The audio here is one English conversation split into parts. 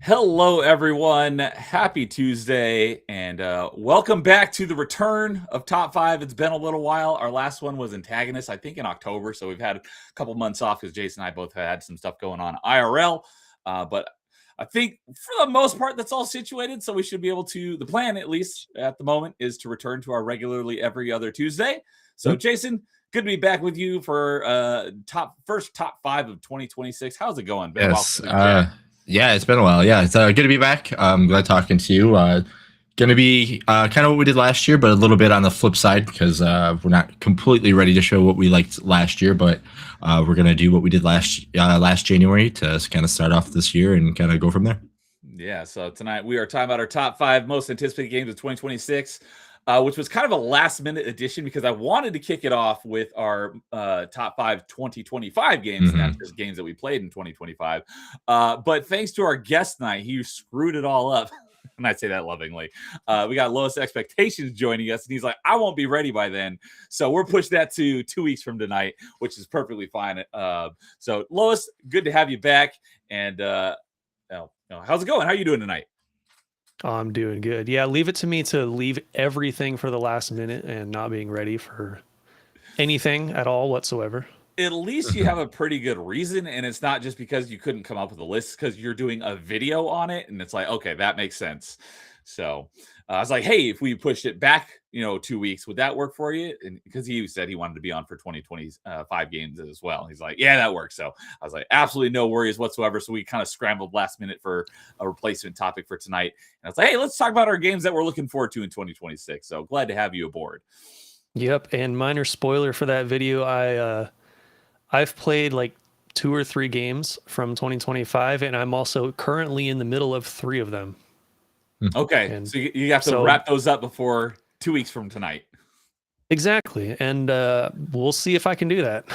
Hello, everyone. Happy Tuesday, and welcome back to the return of Top 5. It's been a little while. Our last one was Antagonist, I think in October, so we've had a couple months off because Jason and I both had some stuff going on IRL, but I think for the most part, that's all situated, so we should be able to, the plan at least at the moment, is to return to our regularly every other Tuesday. So, Jason, good to be back with you for first top 5 of 2026. How's it going? Been a while since we chatted. Yeah, it's been a while. Yeah, it's good to be back. I'm glad talking to you. Going to be kind of what we did last year, but a little bit on the flip side because we're not completely ready to show what we liked last year, but we're going to do what we did last January to kind of start off this year and kind of go from there. Yeah, so tonight we are talking about our top 5 most anticipated games of 2026. Which was kind of a last-minute addition because I wanted to kick it off with our top 5 2025 games, not just games that we played in 2025. But thanks to our guest night, he screwed it all up. And I say that lovingly. We got Lowest Expectations joining us, and he's like, I won't be ready by then. So we're pushed that to 2 weeks from tonight, which is perfectly fine. So, Lois, good to have you back. And how's it going? How are you doing tonight? Oh, I'm doing good. Yeah, leave it to me to leave everything for the last minute and not being ready for anything at all whatsoever. At least you have a pretty good reason, and it's not just because you couldn't come up with a list, because you're doing a video on it, and it's like, okay, that makes sense. So I was like, hey, if we pushed it back, 2 weeks, would that work for you? And because he said he wanted to be on for 2025 games as well. He's like, yeah, that works. So I was like, absolutely no worries whatsoever. So we kind of scrambled last minute for a replacement topic for tonight. And I was like, hey, let's talk about our games that we're looking forward to in 2026. So glad to have you aboard. Yep. And minor spoiler for that video, I've played like 2 or 3 games from 2025, and I'm also currently in the middle of 3 of them. Okay, and so you have to wrap those up before 2 weeks from tonight. Exactly, and we'll see if I can do that.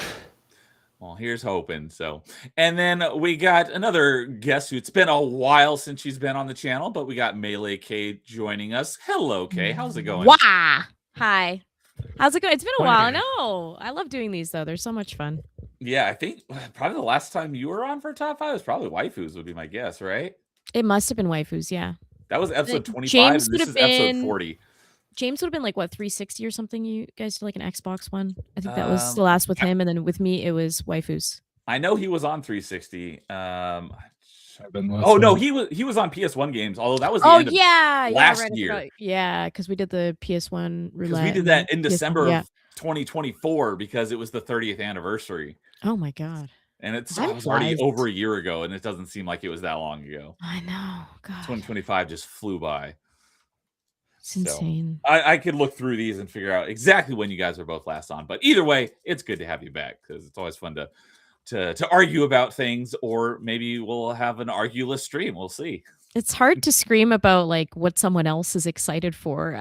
Well, here's hoping. So, and then we got another guest who it's been a while since she's been on the channel, but we got Melee K joining us. Hello, K. How's it going? Wow. Hi. How's it going? It's been a while. No, I love doing these though. They're so much fun. Yeah, I think probably the last time you were on for top 5 was probably Waifus, would be my guess, right? It must have been Waifus, yeah. That was episode 25, and this is episode 40. James would have been like, what, 360 or something? You guys did like an Xbox one? I think that was the last with him, and then with me, it was Waifus. I know he was on 360. No, he was on PS1 games, although that was the end of last year. Yeah, because we did the PS1 roulette. Because we did that in December of 2024 because it was the 30th anniversary. Oh my God. And it was already over a year ago, and it doesn't seem like it was that long ago. I know. God. 2025 just flew by. It's insane. I could look through these and figure out exactly when you guys were both last on. But either way, it's good to have you back because it's always fun to argue about things, or maybe we'll have an argue-less stream. We'll see. It's hard to scream about like what someone else is excited for.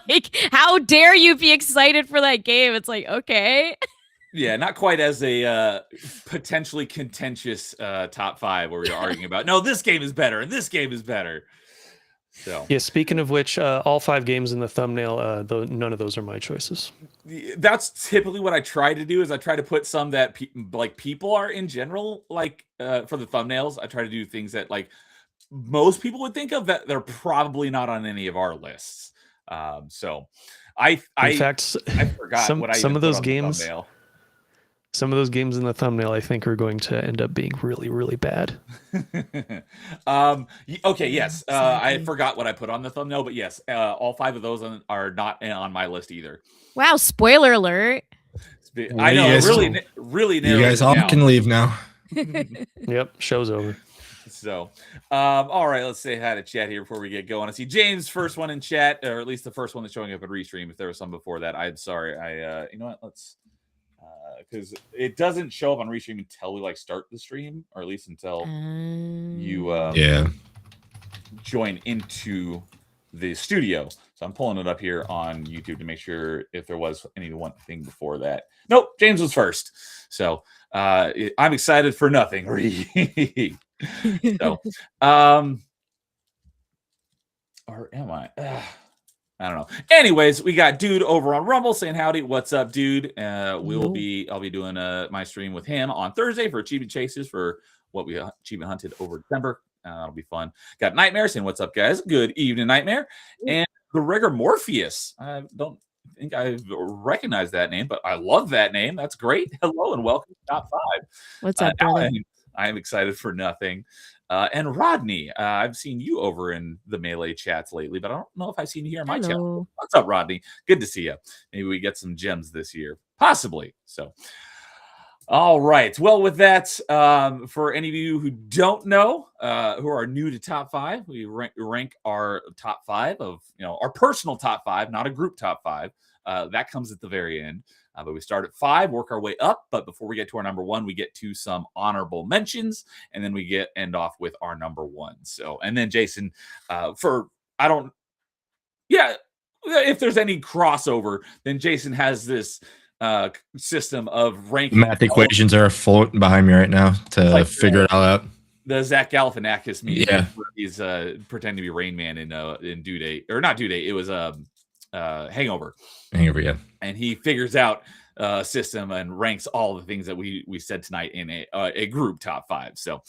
Like, how dare you be excited for that game? It's like, okay. Yeah, not quite as a potentially contentious top 5 where we're arguing about, no, this game is better and this game is better. So yeah, speaking of which, all 5 games in the thumbnail, none of those are my choices. That's typically what I try to do, is I try to put some that people are in general, like for the thumbnails. I try to do things that like most people would think of that they're probably not on any of our lists. So in fact, I forgot some of those games. Some of those games in the thumbnail, I think, are going to end up being really, really bad. Okay, yes. I forgot what I put on the thumbnail, but yes, all 5 of those are not on my list either. Wow, spoiler alert. I know, really narrow. You guys all can leave now. Yep, show's over. So, all right, let's say hi to chat here before we get going. I see James' first one in chat, or at least the first one that's showing up in Restream. If there was some before that, I'm sorry. You know what? Let's... because it doesn't show up on Restream until we start the stream, or at least until you join into the studio. So I'm pulling it up here on YouTube to make sure if there was any one thing before that. Nope, James was first. So I'm excited for nothing. So or am I? I don't know. Anyways, we got Dude over on Rumble saying howdy. What's up, Dude? I'll be doing my stream with him on Thursday for Achievement Chasers for what we achievement hunted over December. That'll be fun. Got Nightmare saying what's up, guys? Good evening, Nightmare. And the Rigor Morpheus. I don't think I recognize that name, but I love that name. That's great. Hello and welcome to Top 5. What's up, brother? I'm excited for nothing. And Rodney, I've seen you over in the Melee chats lately, but I don't know if I've seen you here in my chat. What's up, Rodney? Good to see you. Maybe we get some gems this year. Possibly. So, all right. Well, with that, for any of you who don't know, who are new to Top 5, we rank our top 5 of, our personal top 5, not a group top 5. That comes at the very end. But we start at 5, work our way up. But before we get to our number 1, we get to some honorable mentions, and then we end off with our number 1. So, and then Jason, if there's any crossover, then Jason has this system of ranking. Math equations are floating behind me right now to figure it all out. The Zach Galifianakis meme. Yeah, he's pretending to be Rain Man in Due Date, or not Due Date. It was Hangover. Hangover, yeah. And he figures out a system and ranks all the things that we said tonight in a group top 5. So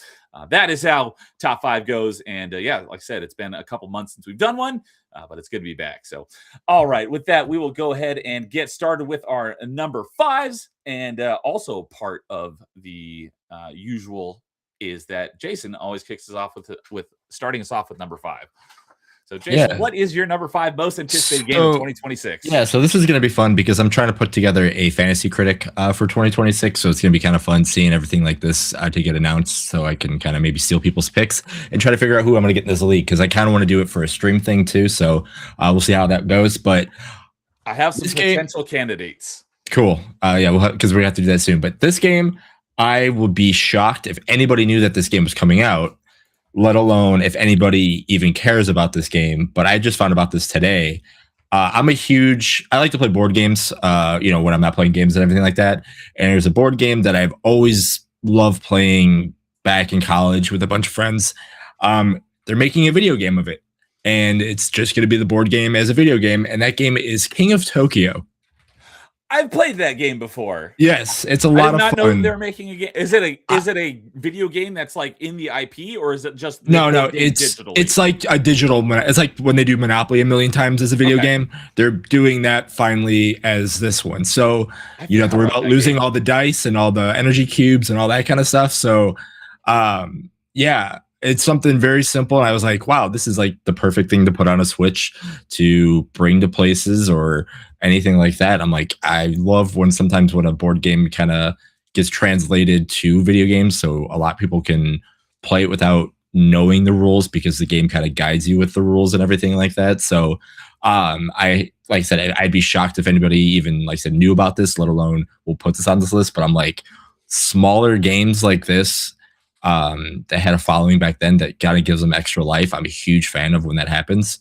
that is how top 5 goes. And like I said, it's been a couple months since we've done one, but it's good to be back. So, all right, with that, we will go ahead and get started with our number 5s. And also part of the usual is that Jason always kicks us off with starting us off with number 5. So, Jason, what is your number 5 most anticipated game in 2026? Yeah, so this is going to be fun because I'm trying to put together a fantasy critic for 2026. So it's going to be kind of fun seeing everything like this to get announced, so I can kind of maybe steal people's picks and try to figure out who I'm going to get in this league, because I kind of want to do it for a stream thing too. So we'll see how that goes. But I have some potential candidates. Cool. Because we have to do that soon. But this game, I would be shocked if anybody knew that this game was coming out, let alone if anybody even cares about this game. But I just found about this today. I like to play board games, when I'm not playing games and everything like that. And there's a board game that I've always loved playing back in college with a bunch of friends. They're making a video game of it, and it's just going to be the board game as a video game. And that game is King of Tokyo. I've played that game before. Yes, it's a lot of fun. I did not know they're making a game. Is it a video game that's like in the IP, or is it just no? It's like a digital. It's like when they do Monopoly a million times as a video game. They're doing that finally as this one. So you don't have to worry about losing all the dice and all the energy cubes and all that kind of stuff. So it's something very simple. And I was like, wow, this is like the perfect thing to put on a Switch to bring to places or anything like that. I'm like, I love when a board game kind of gets translated to video games, so a lot of people can play it without knowing the rules, because the game kind of guides you with the rules and everything like that. So I'd be shocked if anybody even knew about this, let alone will put this on this list. But I'm like, smaller games like this that had a following back then that kind of gives them extra life, I'm a huge fan of when that happens.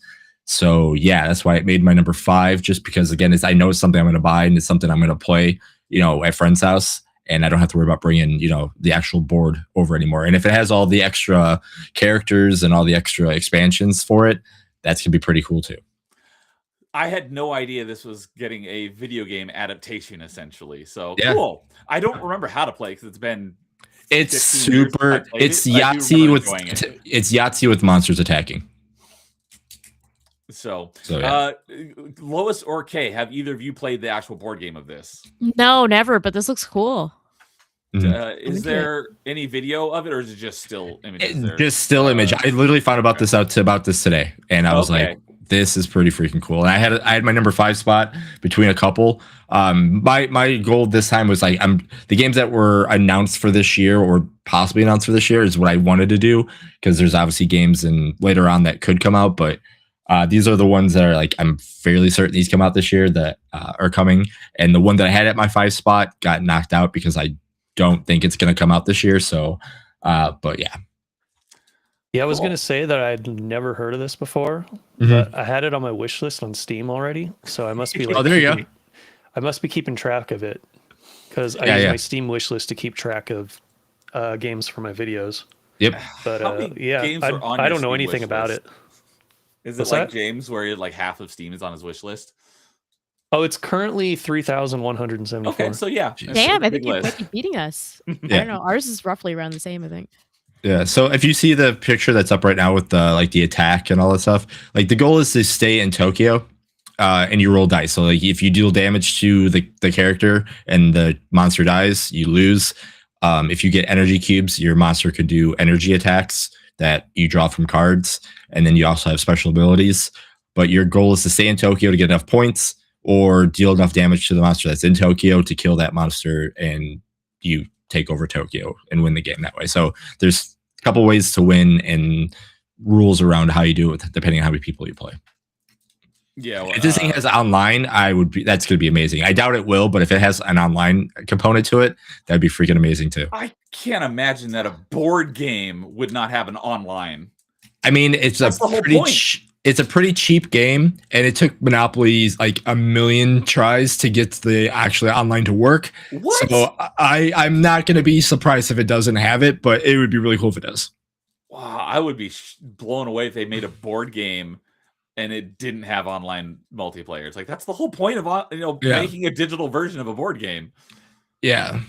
So yeah, that's why it made my number 5, just because, again, I know it's something I'm going to buy and it's something I'm going to play, at friend's house, and I don't have to worry about bringing, the actual board over anymore. And if it has all the extra characters and all the extra expansions for it, that's going to be pretty cool too. I had no idea this was getting a video game adaptation, essentially. So cool. I don't remember how to play because it's been. It's super. It's Yahtzee with monsters attacking. So yeah. Lois or Kay, have either of you played the actual board game of this? No, never. But this looks cool. Is there any video of it, or is it just still images? Just still image. I literally found about this today, and I was like, this is pretty freaking cool. And I had my number 5 spot between a couple. My goal this time was the games that were announced for this year or possibly announced for this year is what I wanted to do, because there's obviously games and later on that could come out, but these are the ones that are I'm fairly certain these come out this year that are coming. And the one that I had at my 5 spot got knocked out because I don't think it's going to come out this year. So, but yeah. Yeah, I was going to say that I'd never heard of this before, but I had it on my wish list on Steam already. So I must be there you go. I must be keeping track of it, because I use my Steam wish list to keep track of games for my videos. Yep. But I don't know anything about it. Is it What's like that? James, where like half of Steam is on his wish list? Oh, it's currently 3,174. Okay, so yeah, Jeez. Damn, a I big think you might list. be beating us. I Yeah. don't know. Ours is roughly around the same, I think. Yeah. So if you see the picture that's up right now with the like the attack and all that stuff, like the goal is to stay in Tokyo, and you roll dice. So like if you deal damage to the character and the monster dies, you lose. If you get energy cubes, your monster can do energy attacks that you draw from cards, and then you also have special abilities. But your goal is to stay in Tokyo to get enough points or deal enough damage to the monster that's in Tokyo to kill that monster, and you take over Tokyo and win the game that way. So there's a couple ways to win and rules around how you do it depending on how many people you play. Yeah, well, If this thing has online, that's going to be amazing. I doubt it will, but if it has an online component to it, that'd be freaking amazing too. I can't imagine that a board game would not have an online. I mean, it's That's the whole point. It's a pretty cheap game, and it took Monopoly's like a million tries to get the actually online to work. What? So I'm not going to be surprised if it doesn't have it, but it would be really cool if it does. Wow, I would be blown away if they made a board game and it didn't have online multiplayer. It's like that's the whole point of making a digital version of a board game. Yeah.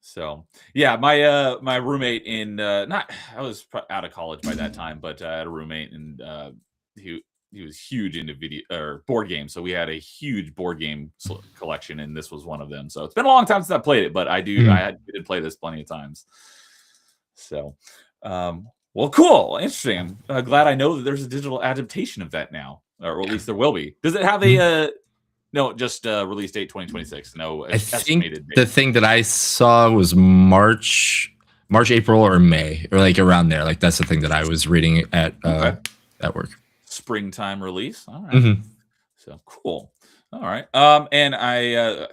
So yeah, my roommate I was out of college by that time, but I had a roommate and he was huge into video or board games. So we had a huge board game collection, and this was one of them. So it's been a long time since I played it, but I did play this plenty of times. So, well, cool, interesting. I'm glad I know that there's a digital adaptation of that now, or at least there will be. Does it have a no, just release date 2026. No, I think estimated date. the thing that I saw was March, April, or May, or like around there. Like that's the thing that I was reading at work. Springtime release. All right. Mm-hmm. So cool. All right. And I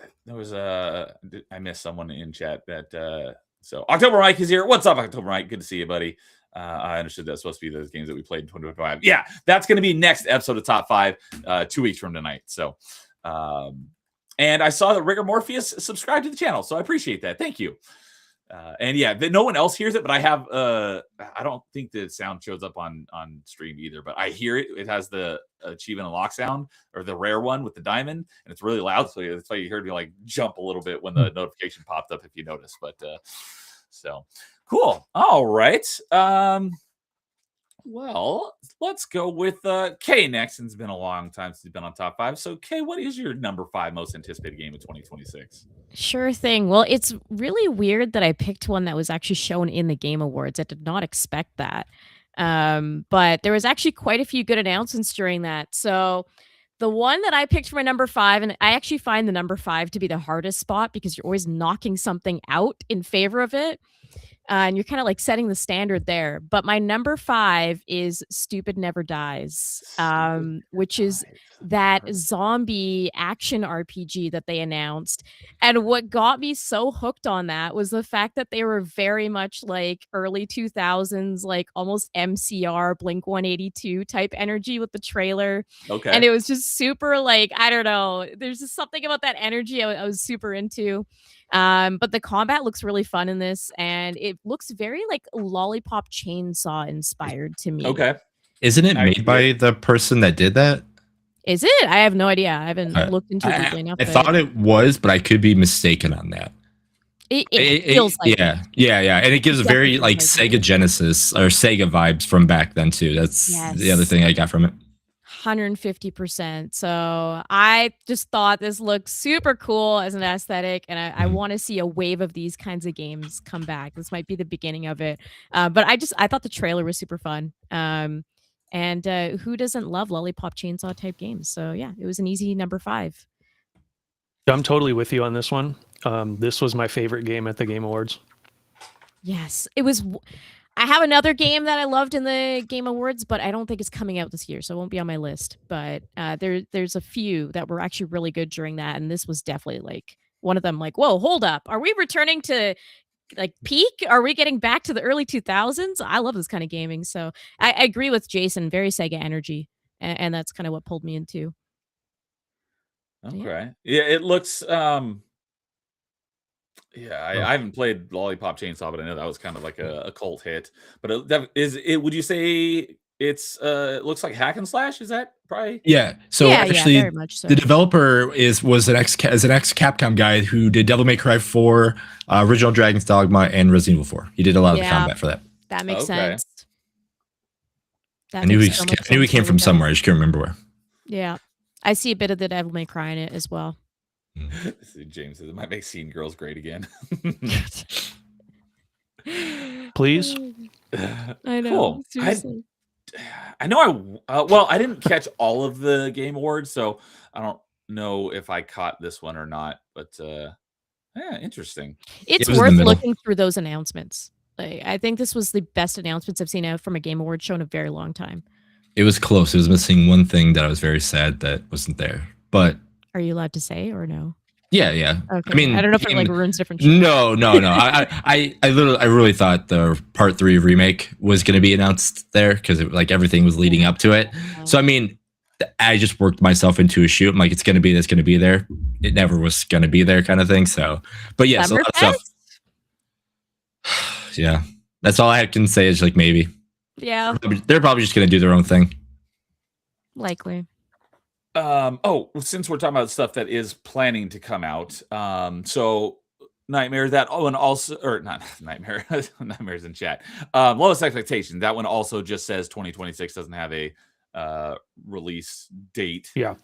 I missed someone in chat that so October Mike is here. What's up, October Mike? Good to see you, buddy. I understood that's supposed to be those games that we played in 2025. Yeah, that's going to be next episode of Top 5, 2 weeks from tonight. So, and I saw that Rigor Morpheus subscribed to the channel, so I appreciate that. Thank you. And yeah, no one else hears it, but I have I don't think the sound shows up on stream either, but I hear it. It has the achievement unlock sound, or the rare one with the diamond, and it's really loud. So that's why you heard me like jump a little bit when the notification popped up, if you notice. But so cool. All right. Well, let's go with Kay next. It's been a long time since he's been on Top 5. So, Kay, what is your number 5 most anticipated game of 2026? Sure thing. Well, it's really weird that I picked one that was actually shown in the Game Awards. I did not expect that. But there was actually quite a few good announcements during that. So the one that I picked for my number 5, and I actually find the number 5 to be the hardest spot because you're always knocking something out in favor of it. And you're kind of like setting the standard there. But my number 5 is Stupid Never Dies, which is that zombie action RPG that they announced. And what got me so hooked on that was the fact that they were very much like early 2000s, like almost MCR Blink 182 type energy with the trailer. Okay. And it was just super like, I don't know. There's just something about that energy I was super into. But the combat looks really fun in this, and it looks very like Lollipop Chainsaw inspired to me. Okay. Isn't it made by the person that did that? Is it? I have no idea. I haven't looked into it deeply enough. I thought it was, but I could be mistaken on that. It feels like yeah, and it gives very like Sega Genesis or Sega vibes from back then too. That's the other thing I got from it. 150%. So I just thought this looked super cool as an aesthetic, and I want to see a wave of these kinds of games come back. This might be the beginning of it. But I thought the trailer was super fun. And who doesn't love Lollipop Chainsaw type games? So yeah, it was an easy number 5. I'm totally with you on this one. This was my favorite game at the Game Awards. Yes, it was. I have another game that I loved in the Game Awards, but I don't think it's coming out this year, so it won't be on my list. But there's a few that were actually really good during that, and this was definitely like one of them. Like, whoa, hold up, are we returning to like peak? Are we getting back to the early 2000s? I love this kind of gaming, so I agree with Jason. Very Sega energy, and that's kind of what pulled me into. Okay, yeah, it looks. Yeah, I haven't played Lollipop Chainsaw, but I know that was kind of like a cult hit. But would you say It's it looks like hack and slash. Is that probably? Yeah. So Yeah, actually, very much so. the developer was an ex Capcom guy who did Devil May Cry 4, original Dragon's Dogma, and Resident Evil 4. He did a lot of the Yeah. combat for that. That makes Okay. sense. That I knew makes so much he sense came knowing from that. somewhere. I just can't remember where. Yeah. I see a bit of the Devil May Cry in it as well. James says it might make seeing girls great again. Please. I know. Cool. Seriously. I know well, I didn't catch all of the Game Awards, so I don't know if I caught this one or not, but yeah, interesting. It's It was in the worth middle. looking through those announcements. Like, I think this was the best announcements I've seen out from a Game Award show in a very long time. It was close. It was missing one thing that I was very sad that wasn't there. But Are you allowed to say or no? yeah. Okay. I mean, I don't know if it like ruins different shows. No. I really thought the Part 3 remake was going to be announced there because like everything was leading up to it. So I mean, I just worked myself into a shoot. I'm like, it's going to be that's going to be there. It never was going to be there, kind of thing. So, but yes, a lot of stuff. Yeah, that's all I can say is like maybe. Yeah, They're probably just going to do their own thing. likely. Oh, since we're talking about stuff that is planning to come out, so Nightmare, that one also, or not Nightmare, Nightmare's in chat. Lowest Expectations, that one also just says 2026, doesn't have a release date. Yeah.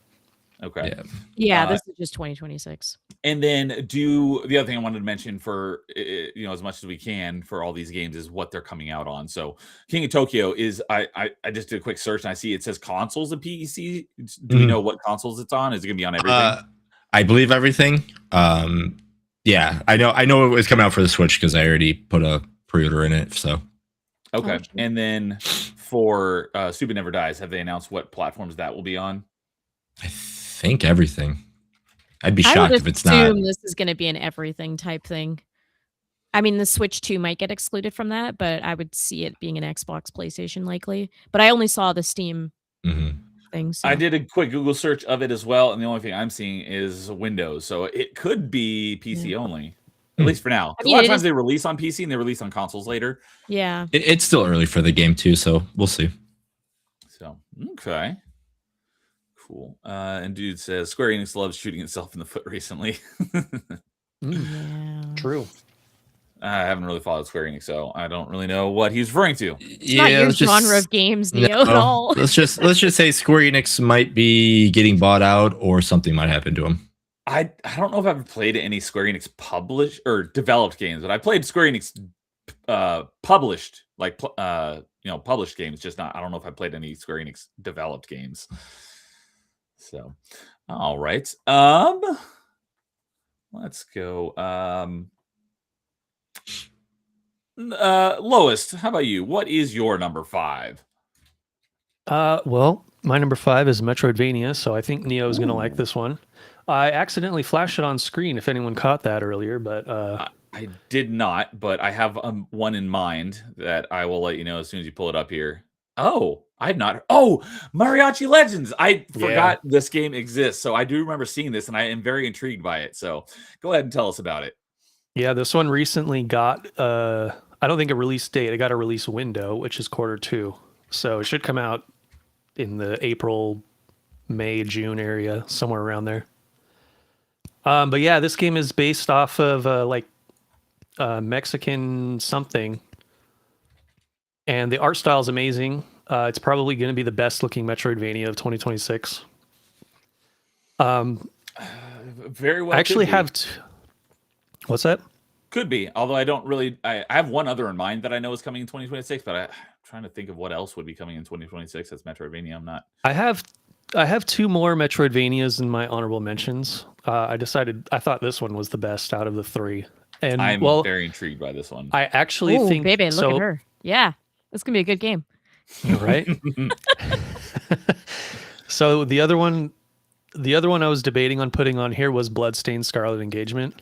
Okay. Yeah, this is just 2026. And then the other thing I wanted to mention for as much as we can for all these games is what they're coming out on. So King of Tokyo is I just did a quick search and I see it says consoles and PC. Do we know what consoles it's on? Is it gonna be on everything? I believe everything. Yeah, I know it was coming out for the Switch because I already put a pre-order in it. So okay. Gotcha. And then for Stupid Never Dies, have they announced what platforms that will be on? I think everything. I'd be I shocked would if it's not. assume this is going to be an everything type thing. I mean, the Switch 2 might get excluded from that, but I would see it being an Xbox, PlayStation likely. But I only saw the Steam thing. So. I did a quick Google search of it as well, and the only thing I'm seeing is Windows. So it could be PC only, at least for now. I A mean, lot of times they release on PC and they release on consoles later. Yeah. It's still early for the game too, so we'll see. So okay. Cool. And dude says Square Enix loves shooting itself in the foot recently. Yeah. True. I haven't really followed Square Enix, so I don't really know what he's referring to. It's not your genre of games, Neo, at all. Let's just say Square Enix might be getting bought out, or something might happen to them. I don't know if I've played any Square Enix published or developed games, but I played Square Enix published, like published games. Just not. I don't know if I played any Square Enix developed games. So, all right. Let's go. Lowest, how about you? What is your number 5? Well, my number 5 is Metroidvania, so I think Neo is going to like this one. I accidentally flashed it on screen, if anyone caught that earlier, but I did not, but I have one in mind that I will let you know as soon as you pull it up here. Oh, I've not. Oh, Mariachi Legends. I forgot this game exists. So I do remember seeing this and I am very intrigued by it. So go ahead and tell us about it. Yeah, this one recently got, I don't think a release date. It got a release window, which is Q2. So it should come out in the April, May, June area, somewhere around there. But yeah, this game is based off of Mexican something. And the art style is amazing. It's probably going to be the best looking Metroidvania of 2026. Very well. I actually have. What's that? Could be. Although I don't really. I have one other in mind that I know is coming in 2026, but I'm trying to think of what else would be coming in 2026 that's Metroidvania. I'm not. I have 2 more Metroidvanias in my honorable mentions. I thought this one was the best out of the 3. And I'm very intrigued by this one. I actually think. Baby, look at her. Yeah. This can be a good game. Right? So the other one I was debating on putting on here was Bloodstained Scarlet Engagement.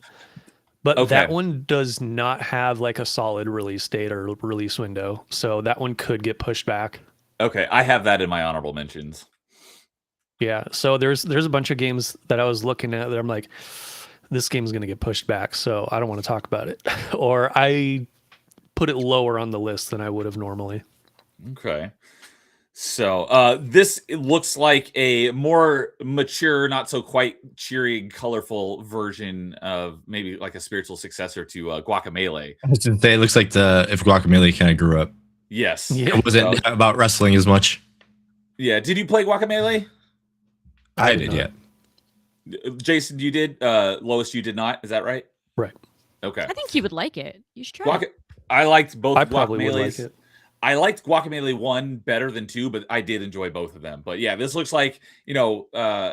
But that one does not have like a solid release date or release window. So that one could get pushed back. Okay, I have that in my honorable mentions. Yeah, so there's a bunch of games that I was looking at that I'm like, this game's going to get pushed back, so I don't want to talk about it. Or I put it lower on the list than I would have normally. Okay. So this it looks like a more mature, not so quite cheery, colorful version of maybe like a spiritual successor to Guacamelee. I was gonna say, it looks like if Guacamelee kind of grew up. Yes. Yeah. It wasn't about wrestling as much. Yeah. Did you play Guacamelee? I did, yeah. Jason, you did. Lois, you did not. Is that right? Right. Okay. I think you would like it. You should try it. I liked both I probably would like Guacamelees. it. I liked Guacamelee 1 better than 2, but I did enjoy both of them. But yeah, this looks like, Guacamelee,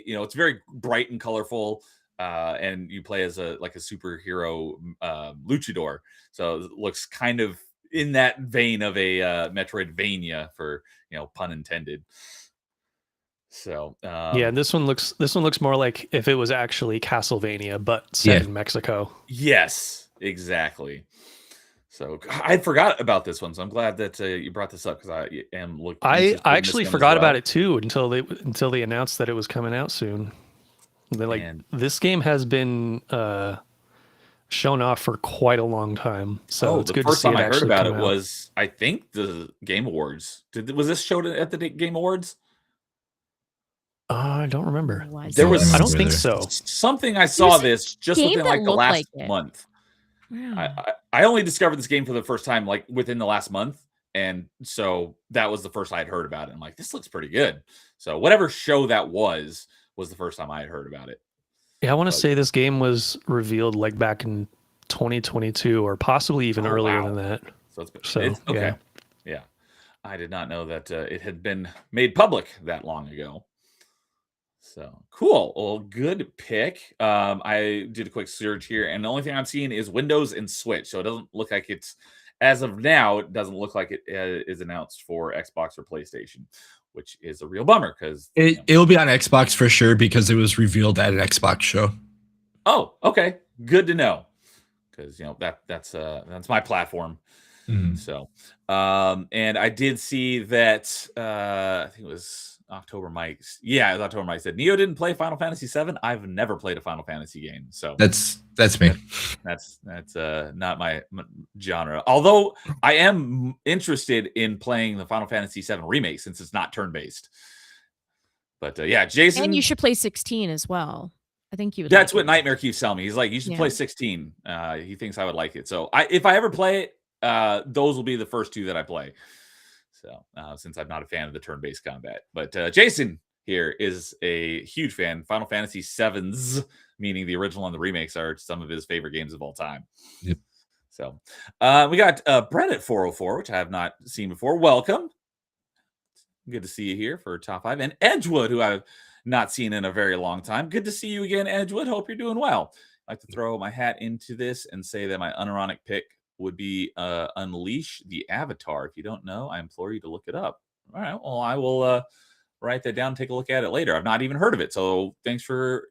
it's very bright and colorful. And you play as a superhero luchador. So it looks kind of in that vein of a Metroidvania, for pun intended. So Yeah, this one looks more like if it was actually Castlevania, but set in Mexico. Yes, exactly. So I forgot about this one, so I'm glad that you brought this up, because I am looking. I actually forgot about it too until they announced that it was coming out soon. This game has been shown off for quite a long time, so it's good to see it. The first time I heard about it out. was, I think, the Game Awards. Was this showed at the Game Awards? I don't remember. There was. I don't think so. Something I saw this just within like the last month. Wow. I only discovered this game for the first time like within the last month, and so that was the first I had heard about it. I'm like, this looks pretty good. So whatever show that was the first time I had heard about it. Yeah, I want to say this game was revealed like back in 2022 or possibly even earlier than that. So it's okay. Yeah. I did not know that it had been made public that long ago. So cool. Well, good pick. I did a quick search here, and the only thing I'm seeing is Windows and Switch. So it doesn't look like it's, as of now, it doesn't look like it is announced for Xbox or PlayStation, which is a real bummer, because it'll be on Xbox for sure, because it was revealed at an Xbox show. Oh, okay. Good to know, because that's my platform. Mm-hmm. So, and I did see that I think it was October Mike. Yeah, it was October Mike said Neo didn't play Final Fantasy VII. I've never played a Final Fantasy game, so that's me. That's not my genre. Although I am interested in playing the Final Fantasy VII remake, since it's not turn-based. But yeah, Jason, and you should play 16 as well. I think you would. That's what Nightmare keeps telling me. He's like, you should play 16. He thinks I would like it. So if I ever play it, those will be the first two that I play. So since I'm not a fan of the turn-based combat, but Jason here is a huge fan. Final Fantasy VII's, meaning the original and the remakes, are some of his favorite games of all time. Yep. So we got Brett at 404, which I have not seen before. Welcome. Good to see you here for top 5. And Edgewood, who I've not seen in a very long time. Good to see you again, Edgewood. Hope you're doing well. I'd like to throw my hat into this and say that my unironic pick would be Unleash the Avatar. If you don't know, I implore you to look it up. All right. Well, I will write that down and take a look at it later. I've not even heard of it. So thanks for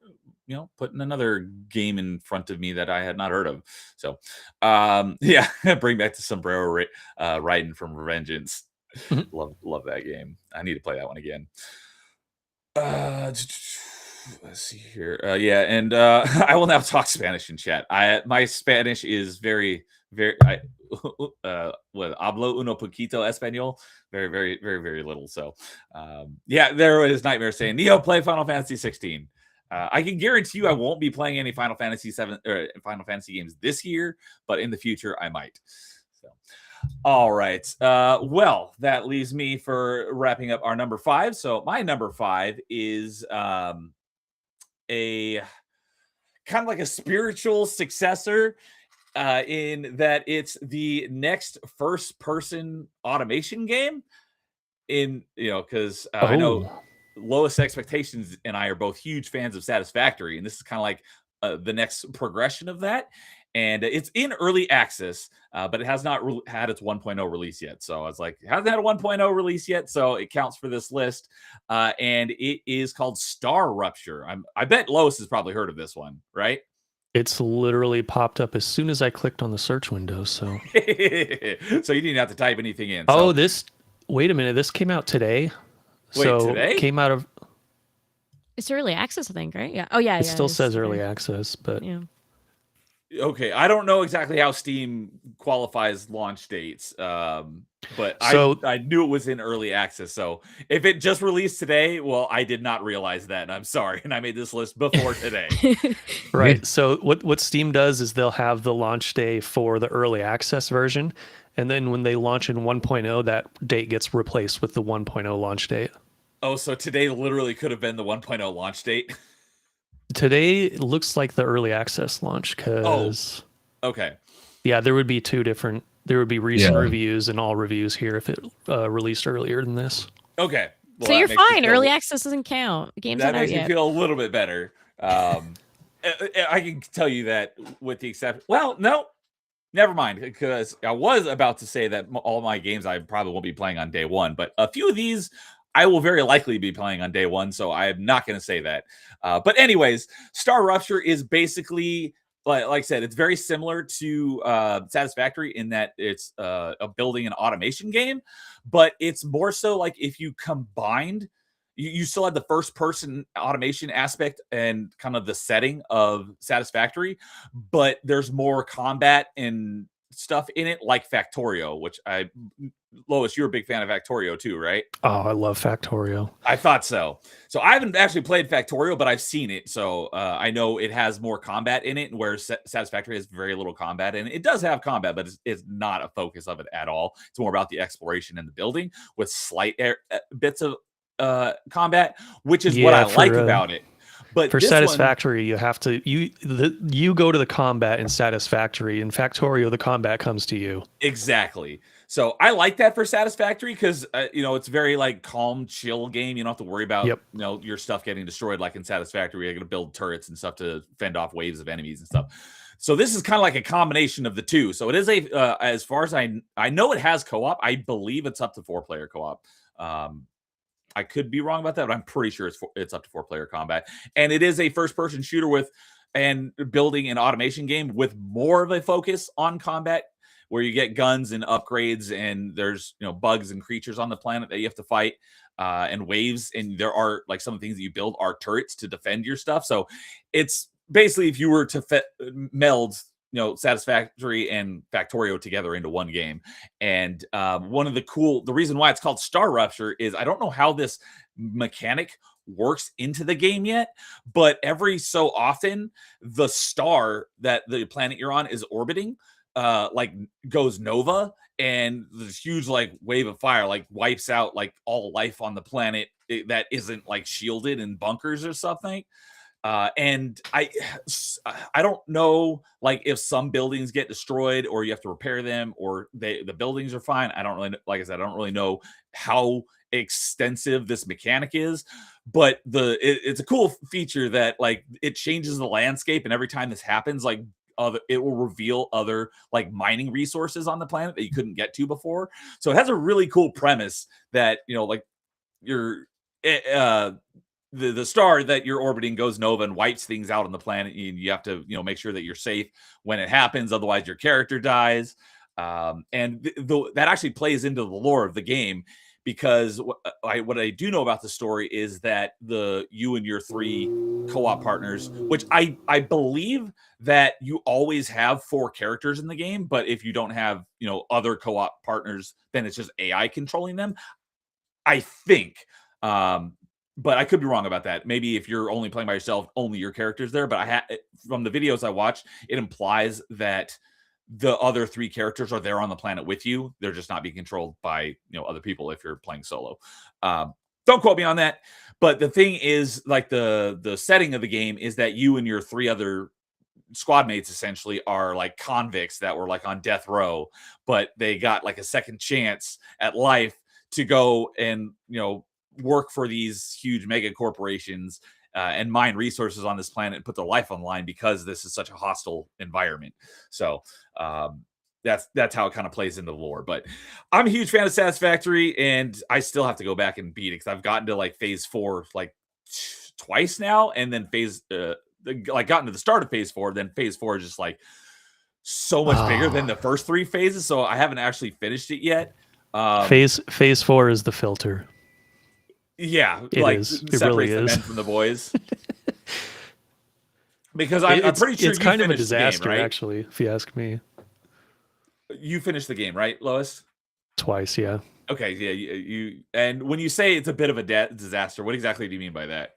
putting another game in front of me that I had not heard of. So yeah, bring back the sombrero riding from Revengeance. love that game. I need to play that one again. Let's see here. Yeah, and I will now talk Spanish in chat. My Spanish is very hablo uno poquito español, very, very, very, very little. So yeah, there is Nightmare saying Neo play Final Fantasy 16. I can guarantee you I won't be playing any Final Fantasy 7 or Final Fantasy games this year, but in the future I might. So all right. Well, that leaves me for wrapping up our number 5. So my number 5 is a kind of like a spiritual successor, in that it's the next first-person automation game. Because I know Lowest Expectations and I are both huge fans of Satisfactory, and this is kind of like the next progression of that. And it's in early access, but it has not had its 1.0 release yet. So I was like, it hasn't had a 1.0 release yet, so it counts for this list. And it is called Star Rupture. I bet Lois has probably heard of this one, right? It's literally popped up as soon as I clicked on the search window. So, so you didn't have to type anything in. Oh, wait a minute. This came out today. Today? Came out of. It's early access, I think, right? Yeah. Oh, yeah. It still says early access, but yeah. Okay, I don't know exactly how Steam qualifies launch dates, but So I knew it was in early access. So if it just released today, well, I did not realize that, and I'm sorry. And I made this list before today. right. So what Steam does is they'll have the launch day for the early access version, and then when they launch in 1.0, that date gets replaced with the 1.0 launch date. Oh, so today literally could have been the 1.0 launch date. Today looks like the early access launch Oh, because okay. yeah, there would be two different. There would be recent Yeah. reviews and all reviews here if it released earlier than this. Okay. Well, So that you're makes me fine. feel- Early access doesn't count. The game's That not out makes me yet. feel a little bit better. I can tell you that with the exception. Well, no, never mind, because I was about to say that all my games I probably won't be playing on day one, but a few of these I will very likely be playing on day one, so I am not going to say that. But anyways, Star Rupture is basically, like I said, it's very similar to Satisfactory in that it's a building and automation game, but it's more so like if you combined, you still had the first person automation aspect and kind of the setting of Satisfactory, but there's more combat and stuff in it, like Factorio, which Lois, you're a big fan of Factorio too, right? Oh, I love Factorio. I thought so. So I haven't actually played Factorio, but I've seen it. So I know it has more combat in it, where Satisfactory has very little combat. And it does have combat, but it's not a focus of it at all. It's more about the exploration and the building with slight bits of combat, which is what I like about it. But for this Satisfactory, you have to you go to the combat in Satisfactory. In Factorio, the combat comes to you. Exactly. So I like that for Satisfactory because it's very like calm, chill game. You don't have to worry about your stuff getting destroyed like in Satisfactory. You're going to build turrets and stuff to fend off waves of enemies and stuff. So this is kind of like a combination of the two. So it is as far as I know, it has co-op. I believe it's up to 4-player co-op. I could be wrong about that, but I'm pretty sure it's up to 4-player combat. And it is a first-person shooter and building an automation game with more of a focus on combat, where you get guns and upgrades, and there's bugs and creatures on the planet that you have to fight, and waves. And there are like some of the things that you build are turrets to defend your stuff. So it's basically if you were to meld Satisfactory and Factorio together into one game. And the reason why it's called Star Rupture is I don't know how this mechanic works into the game yet, but every so often the star that the planet you're on is orbiting like goes nova, and this huge like wave of fire like wipes out like all life on the planet that isn't like shielded in bunkers or something. And I don't know like if some buildings get destroyed or you have to repair them, or the buildings are fine. I don't really, like I said, I don't really know how extensive this mechanic is, but it's a cool feature that like it changes the landscape, and every time this happens, like it will reveal other like mining resources on the planet that you couldn't get to before. So it has a really cool premise that like you're the star that you're orbiting goes nova and wipes things out on the planet. You have to make sure that you're safe when it happens, otherwise your character dies. And that actually plays into the lore of the game, because what I do know about the story is that you and your 3 co-op partners, which I believe that you always have 4 characters in the game, but if you don't have other co-op partners, then it's just AI controlling them, I think. But I could be wrong about that. Maybe if you're only playing by yourself, only your character's there. But from the videos I watched, it implies that the other 3 characters are there on the planet with you. They're just not being controlled by other people if you're playing solo. Don't quote me on that. But the thing is, like the setting of the game is that you and your 3 other squad mates essentially are like convicts that were like on death row, but they got like a second chance at life to go and work for these huge mega corporations and mine resources on this planet and put their life on the line because this is such a hostile environment. So that's how it kind of plays into the lore. But I'm a huge fan of Satisfactory, and I still have to go back and beat it because I've gotten to like phase 4 like twice now, and then gotten to the start of phase 4. Then phase 4 is just like so much bigger than the first 3 phases, so I haven't actually finished it yet. Phase 4 is the filter. Yeah, it like is. It separates really the is. men from the boys. Because I'm pretty sure it's you kind of a finished the game, disaster, right? actually, if you ask me. You finished the game, right, Lois? Twice, yeah. Okay, yeah. You and when you say it's a bit of a disaster, what exactly do you mean by that?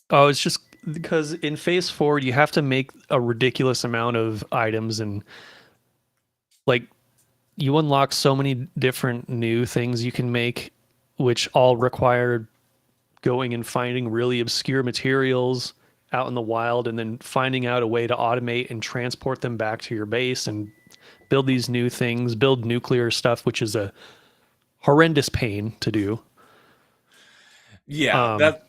Oh, it's just because in phase 4 you have to make a ridiculous amount of items, and like you unlock so many different new things you can make, which all require going and finding really obscure materials out in the wild and then finding out a way to automate and transport them back to your base and build these new things, build nuclear stuff, which is a horrendous pain to do. Yeah, that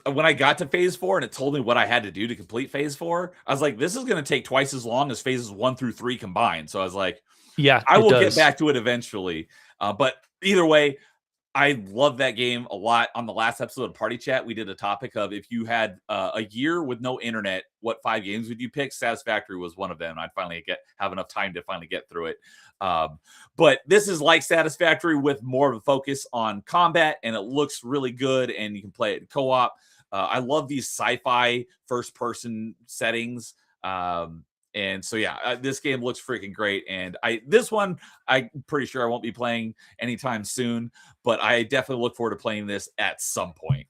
when I got to phase 4 and it told me what I had to do to complete phase 4, I was like, this is going to take twice as long as phases 1 through 3 combined. So I was like, Yeah, I will get does. back to it eventually. But either way, I love that game a lot. On the last episode of Party Chat, we did a topic of if you had a year with no internet, what 5 games would you pick? Satisfactory was one of them. I'd finally have enough time to finally get through it. But this is like Satisfactory with more of a focus on combat, and it looks really good, and you can play it in co-op. I love these sci-fi first-person settings. And so, yeah, this game looks freaking great. And this one, I'm pretty sure I won't be playing anytime soon, but I definitely look forward to playing this at some point.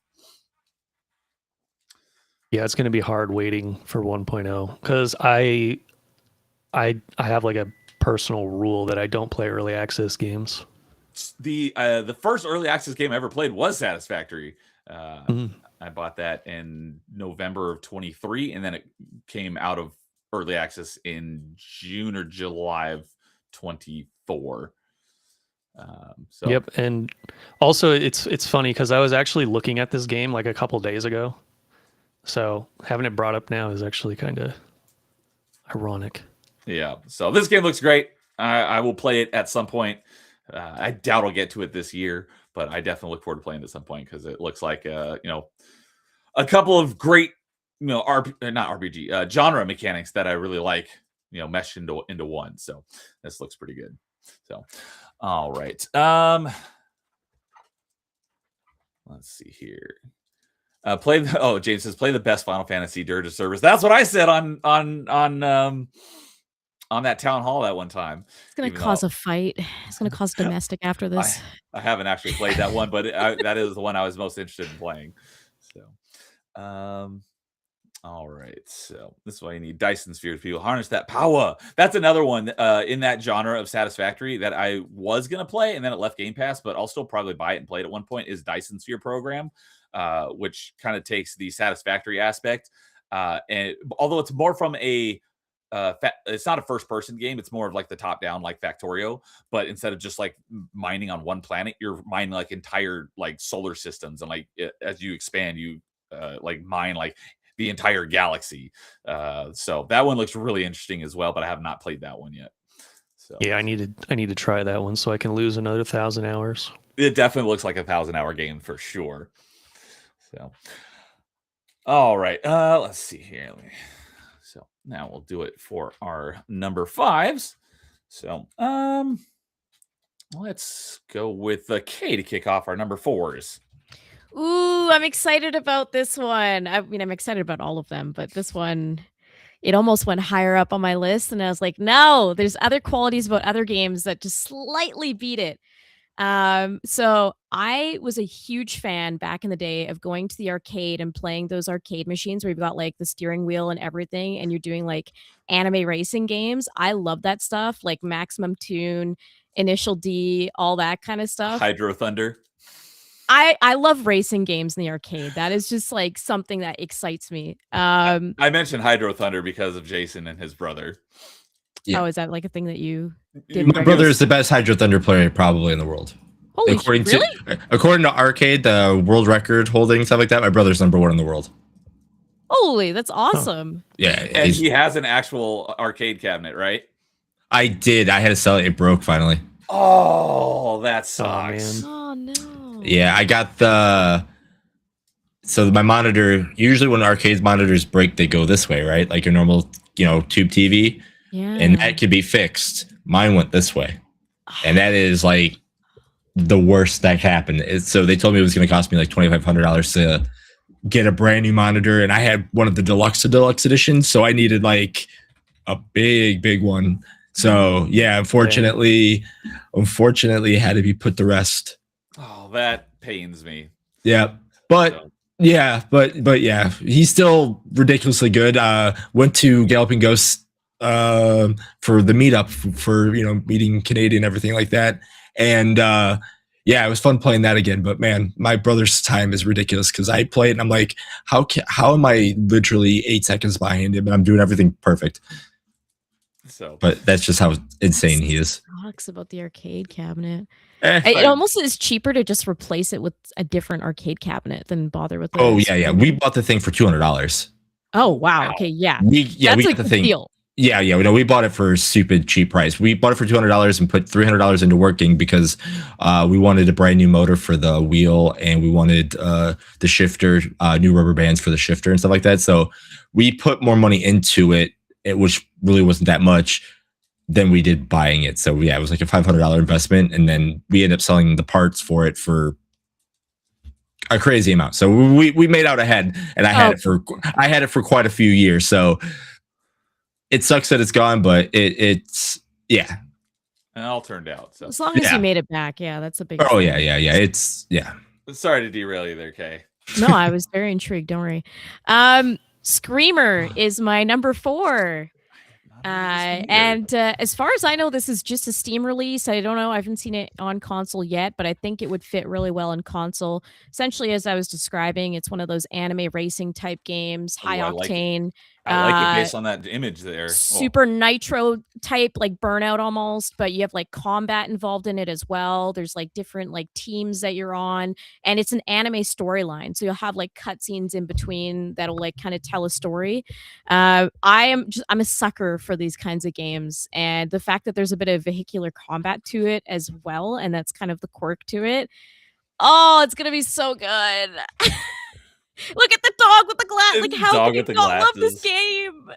Yeah, it's going to be hard waiting for 1.0 because I have like a personal rule that I don't play early access games. The first early access game I ever played was Satisfactory. I bought that in November of 23, and then it came out of early access in June or July of 24. So yep, and also it's funny because I was actually looking at this game like a couple days ago, so having it brought up now is actually kind of ironic. Yeah, so this game looks great. I will play it at some point. I doubt I'll get to it this year, but I definitely look forward to playing it at some point because it looks like a couple of great not RPG genre mechanics that I really like, meshed into one. So this looks pretty good. So, all right. Let's see here. James says play the best Final Fantasy Dirge of Cerberus. That's what I said on that town hall that one time. It's gonna cause a fight. It's gonna cause domestic after this. I haven't actually played that one, but that is the one I was most interested in playing. So, all right. So this is why you need Dyson spheres. People harness that power. That's another one in that genre of Satisfactory that I was gonna play, and then it left Game Pass, but I'll still probably buy it and play it at one point. Is Dyson Sphere Program, which kind of takes the Satisfactory aspect, and although it's more from a it's not a first-person game. It's more of like the top-down, like Factorio. But instead of just like mining on one planet, you're mining like entire like solar systems, and like as you expand, you like mine like the entire galaxy. So that one looks really interesting as well, but I have not played that one yet. So yeah, I need to try that one so I can lose another 1,000 hours. It definitely looks like a 1,000-hour game for sure. So, all right, let's see here. So now we'll do it for our number 5s. So, let's go with K to kick off our number 4s. Ooh, I'm excited about this one. I mean, I'm excited about all of them, but this one, it almost went higher up on my list. And I was like, no, there's other qualities about other games that just slightly beat it. So I was a huge fan back in the day of going to the arcade and playing those arcade machines where you've got like the steering wheel and everything, and you're doing like anime racing games. I love that stuff, like Maximum Tune, Initial D, all that kind of stuff. Hydro Thunder. I love racing games in the arcade. That is just like something that excites me. I mentioned Hydro Thunder because of Jason and his brother. Yeah. Oh, is that like a thing that you did? My brother is the best Hydro Thunder player probably in the world. Holy According to Arcade, the world record holding, stuff like that, my brother's number 1 in the world. Holy, that's awesome. Yeah. And he has an actual arcade cabinet, right? I did. I had to sell it. It broke finally. Oh, that sucks. Oh, no. Yeah, I got so my monitor, usually when arcade monitors break, they go this way, right? Like your normal, tube TV. Yeah. And that could be fixed. Mine went this way. And that is like the worst that happened. So they told me it was going to cost me like $2,500 to get a brand new monitor, and I had one of the deluxe editions, so I needed like a big one. So yeah, unfortunately, it had to be put to rest. Oh, that pains me. Yeah, but So, but yeah, he's still ridiculously good. Went to Galloping Ghost for the meetup for meeting Canadian, everything like that, and yeah, it was fun playing that again. But man, my brother's time is ridiculous because I play it and I'm like, how am I literally 8 seconds behind him and I'm doing everything perfect? so But that's just how insane he is. Talks about the arcade cabinet. Eh, It almost is cheaper to just replace it with a different arcade cabinet than bother with. oh yeah, we bought the thing for $200. Oh wow. Okay, yeah. We That's got a the good thing. deal. Yeah, we bought it for a stupid cheap price. We bought it for $200 and put $300 into working because we wanted a brand new motor for the wheel and we wanted the shifter, new rubber bands for the shifter and stuff like that. So we put more money into it, which really wasn't that much, than we did buying it. So yeah, it was like a $500 investment, and then we ended up selling the parts for it for a crazy amount. So we made out ahead, and I had it for quite a few years. So it sucks that it's gone, but it's yeah. And it all turned out. So as long as you made it back, yeah, that's a big. Oh yeah. It's yeah. Sorry to derail you there, Kay. No, I was very intrigued. Don't worry. Screamer is my number 4. And as far as I know, this is just a Steam release. I don't know. I haven't seen it on console yet, but I think it would fit really well in console. Essentially, as I was describing, it's one of those anime racing type games, high octane. I like it based on that image there. Super nitro type, like Burnout almost, but you have like combat involved in it as well. There's like different like teams that you're on, and it's an anime storyline. So you'll have like cutscenes in between that'll like kind of tell a story. I'm a sucker for these kinds of games, and the fact that there's a bit of vehicular combat to it as well, and that's kind of the quirk to it. Oh, it's gonna be so good. Look at the dog with the glass. Like, how can you not love this game?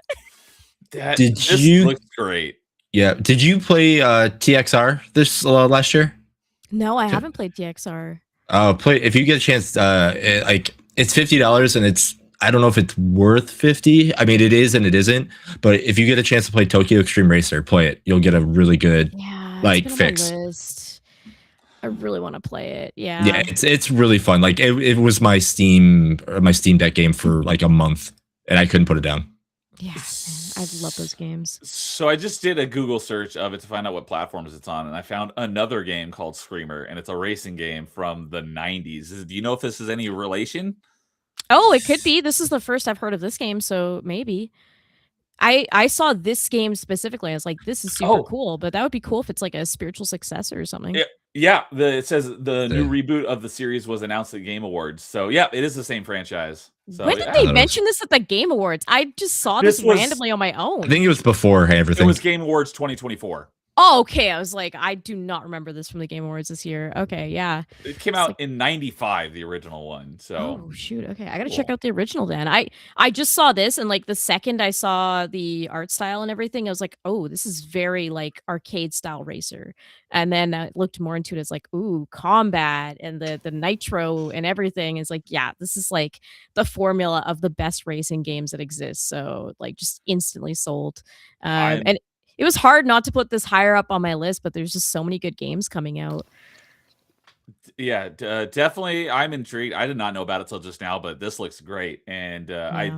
This looks great. Yeah. Did you play TXR this last year? No, I haven't played TXR. Play if you get a chance. It's $50, and I don't know if it's worth 50. I mean, it is and it isn't. But if you get a chance to play Tokyo Extreme Racer, play it. You'll get a really good fix. I really want to play it. Yeah. Yeah, it's really fun. Like it was my Steam Deck game for like a month, and I couldn't put it down. Yeah, I love those games. So I just did a Google search of it to find out what platforms it's on, and I found another game called Screamer, and it's a racing game from the 90s. Do you know if this is any relation? Oh, it could be. This is the first I've heard of this game, so maybe. I saw this game specifically. I was like, this is super cool, but that would be cool if it's like a spiritual successor or something. Yeah. It says the new reboot of the series was announced at Game Awards. So yeah, it is the same franchise. So, when did they mention this at the Game Awards? I just saw this randomly on my own. I think it was before everything. It was Game Awards 2024. Oh, okay. I was like, I do not remember this from the Game Awards this year. Okay, yeah. It came out in 95, the original one. So oh shoot. Okay. I gotta check out the original then. I just saw this, and like the second I saw the art style and everything, I was like, oh, this is very like arcade style racer. And then I looked more into it as like, ooh, combat and the nitro and everything is like, yeah, this is like the formula of the best racing games that exist. So like just instantly sold. And it was hard not to put this higher up on my list, but there's just so many good games coming out. Yeah, definitely. I'm intrigued. I did not know about it till just now, but this looks great. And I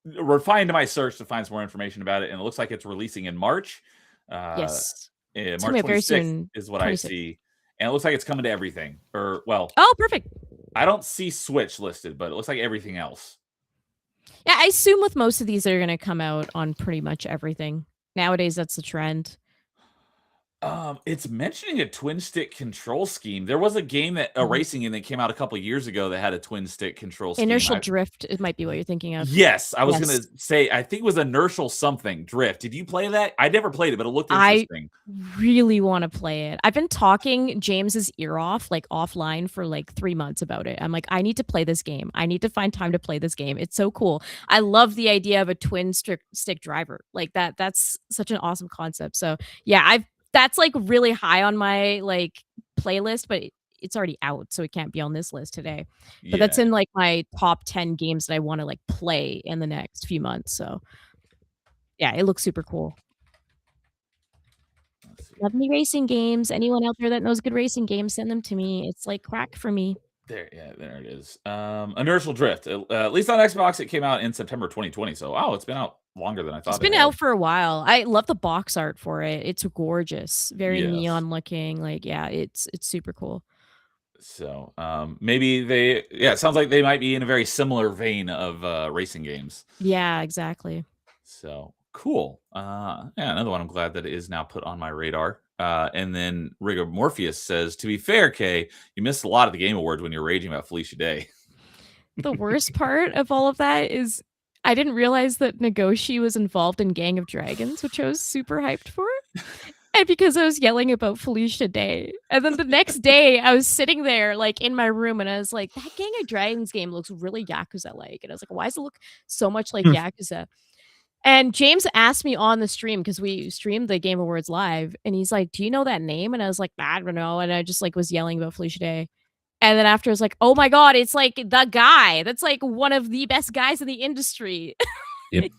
refined my search to find some more information about it, and it looks like it's releasing in March. Yes. March 26th is what 26th. I see. And it looks like it's coming to everything. Oh, perfect. I don't see Switch listed, but it looks like everything else. Yeah, I assume with most of these, they're going to come out on pretty much everything. Nowadays, that's the trend. It's mentioning a twin stick control scheme. There was a game that a racing game that came out a couple years ago that had a twin stick control scheme. Inertial drift, it might be what you're thinking of. Yes, I was gonna say I think it was inertial something drift. Did you play that? I never played it, but it looked interesting. I really want to play it. I've been talking James's ear off, like offline, for like 3 months about it. I'm like, I need to play this game. I need to find time to play this game. It's so cool. I love the idea of a twin stick driver like that. That's such an awesome concept. So yeah, that's like really high on my like playlist, but it's already out, so it can't be on this list today. But that's in like my top 10 games that I want to like play in the next few months. So yeah, it looks super cool. Love me racing games. Anyone out there that knows good racing games, send them to me. It's like crack for me. There it is. Inertial Drift. At least on Xbox, it came out in September 2020. So, it's been out longer than I thought. It's been out for a while. I love the box art for it. It's gorgeous, very neon looking. Like, yeah, it's super cool. So, maybe it sounds like they might be in a very similar vein of racing games. Yeah, exactly. So cool. Another one I'm glad that it is now put on my radar. And then Rigor Morpheus says, to be fair, Kay, you missed a lot of the Game Awards when you're raging about Felicia Day. The worst part of all of that is I didn't realize that Nagoshi was involved in Gang of Dragons, which I was super hyped for. And because I was yelling about Felicia Day. And then the next day I was sitting there like in my room and I was like, that Gang of Dragons game looks really Yakuza-like. And I was like, why does it look so much like Yakuza? And James asked me on the stream, because we streamed the Game Awards live, and he's like, do you know that name? And I was like, I don't know. And I just like was yelling about Felicia Day. And then after I was like, oh my God, it's like the guy. That's like one of the best guys in the industry. Yep.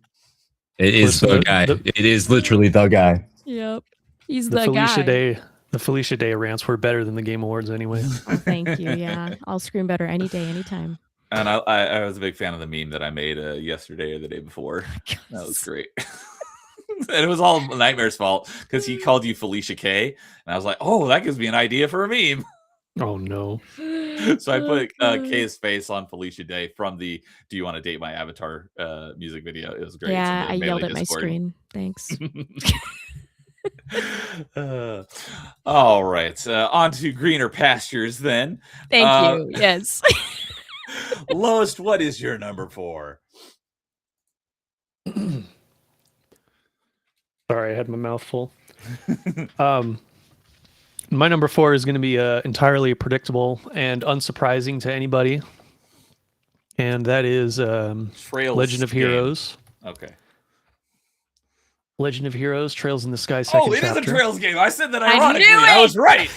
It is the guy. It is literally the guy. Yep. He's the guy. The Felicia Day rants were better than the Game Awards anyway. Oh, thank you. Yeah. I'll scream better any day, anytime. And I was a big fan of the meme that I made yesterday or the day before. That was great. And it was all Nightmare's fault because he called you Felicia K. And I was like, oh, that gives me an idea for a meme. Oh, no. So I put Kay's face on Felicia Day from the Do You Want to Date My Avatar music video. It was great. Yeah, I yelled at my screen. Thanks. All right. On to greener pastures then. Thank you. Yes. Lowest, what is your number 4? Sorry, I had my mouth full. My number 4 is going to be entirely predictable and unsurprising to anybody. And that is Legend of Heroes. Okay. Legend of Heroes, Trails in the Sky second chapter. Oh, it is a Trails game. I said that ironically. I was right.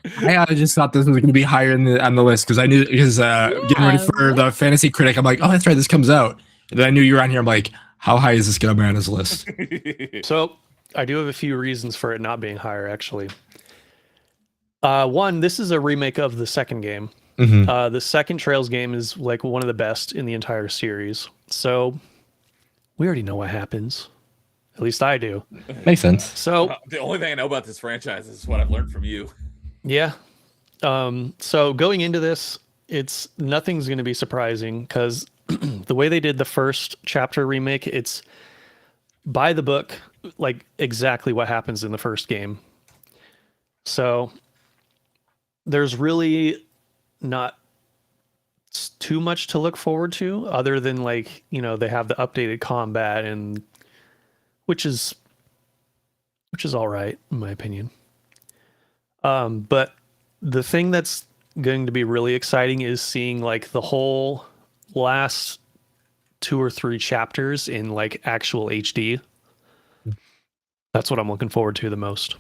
I just thought this was going to be higher on the list because I knew getting ready for the Fantasy Critic. I'm like, oh, that's right, this comes out. And then I knew you were on here. I'm like, how high is this going to be on his list? So I do have a few reasons for it not being higher, actually. One, this is a remake of the second game. The second Trails game is like one of the best in the entire series. So we already know what happens. At least I do. Makes sense. So the only thing I know about this franchise is what I've learned from you. Yeah. So going into this, nothing's going to be surprising because the way they did the first chapter remake, it's by the book, like exactly what happens in the first game. So there's really not too much to look forward to other than like, they have the updated combat and which is all right in my opinion. But the thing that's going to be really exciting is seeing like the whole last 2 or 3 chapters in like actual HD. That's what I'm looking forward to the most.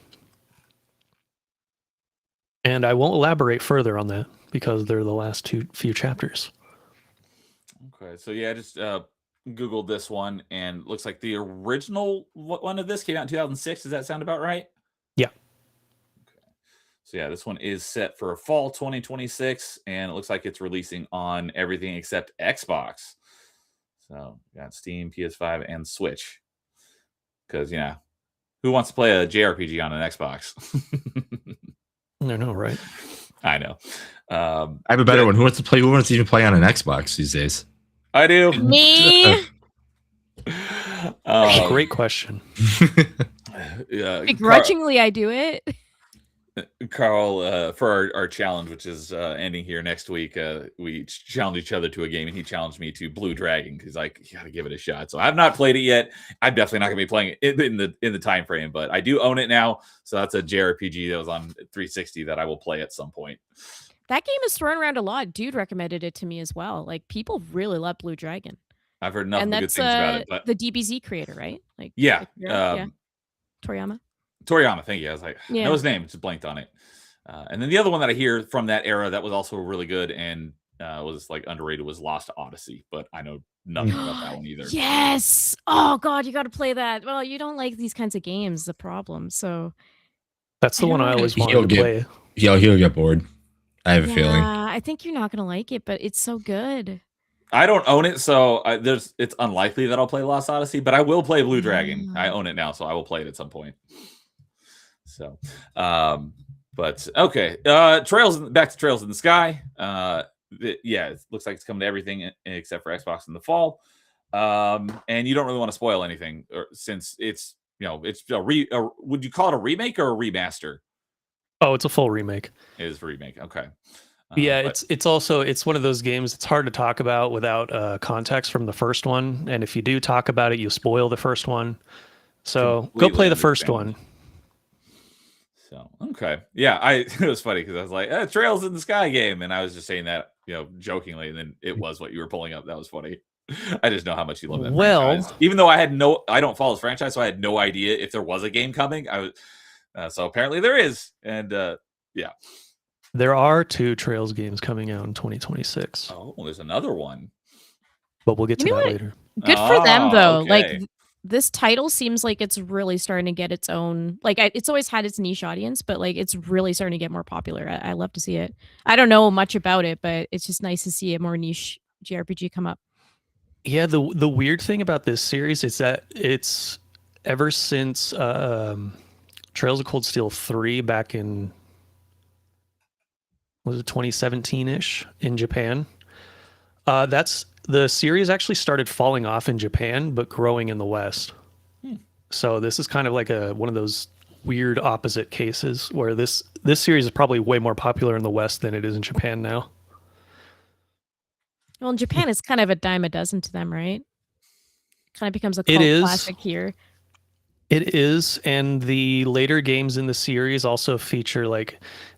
And I won't elaborate further on that because they're the last few chapters. Okay, so yeah, I just Googled this one and it looks like the original one of this came out in 2006. Does that sound about right? Yeah. So yeah, this one is set for fall 2026, and it looks like it's releasing on everything except Xbox. So got Steam, PS5, and Switch. Because who wants to play a JRPG on an Xbox? I know, right? I know. I have a better one. Who wants to even play on an Xbox these days? I do. Me. Great question. Begrudgingly, I do it. Carl, for our challenge, which is ending here next week, we challenged each other to a game, and he challenged me to Blue Dragon because you got to give it a shot. So I've not played it yet. I'm definitely not going to be playing it in the time frame, but I do own it now. So that's a JRPG that was on 360 that I will play at some point. That game is thrown around a lot. Dude recommended it to me as well. Like people really love Blue Dragon. I've heard nothing but good things about it. But the DBZ creator, right? Like yeah, yeah. Toriyama. Toriyama, thank you. I was like, I know his name, just blanked on it. And then the other one that I hear from that era that was also really good and was like underrated was Lost Odyssey, but I know nothing about that one either. Yes. Oh God, you got to play that. Well, you don't like these kinds of games. The problem. So That's the I one don't I know. always He'll wanted to get- play. He'll get bored. I have a feeling. Yeah, I think you're not gonna like it, but it's so good. I don't own it, so it's unlikely that I'll play Lost Odyssey, but I will play Blue Dragon. Yeah. I own it now, so I will play it at some point. So, but okay, back to Trails in the Sky. Yeah, it looks like it's coming to everything except for Xbox in the fall. And you don't really want to spoil anything, since it's it's would you call it a remake or a remaster? Oh, it's a full remake. It is a remake. Okay. Yeah, But it's one of those games. It's hard to talk about without context from the first one, and if you do talk about it, you spoil the first one. So go play the first one. So okay, yeah, it was funny because I was like, Trails in the Sky game, and I was just saying that jokingly, and then it was what you were pulling up. That was funny. I just know how much you love that franchise. Even though I don't follow this franchise, so I had no idea if there was a game coming. So apparently there is, and yeah. There are 2 Trails games coming out in 2026. Oh, there's another one. But we'll get to You know that what? later. Good for them though. Okay. Like this title seems like it's really starting to get its own. Like it's always had its niche audience, but like it's really starting to get more popular. I love to see it. I don't know much about it, but it's just nice to see a more niche JRPG come up. Yeah, the weird thing about this series is that it's ever since Trails of Cold Steel 3 back in, was it 2017-ish in Japan? That's the series actually started falling off in Japan, but growing in the West. So this is kind of like one of those weird opposite cases where this series is probably way more popular in the West than it is in Japan now. Well, in Japan, it's kind of a dime a dozen to them, right? Kind of becomes a cult classic here. It is, and the later games in the series also feature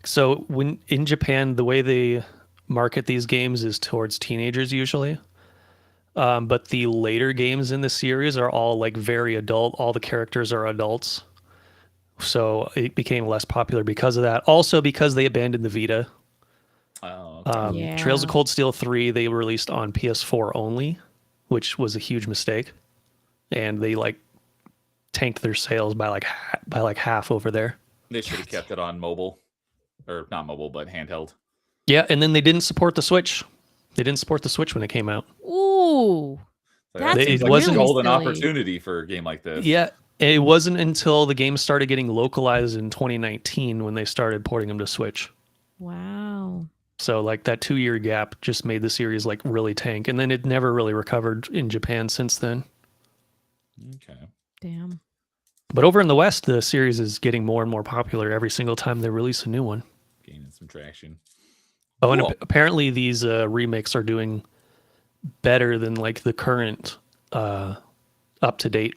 so when in Japan, the way they market these games is towards teenagers usually. But the later games in the series are all like very adult. All the characters are adults. So it became less popular because of that. Also because they abandoned the Vita. Oh, okay. Yeah. Trails of Cold Steel 3, they released on PS4 only, which was a huge mistake. And they tanked their sales by half over there. They should have kept it on mobile, or not mobile, but handheld. Yeah, and then they didn't support the Switch. They didn't support the Switch when it came out. Ooh. That's It like wasn't a golden silly. opportunity for a game like this. Yeah, it wasn't until the game started getting localized in 2019 when they started porting them to Switch. Wow. So that 2-year gap just made the series really tank, and then it never really recovered in Japan since then. Okay. Damn. But over in the West, the series is getting more and more popular every single time they release a new one. Gaining some traction. Oh, and Cool. apparently these remakes are doing better than the current up-to-date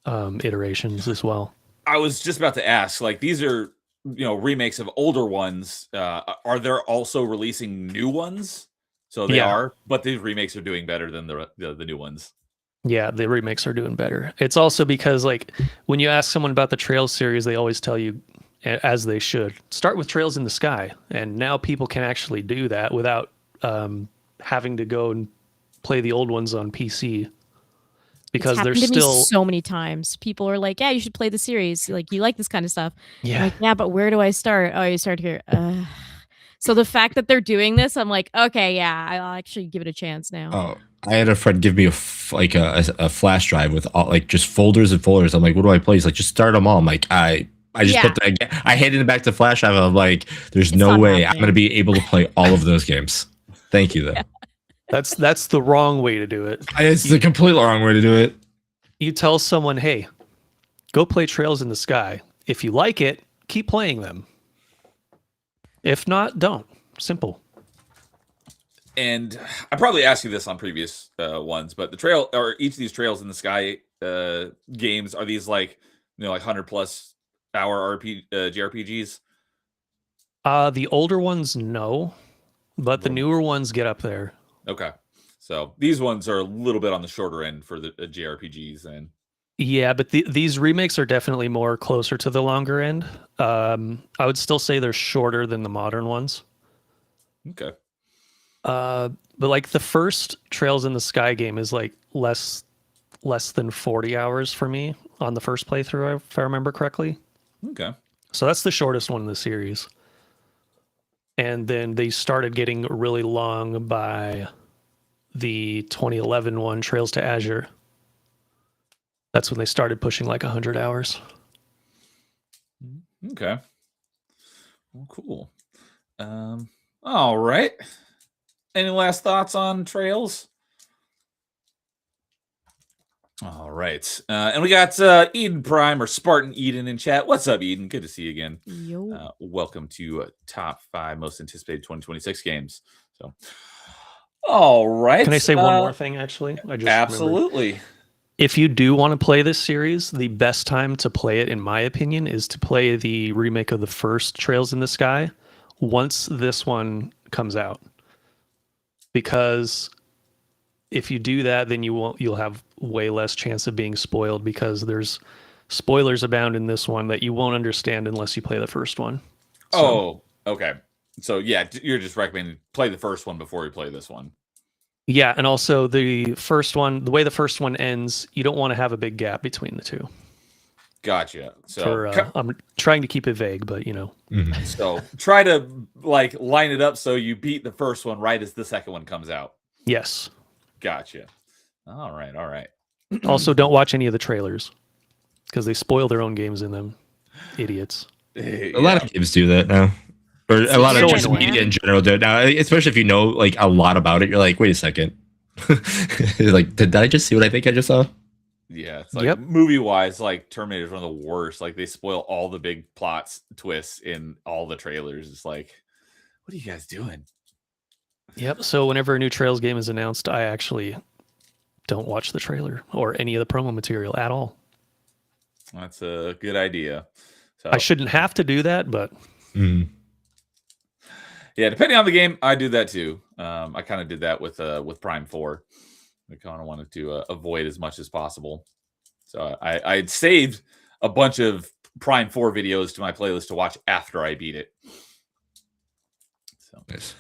iterations as well. I was just about to ask, these are remakes of older ones. Are there also releasing new ones? So they are, but these remakes are doing better than the new ones. Yeah, the remakes are doing better. It's also because when you ask someone about the Trails series, they always tell you, as they should, start with Trails in the Sky. And now people can actually do that without having to go and play the old ones on PC. Because there's still so many times people are like, yeah, you should play the series. You like this kind of stuff. Yeah. I'm like, yeah, but where do I start? Oh, you start here. So the fact that they're doing this, I'm like, okay, yeah, I'll actually give it a chance now. Oh, I had a friend give me a flash drive with all just folders and folders. I'm like, what do I play? He's like, just start them all. I'm like, I just put I handed it back to flash drive. I'm like, there's no way I'm gonna be able to play all of those games. Thank you though. Yeah. That's the wrong way to do it. It's the complete wrong way to do it. You tell someone, hey, go play Trails in the Sky. If you like it, keep playing them. If not, don't. Simple. And I probably asked you this on previous ones, but each of these Trails in the Sky games, are these 100+ hour JRPGs? The older ones, no, but the newer ones get up there. Okay, so these ones are a little bit on the shorter end for the JRPGs, and Yeah, but these remakes are definitely more closer to the longer end. I would still say they're shorter than the modern ones. Okay. But like the first Trails in the Sky game is like less than 40 hours for me on the first playthrough, if I remember correctly. Okay. So that's the shortest one in the series. And then they started getting really long by the 2011 one, Trails to Azure. That's when they started pushing like 100 hours. Okay. Well, cool. All right. Any last thoughts on Trails? All right. And we got Eden Prime or Spartan Eden in chat. What's up, Eden? Good to see you again. Yo. Welcome to top 5 most anticipated 2026 games. So, all right. Can I say one more thing, actually? I just absolutely. remembered. If you do want to play this series, the best time to play it, in my opinion, is to play the remake of the first Trails in the Sky once this one comes out. Because if you do that, then you'll have way less chance of being spoiled, because there's spoilers abound in this one that you won't understand unless you play the first one. So, okay. So yeah, you're just recommending play the first one before you play this one. Yeah, and also the first one, the way the first one ends, you don't want to have a big gap between the two. Gotcha. So I'm trying to keep it vague, but So try to like line it up so you beat the first one right as the second one comes out. Yes. Gotcha. All right. All right. Also, don't watch any of the trailers because they spoil their own games in them. Idiots. A lot of games do that now. Or a lot of just media in general do it now, especially if you know like a lot about it. You're like, wait a second. Like, did I just see what I think I just saw? Yeah, it's like movie-wise, like Terminator is one of the worst. Like they spoil all the big plots, twists in all the trailers. It's like, what are you guys doing? Yep. So whenever a new Trails game is announced, I actually don't watch the trailer or any of the promo material at all. That's a good idea. So I shouldn't have to do that, but yeah, depending on the game, I do that too. I kind of did that with Prime 4. I kind of wanted to avoid as much as possible. So I saved a bunch of Prime 4 videos to my playlist to watch after I beat it. So nice.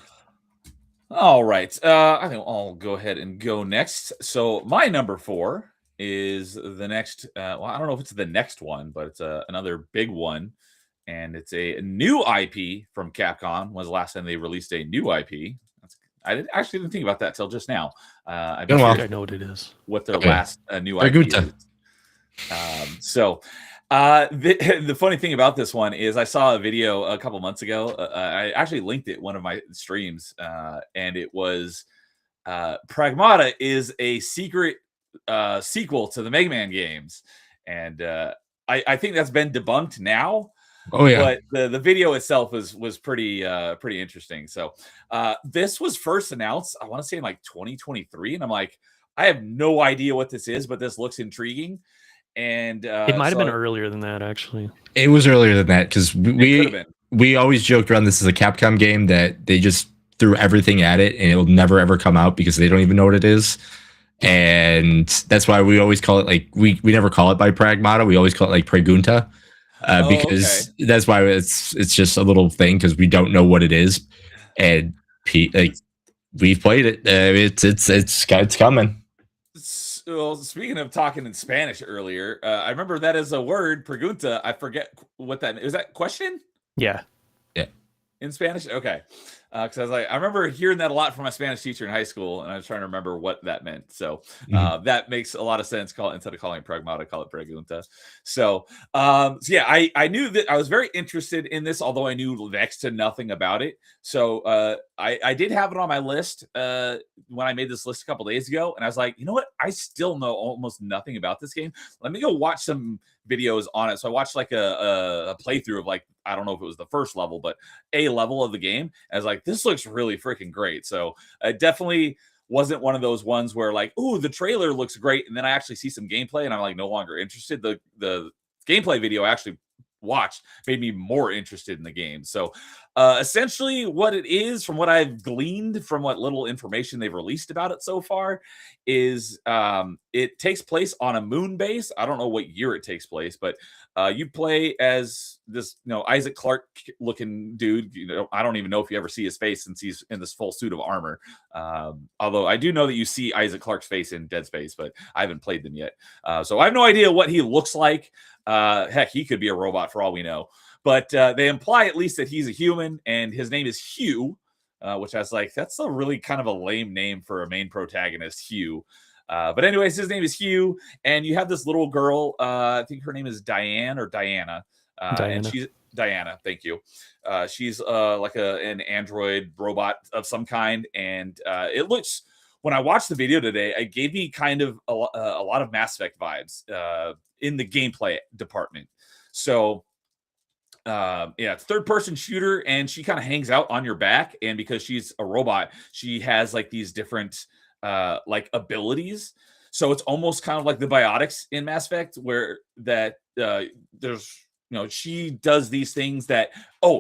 All right. I think I'll go ahead and go next. So my number 4 is the next. Well, I don't know if it's the next one, but it's another big one. And it's a new IP from Capcom. Was the last time they released a new IP? I didn't think about that till just now. I know what it is. What their last new IP is. So the funny thing about this one is I saw a video a couple months ago. I actually linked it one of my streams, and it was Pragmata is a secret sequel to the Mega Man games, and I think that's been debunked now. Oh yeah, but the video itself was pretty interesting. So this was first announced, I want to say in like 2023, and I'm like, I have no idea what this is, but this looks intriguing. And it might have been earlier than that, actually. It was earlier than that because we always joked around this is a Capcom game that they just threw everything at it and it will never ever come out because they don't even know what it is. And that's why we always call it like we never call it by Pragmata. We always call it like Pregunta. Because that's why it's just a little thing because we don't know what it is, and like we've played it. It's coming. Well, speaking of talking in Spanish earlier, I remember that is a word, pregunta. I forget what that is. That question? Yeah. In Spanish? Okay. Because I was like, I remember hearing that a lot from my Spanish teacher in high school, and I was trying to remember what that meant. So that makes a lot of sense. Instead of calling it pragmata, call it pregunta. So yeah, I knew that I was very interested in this, although I knew next to nothing about it. So I did have it on my list when I made this list a couple days ago, and I was like, you know what? I still know almost nothing about this game. Let me go watch some videos on it. So I watched like a playthrough of like, I don't know if it was the first level, but a level of the game. I was like, this looks really freaking great. So it definitely wasn't one of those ones where like, ooh, the trailer looks great, and then I actually see some gameplay and I'm like no longer interested. The gameplay video I actually watched made me more interested in the game. So Essentially, what it is, from what I've gleaned from what little information they've released about it so far, is it takes place on a moon base. I don't know what year it takes place, but you play as this, Isaac Clarke looking dude. I don't even know if you ever see his face since he's in this full suit of armor. Although I do know that you see Isaac Clarke's face in Dead Space, but I haven't played them yet. So I have no idea what he looks like. Heck, he could be a robot for all we know. But they imply at least that he's a human, and his name is Hugh, which I was like, that's a really kind of a lame name for a main protagonist, Hugh. But anyways, his name is Hugh, and you have this little girl. I think her name is Diane or Diana. And she's Diana. Thank you. She's like an android robot of some kind, and it looks. When I watched the video today, it gave me kind of a lot of Mass Effect vibes in the gameplay department. So. It's third-person shooter, and she kind of hangs out on your back, and because she's a robot, she has like these different like abilities. So it's almost kind of like the biotics in Mass Effect, where that there's she does these things that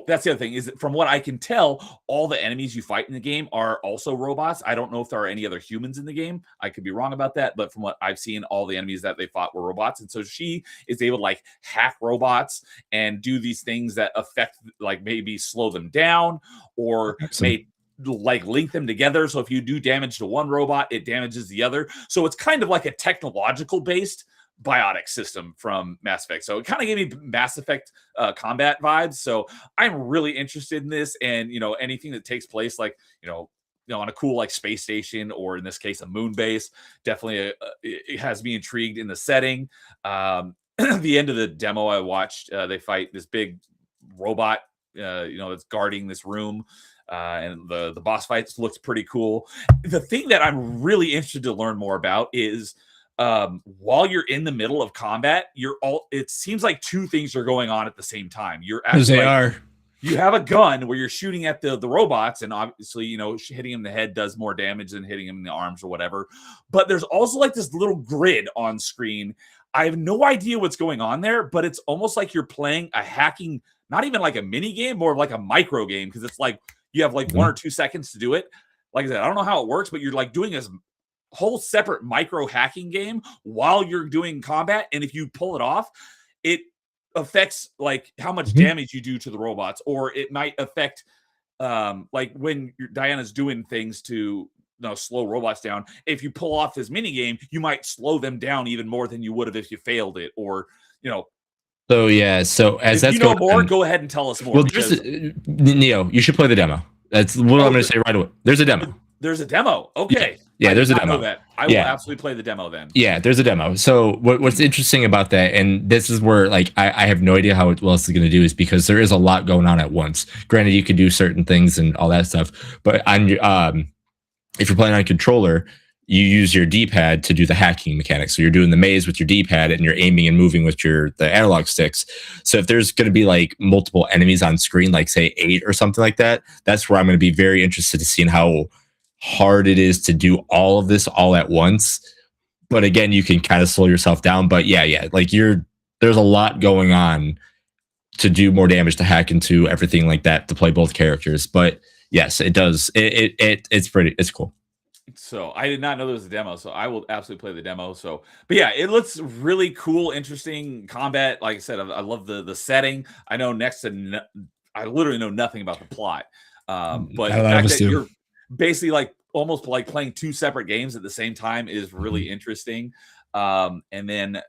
that's the other thing, is that from what I can tell, all the enemies you fight in the game are also robots. I don't know if there are any other humans in the game. I could be wrong about that, but from what I've seen, all the enemies that they fought were robots. And so she is able to like hack robots and do these things that affect, like maybe slow them down or may like link them together. So if you do damage to one robot, it damages the other. So it's kind of like a technological based biotic system from Mass Effect. So it kind of gave me Mass Effect combat vibes. So I'm really interested in this, and anything that takes place like on a cool like space station, or in this case a moon base, definitely it has me intrigued in the setting. The end of the demo I watched, they fight this big robot that's guarding this room. And the boss fights looked pretty cool. The thing that I'm really interested to learn more about is while you're in the middle of combat, it seems like two things are going on at the same time. You're actually you have a gun where you're shooting at the robots, and obviously, hitting him in the head does more damage than hitting him in the arms or whatever. But there's also like this little grid on screen. I have no idea what's going on there, but it's almost like you're playing a hacking, not even like a mini game, more of like a micro game, because it's like you have like 1 or 2 seconds to do it. Like I said, I don't know how it works, but you're like doing this whole separate micro hacking game while you're doing combat, and if you pull it off, it affects like how much damage you do to the robots, or it might affect like when Diana's doing things to slow robots down. If you pull off this mini game, you might slow them down even more than you would have if you failed it, or So yeah, so as that's going more, go ahead and tell us more. Well, Neo, you should play the demo. That's what I'm going to say right away. There's a demo. There's a demo. Okay. Yeah, there's a demo. I will absolutely play the demo then. Yeah, there's a demo. So what's interesting about that, and this is where like I have no idea how else it's going to do, is because there is a lot going on at once. Granted, you can do certain things and all that stuff, but on your if you're playing on a controller, you use your D-pad to do the hacking mechanics. So you're doing the maze with your D-pad, and you're aiming and moving with the analog sticks. So if there's going to be like multiple enemies on screen, like say 8 or something like that, that's where I'm going to be very interested to seeing how hard it is to do all of this all at once. But again, you can kind of slow yourself down. But yeah, like there's a lot going on to do more damage, to hack into everything like that, to play both characters. But yes, it does. It's cool. So I did not know there was a demo, so I will absolutely play the demo. So, but yeah, it looks really cool, interesting combat. Like I said, I love the setting. I know I literally know nothing about the plot. But the fact that you're basically like almost like playing 2 separate games at the same time is really interesting. And then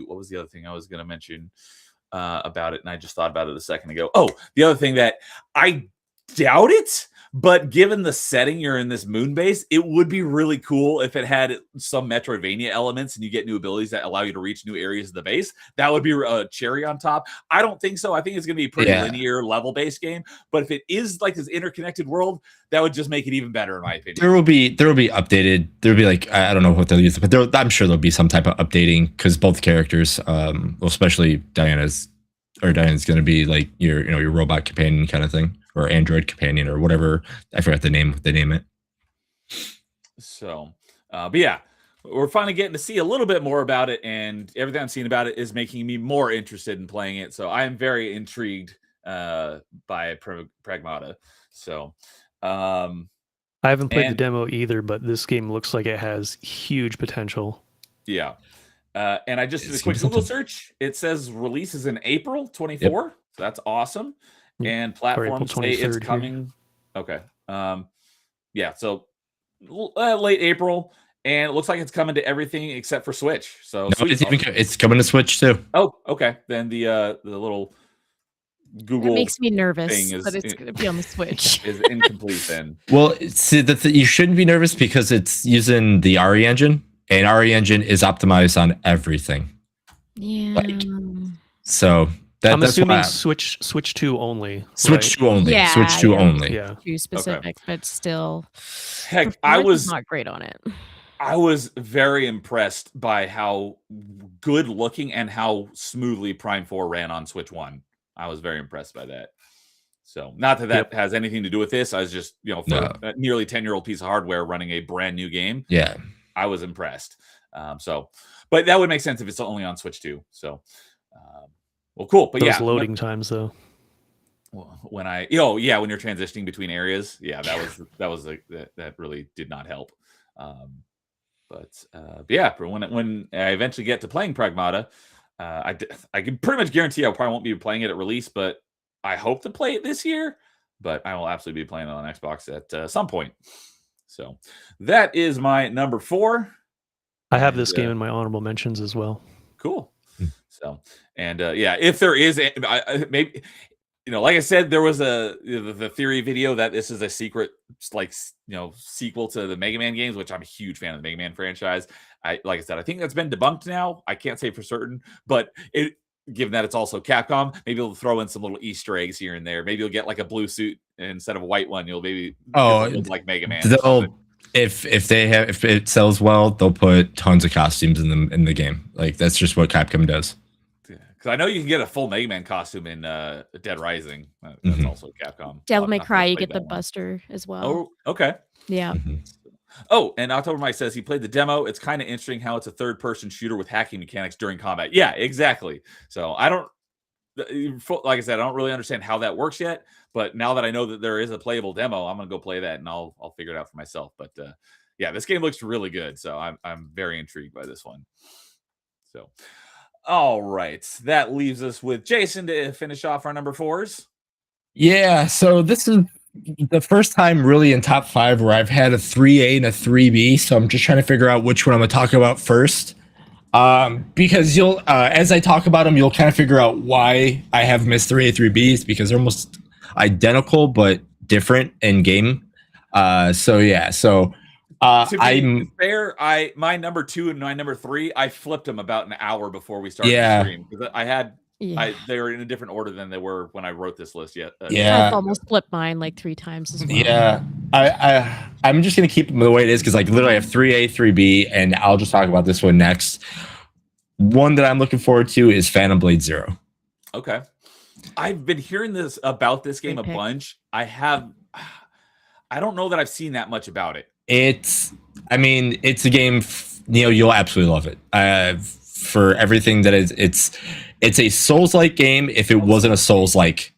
what was the other thing I was going to mention about it? And I just thought about it a second ago. Oh, the other thing that I doubt it, but given the setting, you're in this moon base, it would be really cool if it had some Metroidvania elements and you get new abilities that allow you to reach new areas of the base. That would be a cherry on top. I don't think so. I think it's going to be a pretty linear level-based game. But if it is like this interconnected world, that would just make it even better, in my opinion. There will be updated. There will be like, I don't know what they'll use, but I'm sure there'll be some type of updating, because both characters, well, especially Diana's going to be like your robot companion kind of thing, or android companion, or whatever. I forgot the name they name it. So, but yeah, we're finally getting to see a little bit more about it, and everything I'm seeing about it is making me more interested in playing it. So I am very intrigued by Pragmata. So, I haven't played the and- demo either, but this game looks like it has huge potential. yeah. And I just did a It's quick gonna be Google something. search. It says releases in April 24. So that's awesome. Yep. And April platforms say it's 23rd here. coming. Okay. Yeah. So late April, and it looks like it's coming to everything except for Switch. So No, it's coming to Switch too. oh, okay. Then the little Google That makes me nervous thing is that it's going to be on the Switch. is incomplete. Then Well, see, you shouldn't be nervous because it's using the RE engine, and RE engine is optimized on everything. Yeah. So I'm that's assuming why Switch 2 only. Switch 2 only. Yeah, Switch 2 yeah. only. Yeah. Too specific, but still. heck, performance is not great on it. I was very impressed by how good looking and how smoothly Prime 4 ran on Switch 1. I was very impressed by that. So, not that has anything to do with this. I was just, for a nearly 10-year-old piece of hardware running a brand new game. Yeah. I was impressed. But that would make sense if it's only on Switch 2. So, well, cool. But Those loading times, though. When when you're transitioning between areas, that really did not help. But when I eventually get to playing Pragmata, I can pretty much guarantee I probably won't be playing it at release, but I hope to play it this year. But I will absolutely be playing it on Xbox at some point. So that is my number 4. I have this game in my honorable mentions as well. Cool. So, and if there is maybe, like I said, there was the theory video that this is a secret, sequel to the Mega Man games, which I'm a huge fan of the Mega Man franchise. Like I said, I think that's been debunked now. I can't say for certain, but given that it's also Capcom, maybe they'll throw in some little Easter eggs here and there. Maybe you'll get like a blue suit instead of a white one. You'll maybe look like Mega Man. If it sells well, they'll put tons of costumes in the game. Like that's just what Capcom does. Because I know you can get a full Mega Man costume in Dead Rising. That's also Capcom. Devil May Cry, you get the Buster as well. Oh, okay. Yeah. Oh, and October Mike says he played the demo. It's kind of interesting how it's a third-person shooter with hacking mechanics during combat. Yeah, exactly. So I don't, like I said, I don't really understand how that works yet. But now that I know that there is a playable demo, I'm gonna go play that and I'll figure it out for myself. But this game looks really good, so I'm very intrigued by this one. So, all right, that leaves us with Jason to finish off our number 4s. Yeah, so this is the first time really in top 5 where I've had a 3A and a 3B. So I'm just trying to figure out which one I'm gonna talk about first. Because you'll, as I talk about them, you'll kind of figure out why I have missed 3A, 3Bs because they're almost identical but different in game. To be fair, my number 2 and my number 3, I flipped them about an hour before we started the stream because they were in a different order than they were when I wrote this list. I've almost flipped mine like 3 times as well. Yeah, I'm just gonna keep them the way it is because literally I have 3A, 3B, and I'll just talk about this one next. One that I'm looking forward to is Phantom Blade Zero. Okay, I've been hearing about this game a bunch. I don't know that I've seen that much about it. It's a game, you'll absolutely love it. For everything that it's a Souls-like game if it wasn't a Souls-like.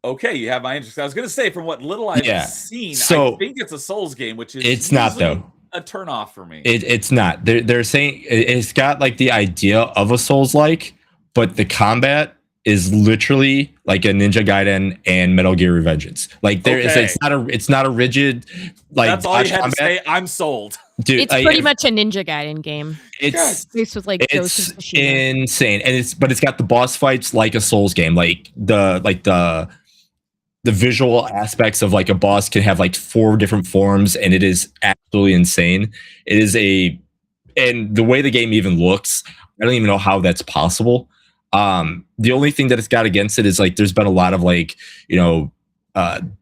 Okay, you have my interest. I was going to say, from what little I've seen, so I think it's a Souls game, which is it's not though a turnoff for me. It's not. They're saying it's got like the idea of a Souls-like, but the combat is literally like a Ninja Gaiden and Metal Gear Revengeance. Like it's not a rigid like. That's all you had to say. I'm sold. Dude, it's pretty much a Ninja Gaiden game. It's with like it's insane, and it's got the boss fights like a Souls game, like the visual aspects of like a boss can have like 4 different forms, and it is absolutely insane. It is and the way the game even looks, I don't even know how that's possible. The only thing that it's got against it is like there's been a lot of like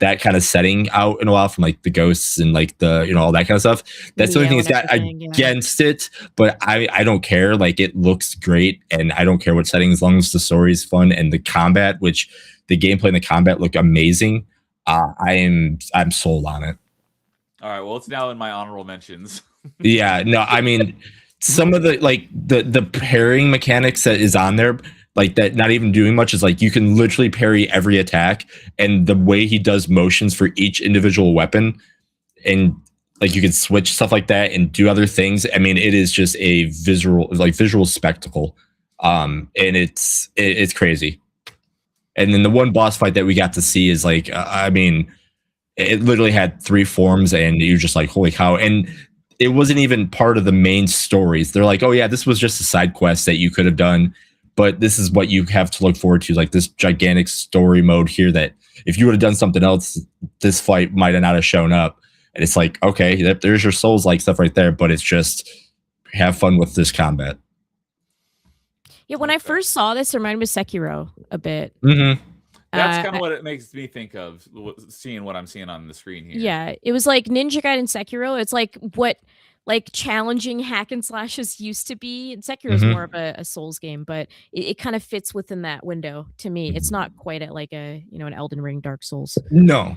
that kind of setting out in a while from like the ghosts and like the all that kind of stuff. That's the only thing it's got against it, but I don't care. Like it looks great, and I don't care what setting as long as the story is fun and the combat, which the gameplay and the combat look amazing. I'm sold on it. All right, well, it's now in my honorable mentions. Yeah, no, some of the like the pairing mechanics that is on there, like that, not even doing much, is like you can literally parry every attack, and the way he does motions for each individual weapon, and like you can switch stuff like that and do other things. I mean, it is just a visual spectacle, and it's crazy. And then the one boss fight that we got to see is like, I mean, it literally had 3 forms, and you're just like, holy cow! And it wasn't even part of the main stories. They're like, oh yeah, this was just a side quest that you could have done, but this is what you have to look forward to, like this gigantic story mode here that if you would have done something else, this fight might have not have shown up. And it's like, okay, there's your Souls-like stuff right there, but it's just have fun with this combat. Yeah, when I first saw this, it reminded me of Sekiro a bit. Mm-hmm. That's kind of what it makes me think of, seeing what I'm seeing on the screen here. Yeah, it was like Ninja Gaiden Sekiro. It's like what like challenging hack and slashes used to be. And Sekiro is more of a Souls game, but it kind of fits within that window to me. It's not quite at like a an Elden Ring, Dark Souls. No,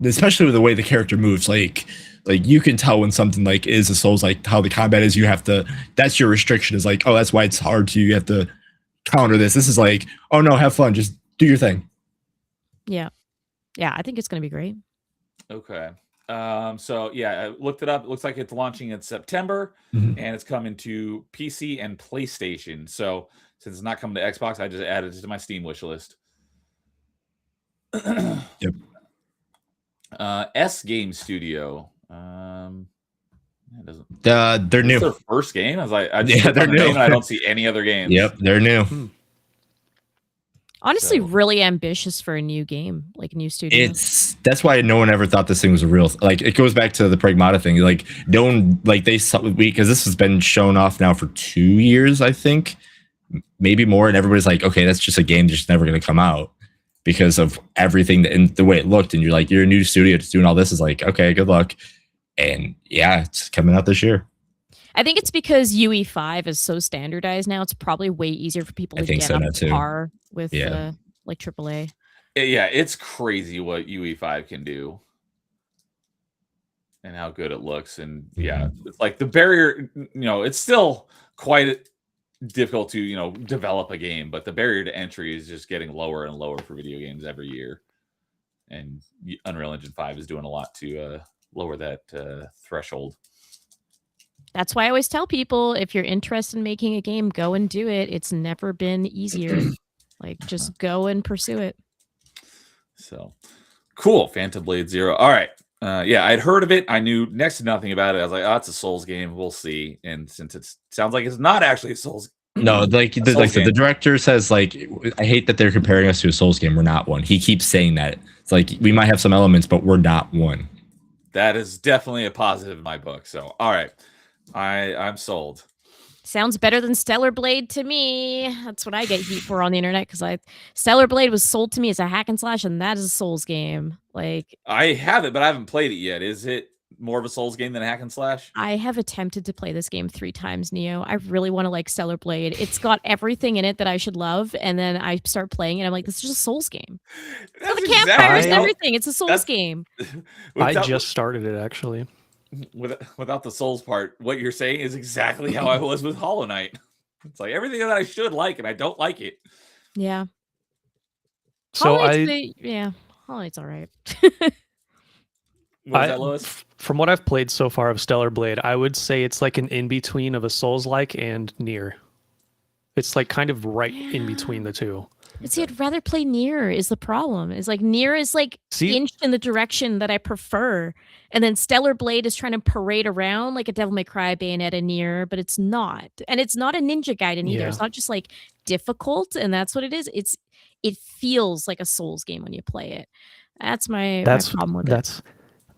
especially with the way the character moves, like you can tell when something like is a Souls, like how the combat is. You have to. That's your restriction. Is like, oh, that's why it's hard to. You have to counter this. This is like, oh no, have fun. Just do your thing. Yeah. Yeah, I think it's going to be great. Okay. So yeah, I looked it up. It looks like it's launching in September, and it's coming to PC and PlayStation. So since it's not coming to Xbox, I just added it to my Steam wish list. Yep. S Game Studio. They're new. Their first game. I was like, they're new. I don't see any other games. Yep, they're new. Honestly, really ambitious for a new game, like a new studio. That's why no one ever thought this thing was a real. Like it goes back to the Pragmata thing. Like no one, like because this has been shown off now for 2 years, I think, maybe more, and everybody's like, okay, that's just a game that's just never going to come out because of everything and the way it looked. And you're like, you're a new studio just doing all this. Is like, okay, good luck. And yeah, it's coming out this year. I think it's because UE5 is so standardized now. It's probably way easier for people to get up to par with like AAA. Yeah, it's crazy what UE5 can do and how good it looks. And yeah, it's like the barrier, it's still quite difficult to, develop a game, but the barrier to entry is just getting lower and lower for video games every year. And Unreal Engine 5 is doing a lot to lower that threshold. That's why I always tell people, if you're interested in making a game, go and do it. It's never been easier. Like, just go and pursue it. So, cool. Phantom Blade Zero. All right. Yeah, I'd heard of it. I knew next to nothing about it. I was like, oh, it's a Souls game. We'll see. And since it sounds like it's not actually a Souls game. No, the director says, like, I hate that they're comparing us to a Souls game. We're not one. He keeps saying that. It's like, we might have some elements, but we're not one. That is definitely a positive in my book. So, all right. I'm sold. Sounds better than Stellar Blade to me. That's what I get heat for on the internet, because Stellar Blade was sold to me as a hack and slash, and that is a Souls game. Like, I have it, but I haven't played it yet. Is it more of a Souls game than a hack and slash? I have attempted to play this game 3 times, Neo. I really want to like Stellar Blade. It's got everything in it that I should love, and then I start playing it. I'm like, this is just a Souls game. It's the campfires and everything. It's a Souls game. I just started it, actually. Without the Souls part, what you're saying is exactly how I was with Hollow Knight. It's like everything that I should like, and I don't like it. Yeah. So Hollow Knight's all right. What was that, Lewis? From what I've played so far of Stellar Blade, I would say it's like an in-between of a Souls-like and Nier. It's like kind of right in between the two. But see, I'd rather play Nier is the problem. It's like Nier is like inched in the direction that I prefer. And then Stellar Blade is trying to parade around like a Devil May Cry, Bayonetta, Nier, but it's not. And it's not a Ninja Gaiden either. Yeah. It's not just like difficult, and that's what it is. It feels like a Souls game when you play it. That's my problem with it.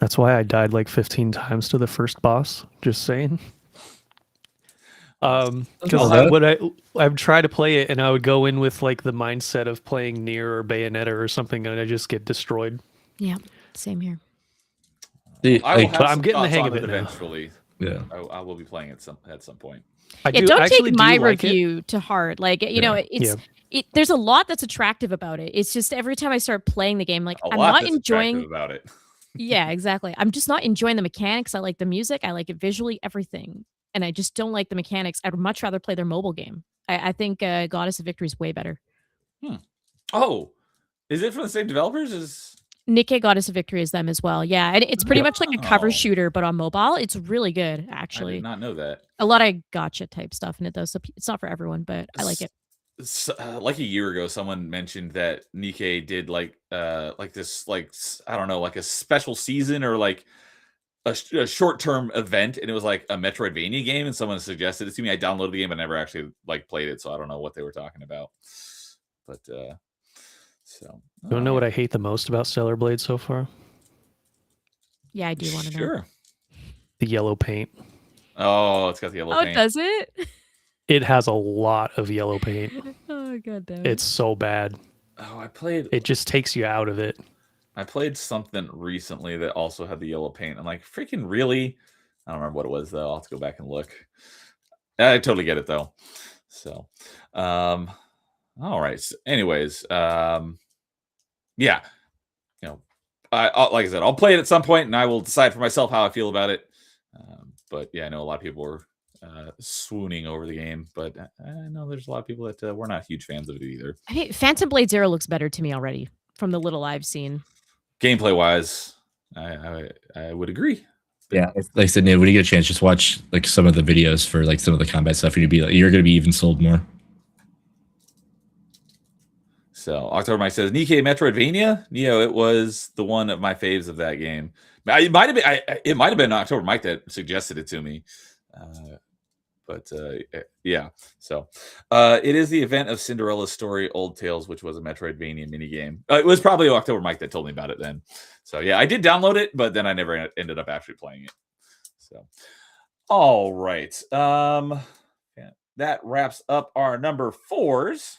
That's why I died like 15 times to the first boss. Just saying. Because I've tried to play it, and I would go in with like the mindset of playing Nier or Bayonetta or something, and I just get destroyed. Yeah, same here. But I'm getting the hang of it eventually. Yeah, I will be playing it at some point. Don't take my review to heart. Like, there's a lot that's attractive about it. It's just every time I start playing the game, like I'm not enjoying about it. Yeah, exactly. I'm just not enjoying the mechanics. I like the music. I like it visually, everything. and I just don't like the mechanics. I'd much rather play their mobile game. I think Goddess of Victory is way better. Oh, is it from the same developers as Nikkei Goddess of Victory is them as well. Yeah, and it's pretty much like a cover Oh. shooter, but on mobile. It's really good, I actually. did not know that. A lot of gotcha type stuff in it, though, so it's not for everyone, but I like it. Like a year ago, someone mentioned that Nikkei did like this, like I don't know, like a special season or like a short-term event, and it was like a Metroidvania game, and someone suggested it to me. I downloaded the game, but never actually like played it, so I don't know what they were talking about. But so You don't know what I hate the most about Stellar Blade so far? Yeah, I do want to know. Sure. The yellow paint. Oh, it's got the yellow paint. Does it? It has a lot of yellow paint. Oh, god damn it. It's so bad. Oh, It just takes you out of it. I played something recently that also had the yellow paint. I'm like, freaking really? I don't remember what it was though. I'll have to go back and look. I totally get it though. So, all right. So anyways, yeah, you know, like I said, I'll play it at some point, and I will decide for myself how I feel about it. But yeah, I know a lot of people were swooning over the game, but I know there's a lot of people that were not huge fans of it either. I mean, Phantom Blade Zero looks better to me already from the little I've seen. Gameplay wise, I would agree. Yeah, like I said, Neil, when you get a chance, just watch like some of the videos for like some of the combat stuff, and you're gonna be even sold more. So October Mike says Nikkei Metroidvania. Neo, it was the one of my faves of that game. It might have been. It might have been October Mike that suggested it to me. But yeah. So it is the event of Cinderella's story, Old Tales, which was a Metroidvania minigame. It was probably October Mike that told me about it then. So yeah, I did download it, but then I never ended up actually playing it. So all right. Yeah, that wraps up our number 4s.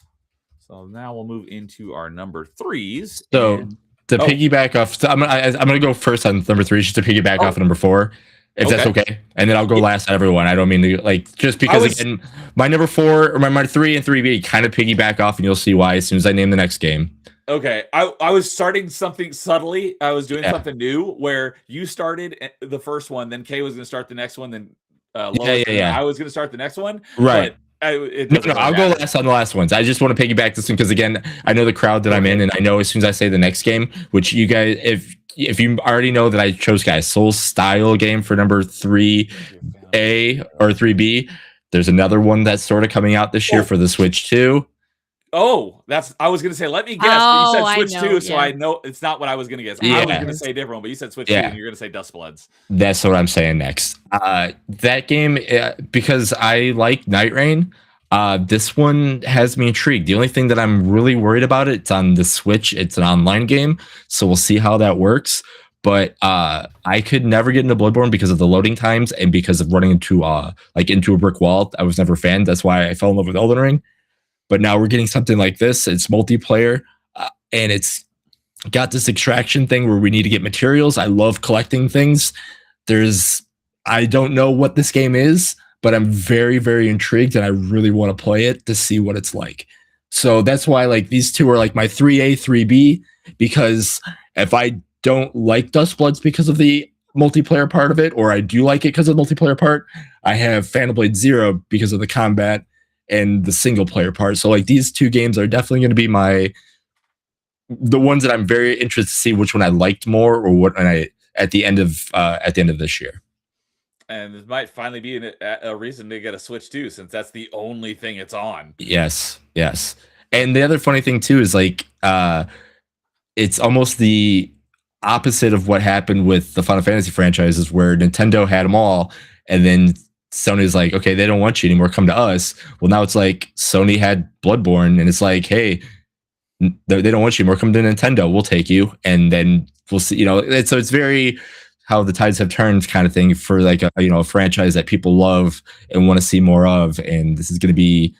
So now we'll move into our number 3s. So to piggyback off, so I'm gonna go first on number 3, just to piggyback off of number 4, if that's okay. And then I'll go last on everyone. I don't mean to like just because again, my number 4 or my 3 and 3B kind of piggyback off, and you'll see why as soon as I name the next game. Okay, I was starting something subtly. I was doing something new where you started the first one, then Kay was going to start the next one, then Lois, I was going to start the next one. Right. But I'll go last on the last ones. I just want to piggyback this one because again, I know the crowd that I'm in, and I know as soon as I say the next game, which you guys, if you already know that I chose guys Soul Style game for number 3A or 3B, there's another one that's sort of coming out this year for the Switch 2. Oh, I was going to say, let me guess. But you said Switch 2, so I know it's not what I was going to guess. I was going to say different one, but you said Switch 2, and you're going to say Dustbloods. That's what I'm saying next. That game, because I like Night Rain, this one has me intrigued. The only thing that I'm really worried about, it's on the Switch. It's an online game, so we'll see how that works. But I could never get into Bloodborne because of the loading times and because of running into into a brick wall. I was never a fan. That's why I fell in love with Elden Ring. But now we're getting something like this. It's multiplayer, and it's got this extraction thing where we need to get materials. I love collecting things. I don't know what this game is, but I'm very, very intrigued, and I really want to play it to see what it's like. So that's why like these two are like my 3A, 3B, because if I don't like Dustbloods because of the multiplayer part of it, or I do like it because of the multiplayer part, I have Phantom Blade Zero because of the combat and the single player part. So like these two games are definitely going to be the ones that I'm very interested to see which one I liked more, or what at the end of this year. And it might finally be a reason to get a Switch too, since that's the only thing it's on. Yes. And the other funny thing too is like it's almost the opposite of what happened with the Final Fantasy franchises, where Nintendo had them all, and then Sony's like, okay, they don't want you anymore, come to us. Well, now it's like Sony had Bloodborne, and it's like, hey, they don't want you anymore, come to Nintendo, we'll take you. And then we'll see, so it's very how the tides have turned kind of thing for like a franchise that people love and want to see more of. And this is going to be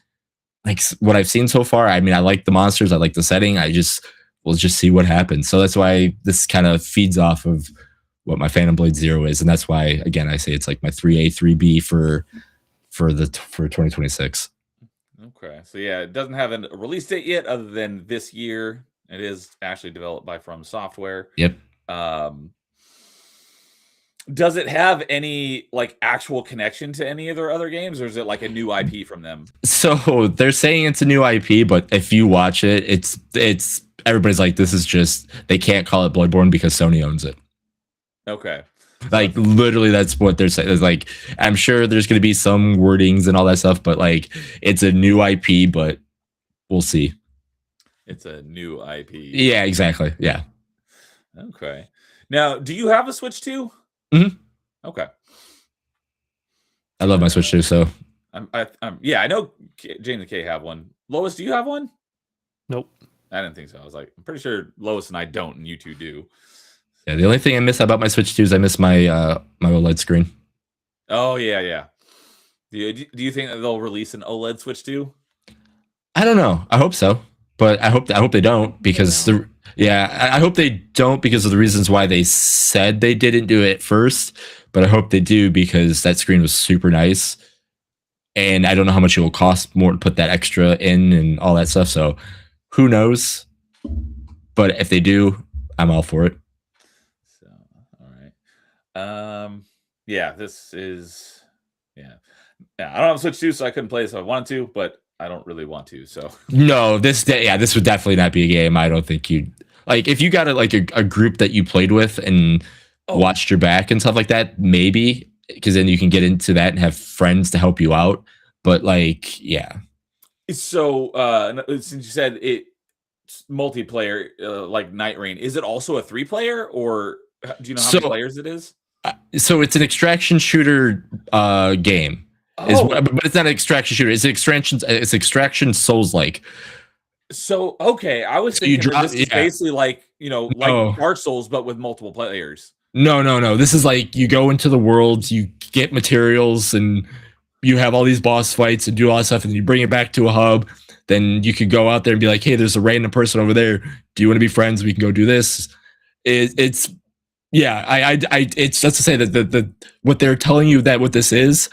like what I've seen so far. I mean, I like the monsters, I like the setting. We'll just see what happens. So that's why this kind of feeds off of what my Phantom Blade Zero is, and that's why again I say it's like my 3A, 3B for 2026. Okay, so yeah, it doesn't have a release date yet, other than this year. It is actually developed by From Software. Yep. Does it have any like actual connection to any of their other games, or is it like a new IP from them? So they're saying it's a new IP, but if you watch it, it's everybody's like, this is just, they can't call it Bloodborne because Sony owns it. Okay. Like literally, that's what they're saying. It's like, I'm sure there's going to be some wordings and all that stuff, but like, it's a new IP, but we'll see. It's a new IP. Yeah, exactly. Yeah. Okay. Now, do you have a Switch too? Mhm. Okay. I love my Switch too. So yeah, I know James and Kay have one. Lois, do you have one? Nope. I didn't think so. I was like, I'm pretty sure Lois and I don't, and you two do. yeah, the only thing I miss about my Switch 2 is I miss my my OLED screen. Oh yeah. Do you think that they'll release an OLED Switch too? I don't know. I hope so, but I hope they don't because I hope they don't because of the reasons why they said they didn't do it first. But I hope they do because that screen was super nice, and I don't know how much it will cost more to put that extra in and all that stuff. So who knows? But if they do, I'm all for it. So all right. Yeah, this is yeah. I don't have a Switch 2, so I couldn't play this if I wanted to, but I don't really want to. So No, this would definitely not be a game. I don't think you'd like if you got a group that you played with and watched your back and stuff like that, maybe because then you can get into that and have friends to help you out. But like, yeah. So since you said it's multiplayer, like Night Rain, is it also a 3-player, or do you know how many players it is? So it's an extraction shooter game. But it's not an extraction shooter. It's extraction Souls like. So okay, I was thinking this is basically like like Dark Souls, but with multiple players. No. This is like you go into the world, you get materials, and you have all these boss fights and do all that stuff, and you bring it back to a hub. Then you could go out there and be like, "Hey, there's a random person over there. Do you want to be friends? We can go do this." It's it's just to say that the what they're telling you that what this is.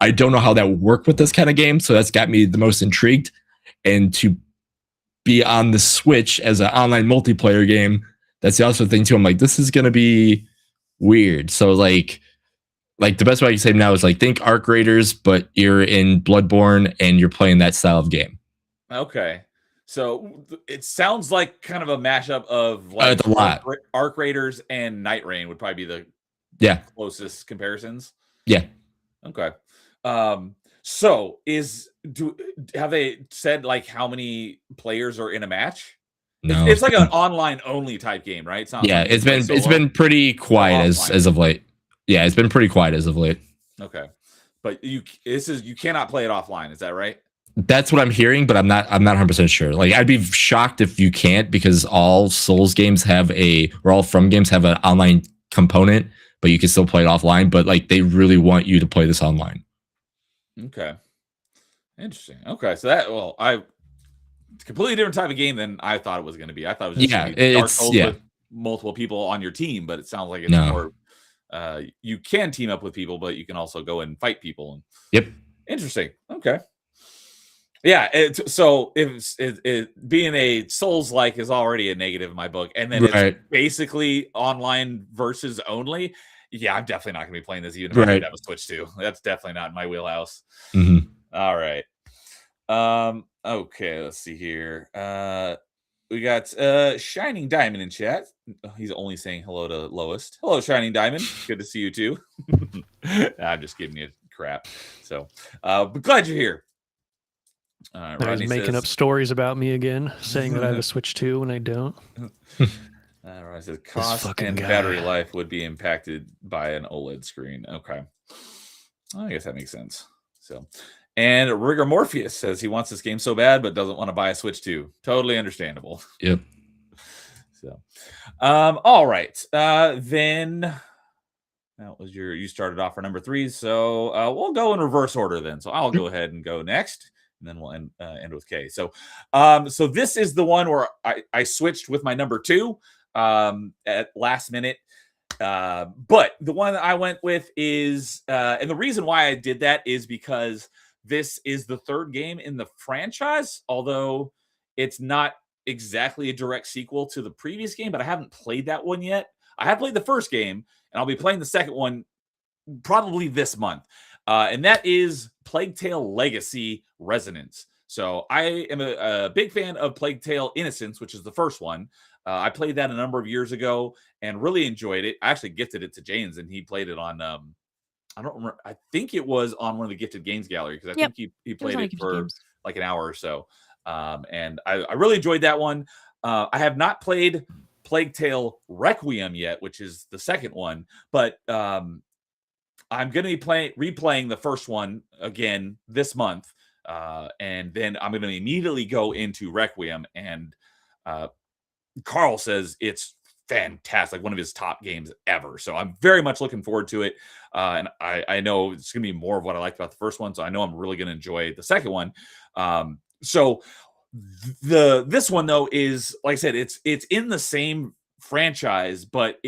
I don't know how that would work with this kind of game, so that's got me the most intrigued. And to be on the Switch as an online multiplayer game, that's the other thing too. I'm like, this is gonna be weird. So like the best way I can say now is like think Arc Raiders, but you're in Bloodborne and you're playing that style of game. Okay, so it sounds like kind of a mashup of like a lot. Arc Raiders and Night Rain would probably be the closest comparisons. Yeah. Okay. So have they said like how many players are in a match? No, it's like an online only type game, right? It's not it's been pretty quiet as of late. Yeah, it's been pretty quiet as of late. Okay, but you cannot play it offline. Is that right? That's what I'm hearing, but I'm not 100% sure. Like, I'd be shocked if you can't because all Souls games or all From games have an online component, but you can still play it offline. But like, they really want you to play this online. Okay. Interesting. Okay. So it's a completely different type of game than I thought it was going to be. I thought it was just Dark Souls with multiple people on your team, but it sounds like it's more you can team up with people, but you can also go and fight people. Yep. Interesting. Okay. Yeah. So being a Souls like is already a negative in my book, and then it's basically online versus only. Yeah, I'm definitely not going to be playing this even if I did have a Switch too. That's definitely not in my wheelhouse. Mm-hmm. All right. Okay, let's see here. We got Shining Diamond in chat. He's only saying hello to Lois. Hello, Shining Diamond. Good to see you too. I'm just giving you crap. So, but glad you're here. He's making up stories about me again, saying that I have a Switch 2 when I don't. Right, says cost and battery life would be impacted by an OLED screen. Okay, I guess that makes sense. So, and Rigor Morpheus says he wants this game so bad, but doesn't want to buy a Switch 2. Totally understandable. Yep. So, all right. Then that was you started off for number 3. So we'll go in reverse order then. So I'll go ahead and go next, and then we'll end with K. So, so this is the one where I switched with my number 2 at last minute. But the one that I went with is, and the reason why I did that is because this is the third game in the franchise, although it's not exactly a direct sequel to the previous game, but I haven't played that one yet. I have played the first game, and I'll be playing the second one probably this month, and that is Plague Tale Legacy Resonance. So I am a big fan of Plague Tale Innocence, which is the first one. I played that a number of years ago and really enjoyed it. I actually gifted it to James, and he played it on. I don't remember. I think it was on one of the Gifted Games gallery, because I think he played it for like an hour or so. And I really enjoyed that one. I have not played Plague Tale Requiem yet, which is the second one, but I'm going to be replaying the first one again this month. And then I'm going to immediately go into Requiem, and Carl says it's fantastic, like one of his top games ever. So I'm very much looking forward to it. And I know it's going to be more of what I liked about the first one. So I know I'm really going to enjoy the second one. So this one though is, like I said, it's in the same franchise, but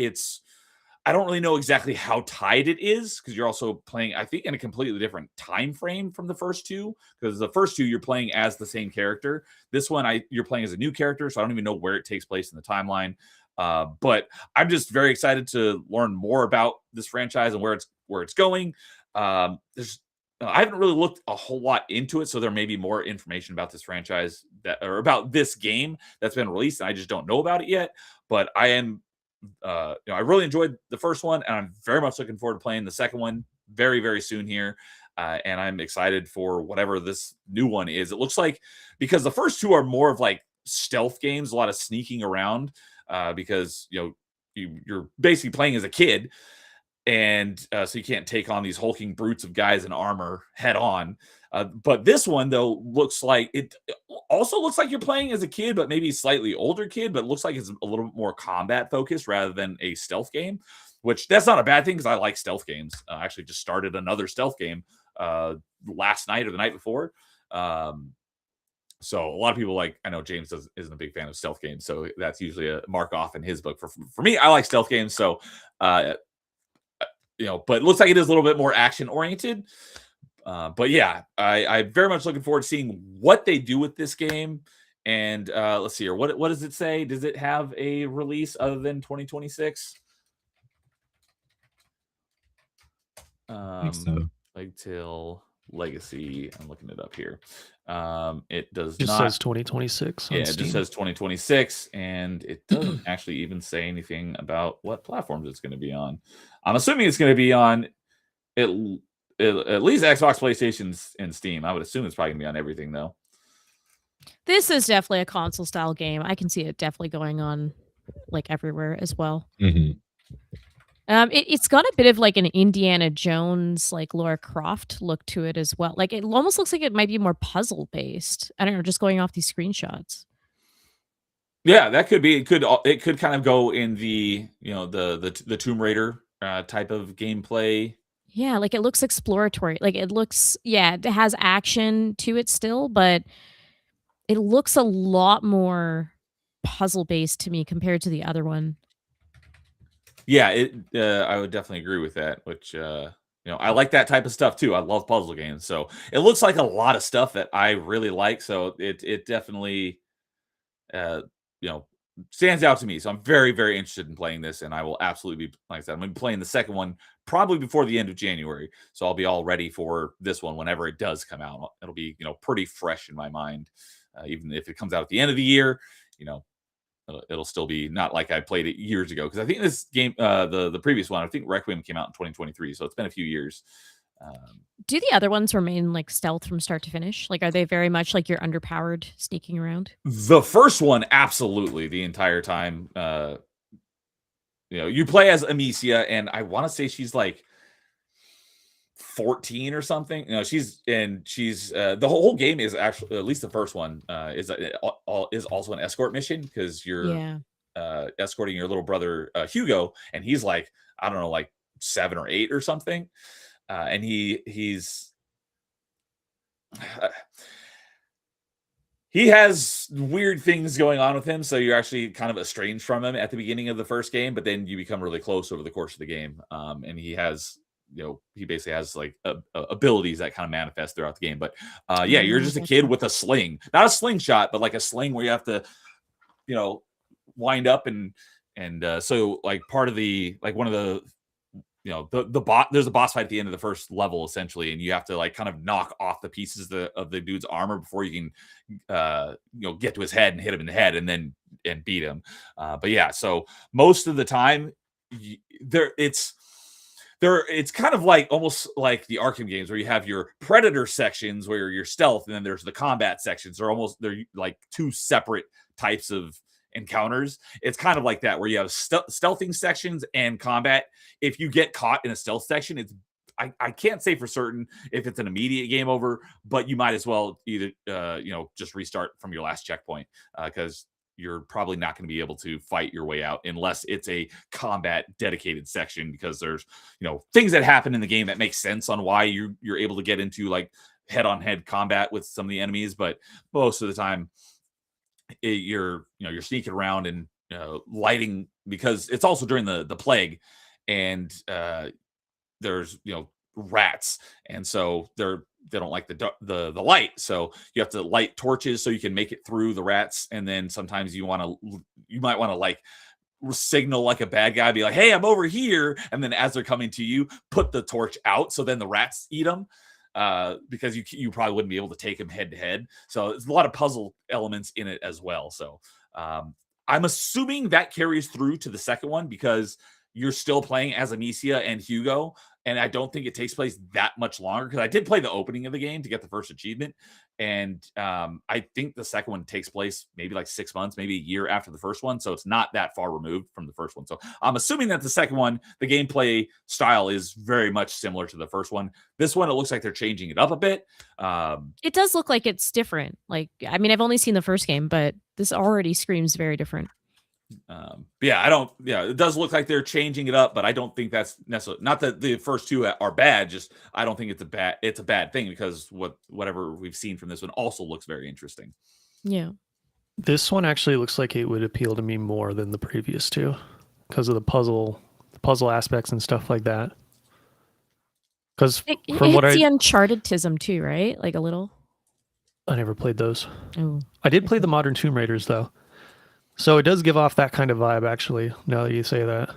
I don't really know exactly how tied it is, because you're also playing, I think, in a completely different time frame from the first two, because the first two you're playing as the same character. This one you're playing as a new character, so I don't even know where it takes place in the timeline. But I'm just very excited to learn more about this franchise and where it's going. I haven't really looked a whole lot into it, so there may be more information about this franchise or about this game that's been released, and I just don't know about it yet. But I am. I really enjoyed the first one, and I'm very much looking forward to playing the second one very, very soon here. And I'm excited for whatever this new one is. It looks like, because the first two are more of like stealth games, a lot of sneaking around, because you're basically playing as a kid, and so you can't take on these hulking brutes of guys in armor head on. But this one though looks like it also looks like you're playing as a kid, but maybe slightly older kid, but it looks like it's a little bit more combat focused rather than a stealth game, which that's not a bad thing, because I like stealth games. I actually just started another stealth game last night or the night before. So a lot of people, like, I know James isn't a big fan of stealth games, so that's usually a mark off in his book. For me, I like stealth games. So, but it looks like it is a little bit more action oriented. But yeah, I'm very much looking forward to seeing what they do with this game. And let's see here. What does it say? Does it have a release other than 2026? So. Plague Tale Legacy. I'm looking it up here. It does just not says 2026. Yeah, it just says 2026, and it doesn't actually even say anything about what platforms it's going to be on. I'm assuming it's going to be on at least Xbox, PlayStation, and Steam. I would assume it's probably going to be on everything, though. This is definitely a console style game. I can see it definitely going on like everywhere as well. Mm-hmm. It's got a bit of like an Indiana Jones, like Lara Croft look to it as well. Like it almost looks like it might be more puzzle based. I don't know, just going off these screenshots. Yeah, that could be. It could kind of go in the the Tomb Raider type of gameplay. Yeah, like it looks exploratory. Like it looks, it has action to it still, but it looks a lot more puzzle based to me compared to the other one. Yeah, I would definitely agree with that. Which I like that type of stuff too. I love puzzle games, so it looks like a lot of stuff that I really like. So it definitely stands out to me. So I'm very, very interested in playing this, and I will absolutely be, like I said, I'm going to be playing the second one probably before the end of January. So I'll be all ready for this one whenever it does come out. It'll be pretty fresh in my mind, even if it comes out at the end of the year. It'll still be not like I played it years ago, because I think this game, the previous one, I think Requiem came out in 2023, so it's been a few years. Do the other ones remain like stealth from start to finish? Like, are they very much like you're underpowered sneaking around? The first one, absolutely, the entire time. You play as Amicia, and I want to say she's like 14 or something. She's the whole game is actually, at least the first one, is also an escort mission, because you're escorting your little brother Hugo, and he's like, I don't know, like 7 or 8 or something, and he's he has weird things going on with him, so you're actually kind of estranged from him at the beginning of the first game, but then you become really close over the course of the game. And he has he basically has like abilities that kind of manifest throughout the game. But you're just a kid with a sling, not a slingshot, but like a sling where you have to wind up and so like part of the, like one of the there's a boss fight at the end of the first level essentially, and you have to like kind of knock off the pieces of the dude's armor before you can get to his head and hit him in the head and beat him. But yeah, so most of the time it's kind of like almost like the Arkham games where you have your predator sections where you're stealth, and then there's the combat sections. They're like two separate types of encounters. It's kind of like that where you have stealthing sections and combat. If you get caught in a stealth section, I can't say for certain if it's an immediate game over, but you might as well either just restart from your last checkpoint, because you're probably not going to be able to fight your way out unless it's a combat dedicated section, because there's things that happen in the game that make sense on why you're able to get into like head-on-head combat with some of the enemies. But most of the time you're sneaking around and lighting, because it's also during the plague, and there's rats, and so they don't like the light, so you have to light torches so you can make it through the rats. And then sometimes you might want to like signal like a bad guy, be like, hey, I'm over here, and then as they're coming to you, put the torch out so then the rats eat them, because you probably wouldn't be able to take them head to head. So there's a lot of puzzle elements in it as well. So I'm assuming that carries through to the second one, because you're still playing as Amicia and Hugo, and I don't think it takes place that much longer, because I did play the opening of the game to get the first achievement, and I think the second one takes place maybe like 6 months, maybe a year after the first one, so it's not that far removed from the first one. So I'm assuming that the second one, the gameplay style is very much similar to the first one. This one, it looks like they're changing it up a bit. It does look like it's different. Like, I mean, I've only seen the first game, but this already screams very different. But yeah, it does look like they're changing it up, but I don't think that's necessarily, not that the first two are bad, just I don't think it's a bad thing, because whatever we've seen from this one also looks very interesting. Yeah. This one actually looks like it would appeal to me more than the previous two, because of the puzzle aspects and stuff like that. Because from what it's the Uncharted-tism too, right? Like a little. I never played those. Oh. I did play the modern Tomb Raiders though. So it does give off that kind of vibe, actually, now that you say that.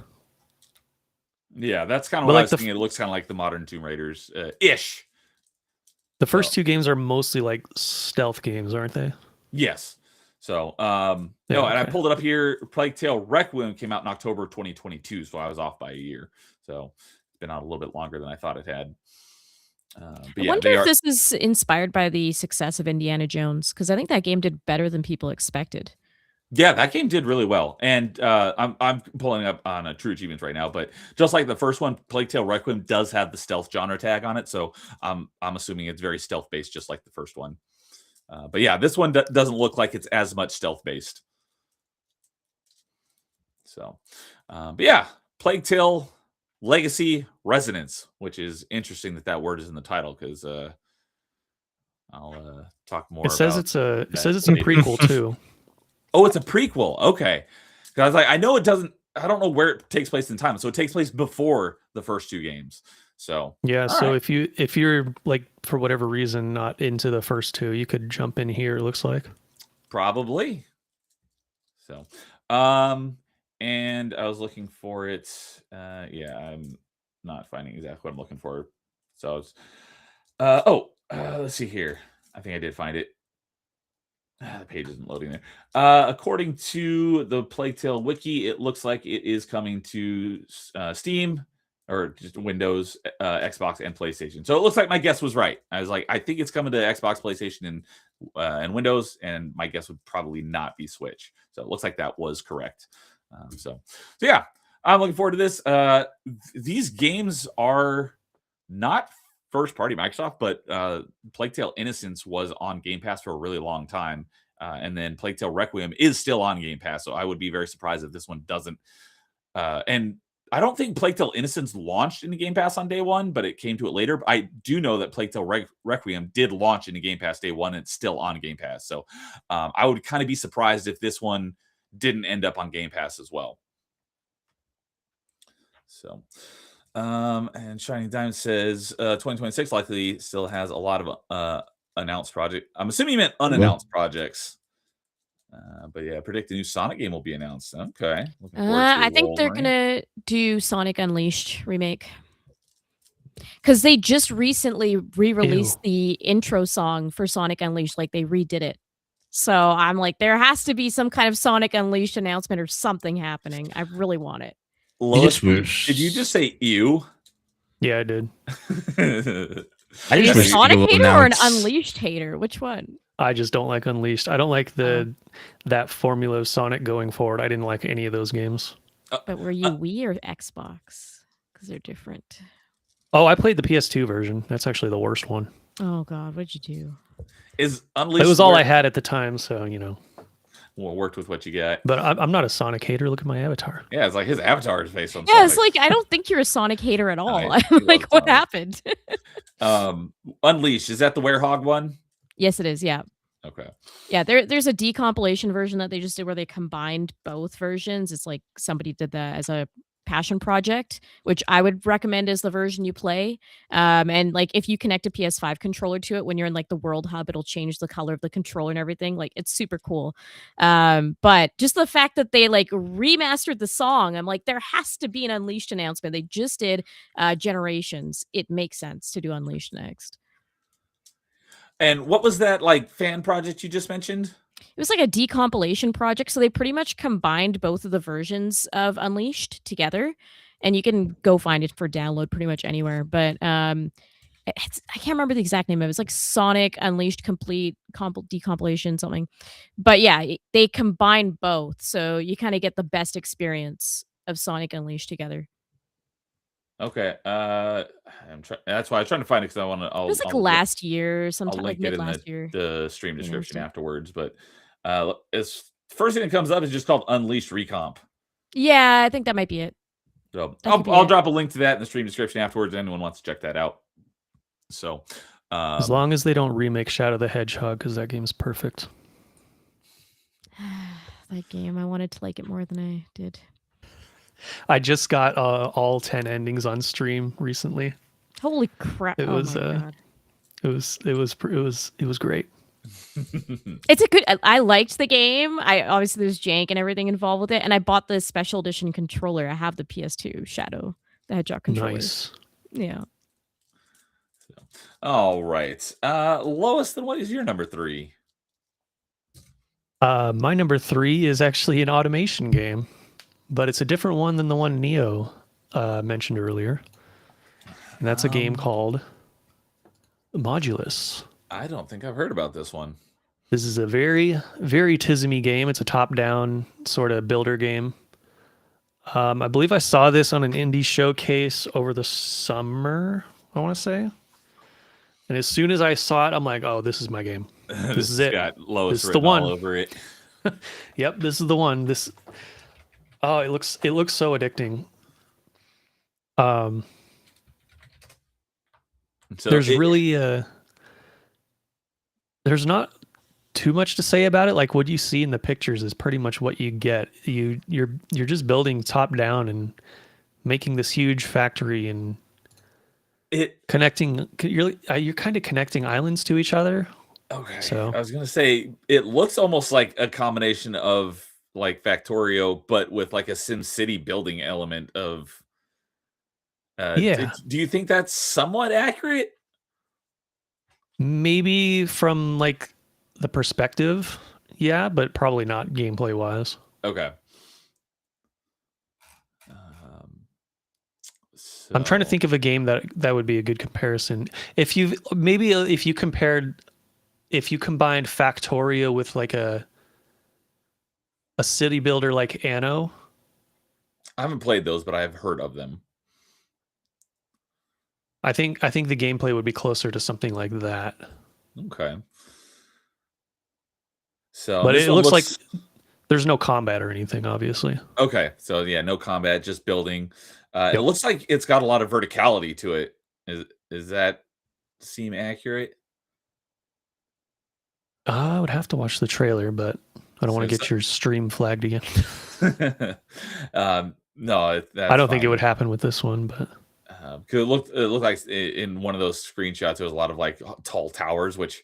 Yeah, that's kind of what I was thinking. It looks kind of like the modern Tomb Raiders ish. The first two games are mostly like stealth games, aren't they? Yes. So, and I pulled it up here. Plague Tale Requiem came out in October 2022, so I was off by a year. So it's been out a little bit longer than I thought it had. I wonder if this is inspired by the success of Indiana Jones, because I think that game did better than people expected. Yeah, that game did really well, and I'm pulling up on a True Achievements right now. But just like the first one, Plague Tale Requiem does have the stealth genre tag on it, so I'm assuming it's very stealth based, just like the first one. But yeah, this one doesn't look like it's as much stealth based. So, but yeah, Plague Tale Legacy Resonance, which is interesting that word is in the title, because I'll talk more. It says it's a prequel too. Oh, it's a prequel. Okay. Because I was like, I don't know where it takes place in time. So it takes place before the first two games. So yeah, so right. if you're like, for whatever reason, not into the first two, you could jump in here, it looks like. Probably. So and I was looking for it. Yeah, I'm not finding exactly what I'm looking for. So let's see here. I think I did find it. The page isn't loading there. According to the Plague Tale wiki, it looks like it is coming to Steam, or just Windows, Xbox, and PlayStation. So it looks like my guess was right. I was like, I think it's coming to Xbox, PlayStation, and Windows, and my guess would probably not be Switch. So it looks like that was correct. So yeah, I'm looking forward to this. These games are not first-party Microsoft, but Plague Tale Innocence was on Game Pass for a really long time, and then Plague Tale Requiem is still on Game Pass, so I would be very surprised if this one doesn't. And I don't think Plague Tale Innocence launched in the Game Pass on day one, but it came to it later. I do know that Plague Tale Requiem did launch in the Game Pass day one, and it's still on Game Pass. So I would kind of be surprised if this one didn't end up on Game Pass as well. So... and Shining Diamond says 2026 likely still has a lot of announced project. I'm assuming you meant unannounced projects. But yeah, predict a new Sonic game will be announced. Okay. Looking forward to I think they're Wolverine. gonna do Sonic Unleashed remake because they just recently re-released the intro song for Sonic Unleashed. Like they redid it. So I'm like, there has to be some kind of Sonic Unleashed announcement or something happening. I really want it. Lois, wish. did you just say ew? Yeah, I did. Are you a wish Sonic they will hater or an announce- Unleashed hater? Which one? I just don't like Unleashed. I don't like that formula of Sonic going forward. I didn't like any of those games. But were you Wii or Xbox? Because they're different. Oh, I played the PS2 version. That's actually the worst one. Oh God, what'd you do? Is Unleashed? It was all I had at the time, so you know. Well, worked with what you got. But I'm not a Sonic hater. Look at my avatar. Yeah, it's like his avatar is based on. Yeah, Sonic. it's like I don't think you're a Sonic hater at all. I I'm like, love what Sonic. happened? Unleashed, is that the Werehog one? Yes, it is. Yeah. Okay. Yeah, there's a decompilation version that they just did where they combined both versions. It's like somebody did that as a passion project, which I would recommend as the version you play. And like if you connect a PS5 controller to it when you're in like the World Hub, it'll change the color of the controller and everything. Like it's super cool. But just the fact that they like remastered the song, I'm like, there has to be an Unleashed announcement. They just did Generations. It makes sense to do Unleashed next. And what was that like fan project you just mentioned? It was like a decompilation project, so they pretty much combined both of the versions of Unleashed together, and you can go find it for download pretty much anywhere. But I can't remember the exact name of it. It's like Sonic Unleashed Complete Decompilation something. But yeah, they combine both, so you kind of get the best experience of Sonic Unleashed together. Okay. That's why I was trying to find it because I want to. It was like last year, sometime I'll like link it mid in last year. the stream description so. afterwards. But it's first thing that comes up is just called Unleashed Recomp. Yeah, I think that might be it. So That could be I'll it. drop a link to that in the stream description afterwards. If anyone wants to check that out. So As long as they don't remake Shadow the Hedgehog, because that game's perfect. That game, I wanted to like it more than I did. I just got all 10 endings on stream recently. Holy crap! It was my God. it was great. It's a good. I liked the game. I obviously there's jank and everything involved with it, and I bought the special edition controller. I have the PS2 Shadow the Hedgehog controller. Nice. Yeah. all right. Lois, then what is your number 3? My number 3 is actually an automation game, but it's a different one than the one Neo mentioned earlier. And that's a game called Modulus. I don't think I've heard about this one. This is a very, very Tizzy game. It's a top-down sort of builder game. I believe I saw this on an indie showcase over the summer, I want to say. And as soon as I saw it, I'm like, oh, this is my game. This is it. Got Lois This is written the one. all over it. Yep, this is the one. Oh, it looks so addicting. So There's there's not too much to say about it. Like what you see in the pictures is pretty much what you get. You're just building top down and making this huge factory and connecting. You're kind of connecting islands to each other. Okay. So I was gonna say it looks almost like a combination of like Factorio, but with like a Sim City building element of. Yeah. Do you think that's somewhat accurate? Maybe from like the perspective, yeah, but probably not gameplay wise. Okay. I'm trying to think of a game that would be a good comparison. If you combined Factorio with like a city builder like Anno. I haven't played those, but I've heard of them. I think the gameplay would be closer to something like that. Okay. So, but it looks like there's no combat or anything, obviously. Okay, so yeah, no combat, just building. It looks like it's got a lot of verticality to it. Is that seem accurate? I would have to watch the trailer, but I don't want to get your stream flagged again. No, that's I don't think fine. it would happen with this one, but because it looked like in one of those screenshots there was a lot of like tall towers, which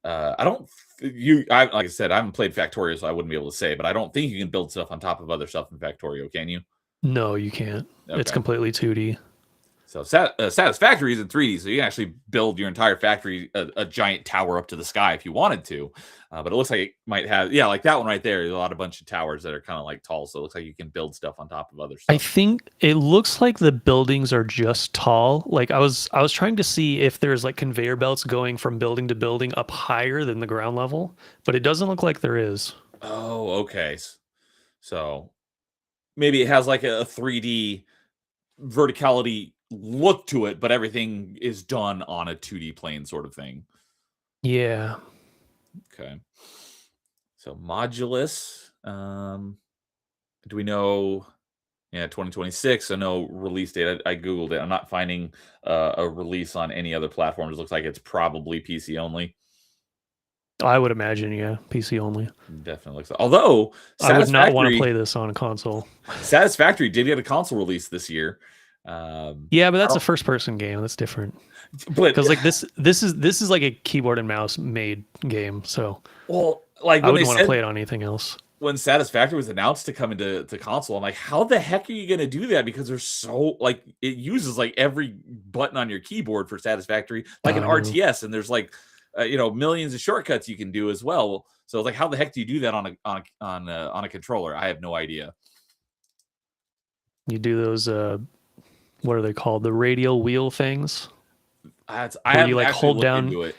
I don't. Like I said, I haven't played Factorio, so I wouldn't be able to say. But I don't think you can build stuff on top of other stuff in Factorio, can you? No, you can't. Okay. It's completely 2D. So Satisfactory is in 3D, so you can actually build your entire factory a giant tower up to the sky if you wanted to. But it looks like it might have, like that one right there. There's a bunch of towers that are kind of like tall, so it looks like you can build stuff on top of other stuff. I think it looks like the buildings are just tall. Like I was trying to see if there's like conveyor belts going from building to building up higher than the ground level, but it doesn't look like there is. Oh, okay. So maybe it has like a 3D verticality look to it, but everything is done on a 2D plane sort of thing. Yeah. Okay. So Modulus. Do we know? Yeah, 2026. I know release date. I Googled it. I'm not finding a release on any other platforms. It looks like it's probably PC only. I would imagine, yeah, PC only. Definitely looks. Although I would not want to play this on a console. Satisfactory did get a console release this year. Yeah, but that's a first-person game. That's different. But because like this is like a keyboard and mouse made game. So like I wouldn't want to play it on anything else. When Satisfactory was announced to come into console, I'm like, how the heck are you going to do that? Because there's so like it uses like every button on your keyboard for Satisfactory, like an RTS, and there's like millions of shortcuts you can do as well. So like, how the heck do you do that on a controller? I have no idea. You do those what are they called? The radial wheel things. I have like hold down. Into it.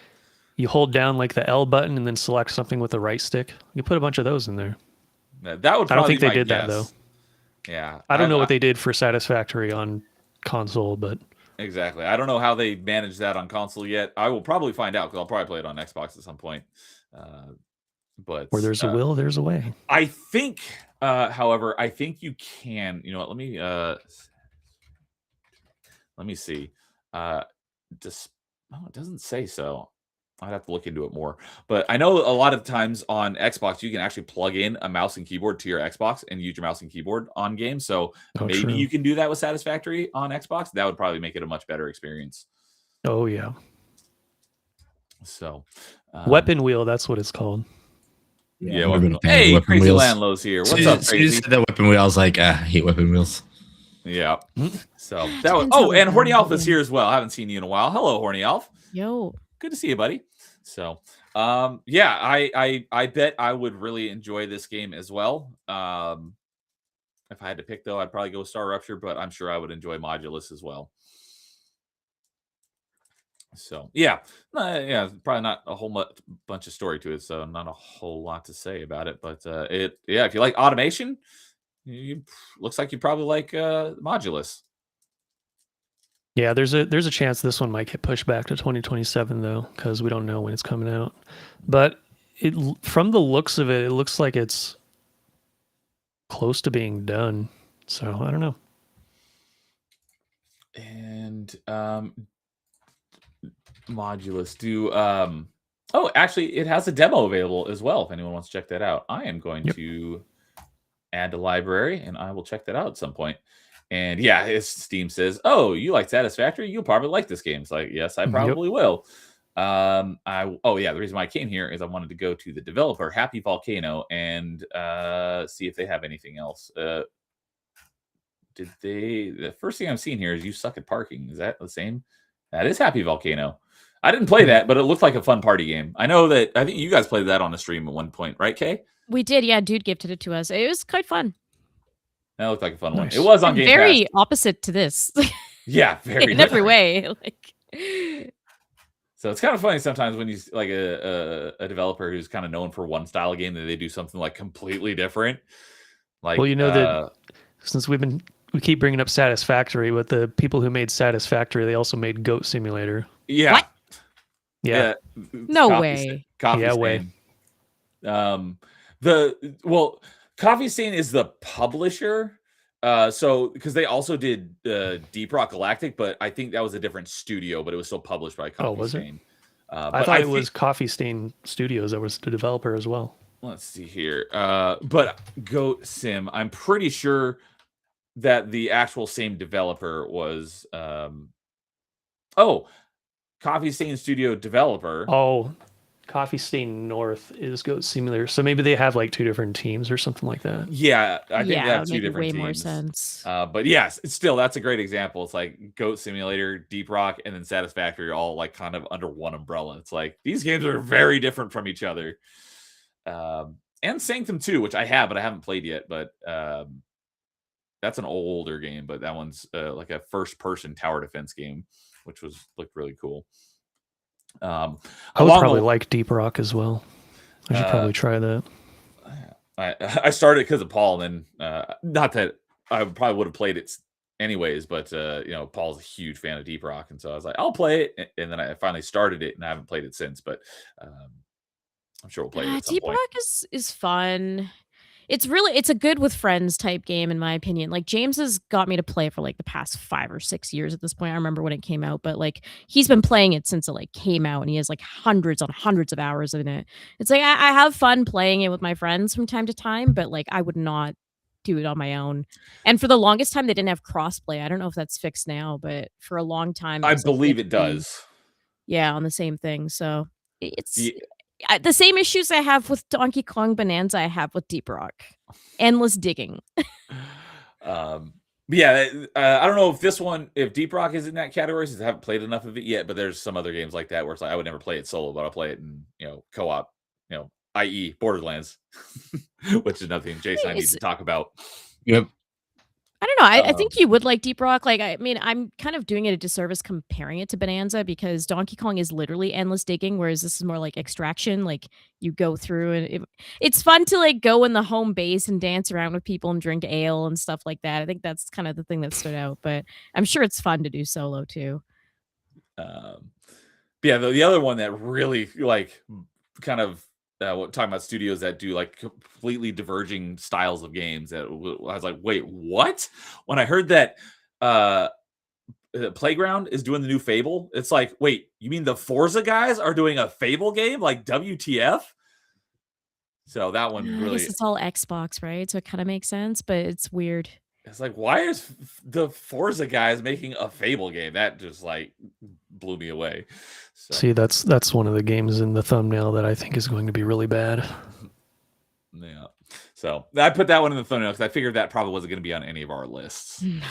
You hold down like the L button and then select something with the right stick. You put a bunch of those in there. That would. I don't think they did that though. Yeah, I don't know what they did for Satisfactory on console, but exactly. I don't know how they managed that on console yet. I will probably find out because I'll probably play it on Xbox at some point. But where there's a will, there's a way. I think, however, I think you can. You know what? Let me see. It doesn't say so. I'd have to look into it more. But I know a lot of times on Xbox, you can actually plug in a mouse and keyboard to your Xbox and use your mouse and keyboard on games. So maybe you can do that with Satisfactory on Xbox. That would probably make it a much better experience. Oh, yeah. So weapon wheel, that's what it's called. Yeah, weapon wheel. Hey, weapon Crazy wheels. Landlow's here. What's up, Crazy? You said that weapon wheel, I was like, I hate weapon wheels. Yeah. So that was. Oh, and Horny Elf is here as well. I haven't seen you in a while. Hello, Horny Elf. Yo. Good to see you, buddy. So, yeah, I bet I would really enjoy this game as well. If I had to pick, though, I'd probably go Star Rupture, but I'm sure I would enjoy Modulus as well. So, yeah, probably not a whole bunch of story to it, so not a whole lot to say about it. But if you like automation, looks like you probably like Modulus. Yeah, there's a chance this one might get pushed back to 2027 though, because we don't know when it's coming out. But from the looks of it, it looks like it's close to being done. So I don't know. And Modulus actually it has a demo available as well if anyone wants to check that out. I am going to add to library and I will check that out at some point. And yeah, his Steam says, "Oh, you like Satisfactory? You'll probably like this game." It's like, yes, I probably will. The reason why I came here is I wanted to go to the developer, Happy Volcano, and see if they have anything else. The first thing I'm seeing here is You Suck at Parking. Is that the same? That is Happy Volcano. I didn't play that, but it looked like a fun party game. I think you guys played that on a stream at one point, right, Kay? We did, yeah. Dude gifted it to us. It was quite fun. That looked like a fun one. It was on Game Pass. Very opposite to this. Yeah, very in every way. So it's kind of funny sometimes when you like a developer who's kind of known for one style of game that they do something like completely different. Like, well, that since we keep bringing up Satisfactory, but the people who made Satisfactory, they also made Goat Simulator. Yeah. What? Yeah. No way. Coffee Stain. Coffee Stain is the publisher. So because they also did Deep Rock Galactic, but I think that was a different studio, but it was still published by Coffee Stain. I thought it was Coffee Stain Studios that was the developer as well. Let's see here. But Goat Sim, I'm pretty sure that the actual same developer was Coffee Stain Studio developer. Oh, Coffee Stain North is Goat Simulator. So maybe they have like 2 different teams or something like that. Yeah, I think they Yeah, it have would 2 make different way teams. more sense. But yes, it's still, that's a great example. It's like Goat Simulator, Deep Rock, and then Satisfactory, all like kind of under one umbrella. It's like these games are very different from each other. And Sanctum 2, which I have, but I haven't played yet. But that's an older game, but that one's like a first-person tower defense game, which looked really cool. I would probably like Deep Rock as well. I should probably try that. I started because of Paul, and then not that I probably would have played it anyways, but Paul's a huge fan of Deep Rock, and so I was like, I'll play it, and then I finally started it, and I haven't played it since, but I'm sure we'll play it at some Deep point. Rock is fun. It's a good with friends type game, in my opinion. Like, James has got me to play it for like the past 5 or 6 years at this point. I remember when it came out, but like he's been playing it since it like came out, and he has like hundreds on hundreds of hours in it. It's like I have fun playing it with my friends from time to time, but like I would not do it on my own. And for the longest time, they didn't have crossplay. I don't know if that's fixed now, but for a long time, I was, like, believe it does. Yeah, on the same thing. So it's Yeah. the same issues I have with Donkey Kong Bonanza I have with Deep Rock. Endless digging. Yeah, I don't know if Deep Rock is in that category, since I haven't played enough of it yet, but there's some other games like that where it's like I would never play it solo, but I'll play it in co-op, i.e. Borderlands, which is nothing Jason and I need to talk about. Yep. I don't know. I think you would like Deep Rock. Like, I mean, I'm kind of doing it a disservice comparing it to Bonanza, because Donkey Kong is literally endless digging, whereas this is more like extraction. Like, you go through, and it's fun to like go in the home base and dance around with people and drink ale and stuff like that. I think that's kind of the thing that stood out, but I'm sure it's fun to do solo too. Yeah, the other one that really like kind of talking about studios that do like completely diverging styles of games, that I was like, wait, what? When I heard that Playground is doing the new Fable, it's like, wait, you mean the Forza guys are doing a Fable game? Like, WTF? So that one I really, guess it's all Xbox, right? So it kind of makes sense, but it's weird. it's like, why is the Forza guys making a Fable game? That just like blew me away. So. See, that's one of the games in the thumbnail that I think is going to be really bad. Yeah. So I put that one in the thumbnail because I figured that probably wasn't going to be on any of our lists. No.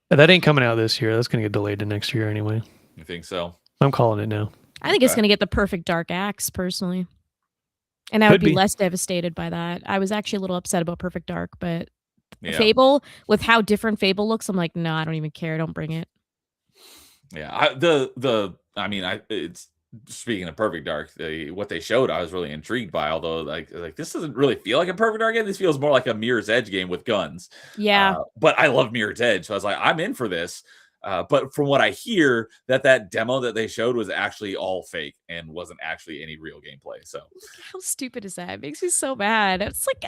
That ain't coming out this year. That's going to get delayed to next year anyway. You think so? I'm calling it now. I think it's going to get the perfect Dark Axe, personally. And I would be less devastated by that. I was actually a little upset about Perfect Dark, but Fable, with how different Fable looks, I'm like, no, I don't even care. Don't bring it. Yeah, it's speaking of Perfect Dark, what they showed, I was really intrigued by. Although, like this doesn't really feel like a Perfect Dark game. This feels more like a Mirror's Edge game with guns. Yeah, but I love Mirror's Edge, so I was like, I'm in for this. But from what I hear, that demo that they showed was actually all fake and wasn't actually any real gameplay. So how stupid is that? It makes me so mad. It's like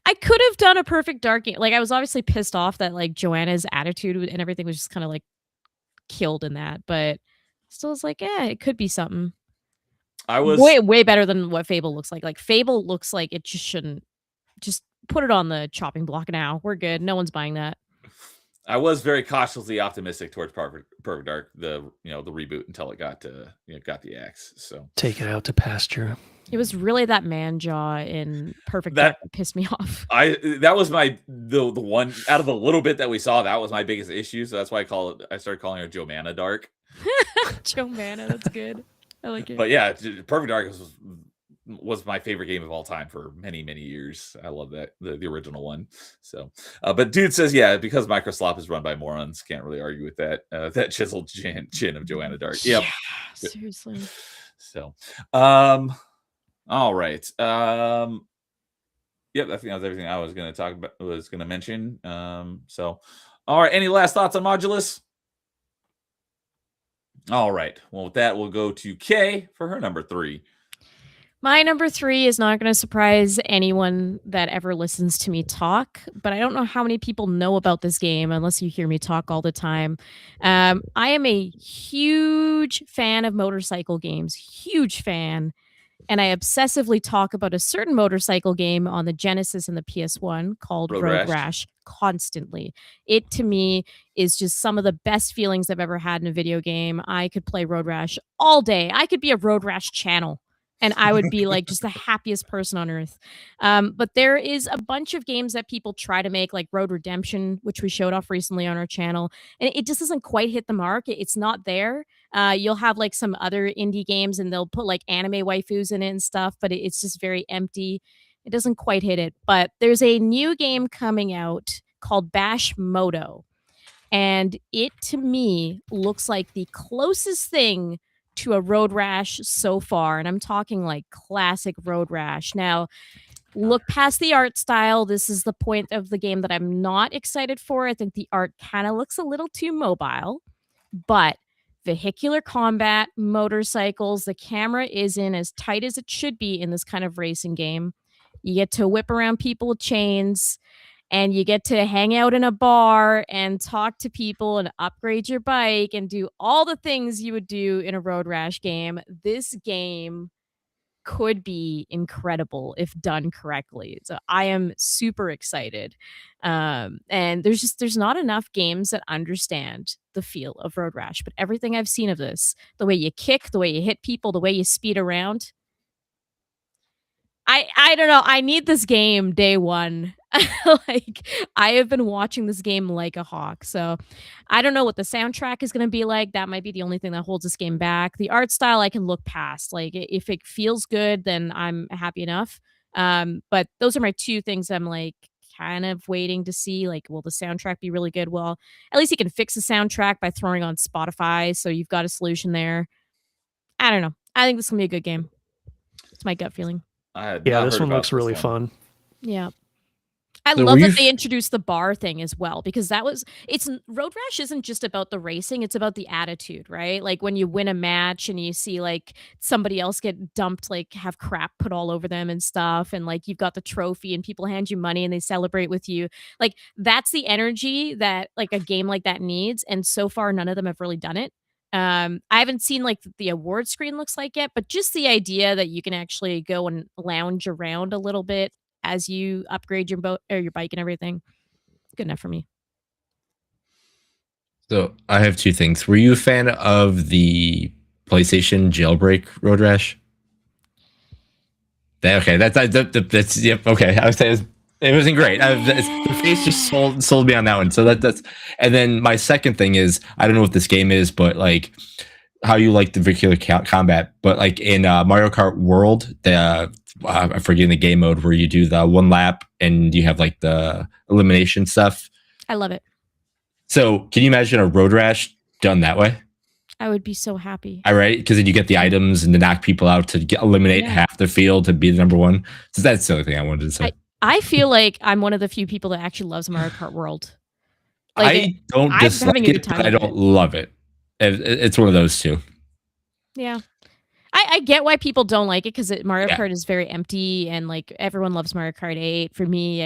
I could have done a Perfect Dark game. Like, I was obviously pissed off that like Joanna's attitude and everything was just kind of like killed in that, but still, it's like, yeah, it could be something. I was way better than what Fable looks like. Like, Fable looks like it just shouldn't. Just put it on the chopping block now. We're good. No one's buying that. I was very cautiously optimistic towards Perfect Dark, the reboot, until it got the axe. So take it out to pasture. It was really that man jaw in Perfect Dark that pissed me off. That was the one out of the little bit that we saw, that was my biggest issue. So that's why I started calling her Joanna Dark. Joanna, that's good. I like it. But yeah, Perfect Dark was my favorite game of all time for many, many years. I love that, the original one. So, but dude says, yeah, because Microslop is run by morons, can't really argue with that. That chiseled chin of Joanna Dark. Yep. Yeah, seriously. So, all right. Yep, I think that was everything I was going to mention. So, all right. Any last thoughts on Modulus? All right. Well, with that, we'll go to Kay for her number 3. My number 3 is not going to surprise anyone that ever listens to me talk, but I don't know how many people know about this game unless you hear me talk all the time. I am a huge fan of motorcycle games, huge fan, and I obsessively talk about a certain motorcycle game on the Genesis and the PS1 called Road Rash constantly. It, to me, is just some of the best feelings I've ever had in a video game. I could play Road Rash all day. I could be a Road Rash channel. and I would be like just the happiest person on earth. But there is a bunch of games that people try to make, like Road Redemption, which we showed off recently on our channel, and it just doesn't quite hit the mark. It's not there. You'll have like some other indie games, and they'll put like anime waifus in it and stuff, but it's just very empty. It doesn't quite hit it. But there's a new game coming out called Bash Moto, and it to me looks like the closest thing to a Road Rash so far, and I'm talking like classic Road Rash. Now, look past the art style. This is the point of the game that I'm not excited for. I think the art kind of looks a little too mobile, but vehicular combat, motorcycles, the camera is in as tight as it should be in this kind of racing game. You get to whip around people with chains, and you get to hang out in a bar and talk to people and upgrade your bike and do all the things you would do in a Road Rash game. This game could be incredible if done correctly. So I am super excited. And there's not enough games that understand the feel of Road Rash, but everything I've seen of this, the way you kick, the way you hit people, the way you speed around, I don't know. I need this game day one. Like, I have been watching this game like a hawk. So I don't know what the soundtrack is going to be like. That might be the only thing that holds this game back. The art style I can look past. Like, if it feels good, then I'm happy enough. But those are my two things I'm like kind of waiting to see. Like, will the soundtrack be really good? Well, at least you can fix the soundtrack by throwing on Spotify, so you've got a solution there. I don't know. I think this is gonna be a good game. It's my gut feeling. Yeah, this one looks really fun. Yeah. I love that they introduced the bar thing as well, because it's Road Rash isn't just about the racing, it's about the attitude, right? Like when you win a match and you see like somebody else get dumped, like have crap put all over them and stuff, and like you've got the trophy and people hand you money and they celebrate with you. Like that's the energy that like a game like that needs, and so far none of them have really done it. I haven't seen like the award screen looks like yet, but just the idea that you can actually go and lounge around a little bit as you upgrade your boat or your bike and everything, good enough for me. So I have two things. Were you a fan of the PlayStation Jailbreak Road Rash? Okay, that's yep. Okay, I would say it wasn't great. The face just sold me on that one. So that's, and then my second thing is, I don't know what this game is, but like how you like the vehicular combat, but like in Mario Kart World, I'm forgetting the game mode where you do the one lap and you have like the elimination stuff. I love it. So can you imagine a Road Rash done that way? I would be so happy. All right, because then you get the items and to knock people out to eliminate half the field to be the number one. So that's the only thing I wanted to say. I feel like I'm one of the few people that actually loves Mario Kart World. Like I don't dislike it, but I don't love it. It's one of those two. Yeah. I get why people don't like it, because Mario Kart is very empty and like everyone loves Mario Kart 8. For me,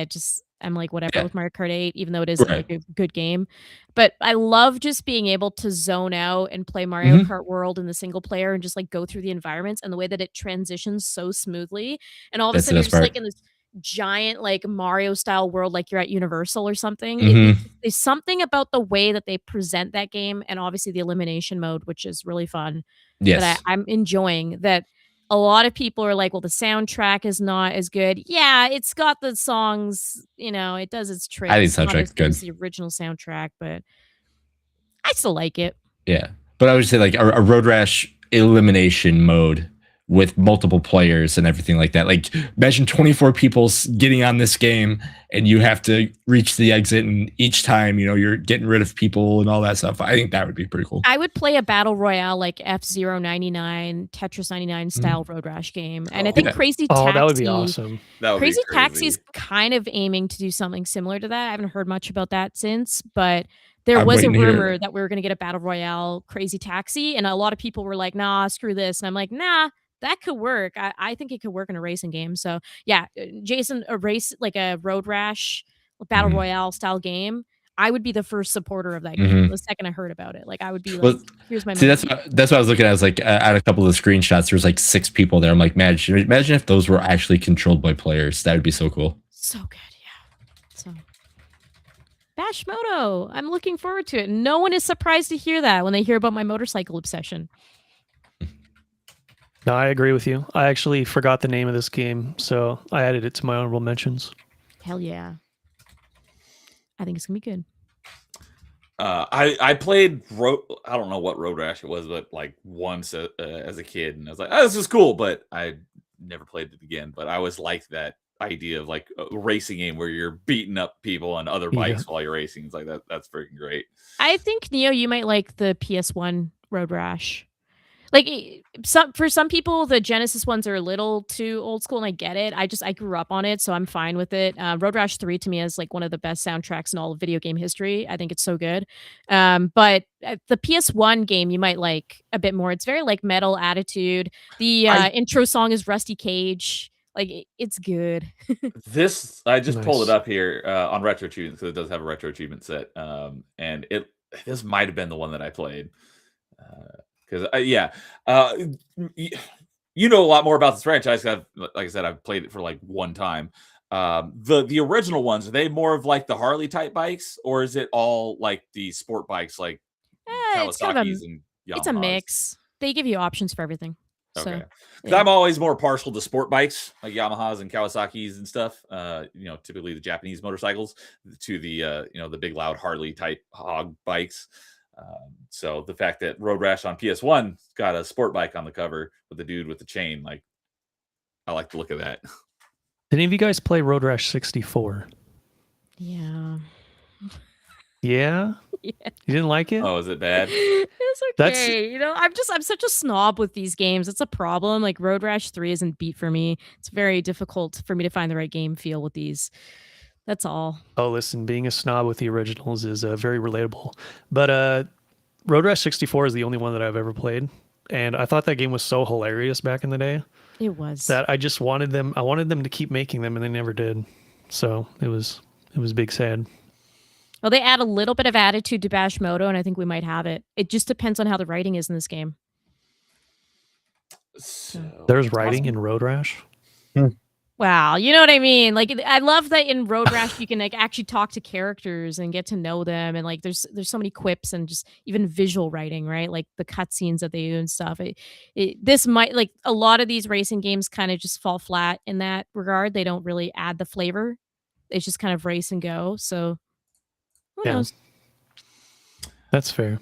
I'm like whatever with Mario Kart 8, even though it isn't like a good game. But I love just being able to zone out and play Mario Kart World in the single player and just like go through the environments and the way that it transitions so smoothly. And all of a sudden you're just like in this giant like Mario style world, like you're at Universal or something. There's something about the way that they present that game, and obviously the elimination mode, which is really fun. That I'm enjoying. That a lot of people are like, well, the soundtrack is not as good. Yeah, it's got the songs, it does its tricks. I think the soundtrack's good. It's the original soundtrack, but I still like it. Yeah, but I would say like a Road Rash elimination mode with multiple players and everything like that. Like imagine 24 people getting on this game and you have to reach the exit, and each time, you're getting rid of people and all that stuff. I think that would be pretty cool. I would play a battle royale like F-Zero 99, Tetris 99 style Road Rash game. And I think Crazy Taxi. That would be awesome. Crazy Taxi is kind of aiming to do something similar to that. I haven't heard much about that since, but there was a rumor that we were going to get a battle royale Crazy Taxi, and a lot of people were like, nah, screw this. And I'm like, nah, that could work. I think it could work in a racing game. So yeah, Jason, a race like a Road Rash battle royale style game, I would be the first supporter of that game. The second I heard about it, like I would be like, here's my. See, that's what I was looking at. I was like, at a couple of the screenshots, there was like 6 people there. I'm like, imagine if those were actually controlled by players. That would be so cool. So good, yeah. So Bash Moto, I'm looking forward to it. No one is surprised to hear that when they hear about my motorcycle obsession. No, I agree with you. I actually forgot the name of this game, so I added it to my honorable mentions. Hell yeah. I think it's gonna be good. I played I don't know what Road Rash it was, but like once as a kid, and I was like, oh, this is cool, but I never played it again. But I always liked that idea of like a racing game where you're beating up people on other bikes while you're racing. It's like that's freaking great. I think Neo, you might like the PS1 Road Rash. Like for some people, the Genesis ones are a little too old school, and I get it. I grew up on it, so I'm fine with it. Road Rash 3 to me is like one of the best soundtracks in all of video game history. I think it's so good. But the PS1 game you might like a bit more. It's very like metal attitude. The intro song is Rusty Cage. Like it's good. This I just pulled it Nice. up here on Retro Achievements, because it does have a Retro Achievement set, and this might have been the one that I played. Because you know a lot more about this franchise. Like I said, I've played it for like one time. The original ones, are they more of like the Harley type bikes, or is it all like the sport bikes like It's kind of Kawasaki's and it's a Yamahas? mix. They give you options for everything. So, Okay, because yeah. I'm always more partial to sport bikes like Yamahas and Kawasaki's and stuff. Typically the Japanese motorcycles, to the the big loud Harley type hog bikes. So the fact that Road Rash on PS1 got a sport bike on the cover with the dude with the chain, like, I like the look of that. Did any of you guys play Road Rash 64? Yeah. Yeah? Yeah. You didn't like it? Oh, is it bad? It's okay. That's- I'm such a snob with these games. It's a problem. Like Road Rash 3 isn't beat for me. It's very difficult for me to find the right game feel with these. That's all. Oh, listen, being a snob with the originals is very relatable. But Road Rash 64 is the only one that I've ever played. And I thought that game was so hilarious back in the day It was. that I just wanted them to keep making them, and they never did. So it was big sad. Well, they add a little bit of attitude to Bashmoto, and I think we might have it. It just depends on how the writing is in this game. So, There's writing in Road Rash. Wow, you know what I mean? Like I love that in Road Rash you can like actually talk to characters and get to know them, and like there's so many quips and just even visual writing, right? Like the cutscenes that they do and stuff. This might, like, a lot of these racing games kind of just fall flat in that regard. They don't really add the flavor. It's just kind of race and go. So who knows? That's fair.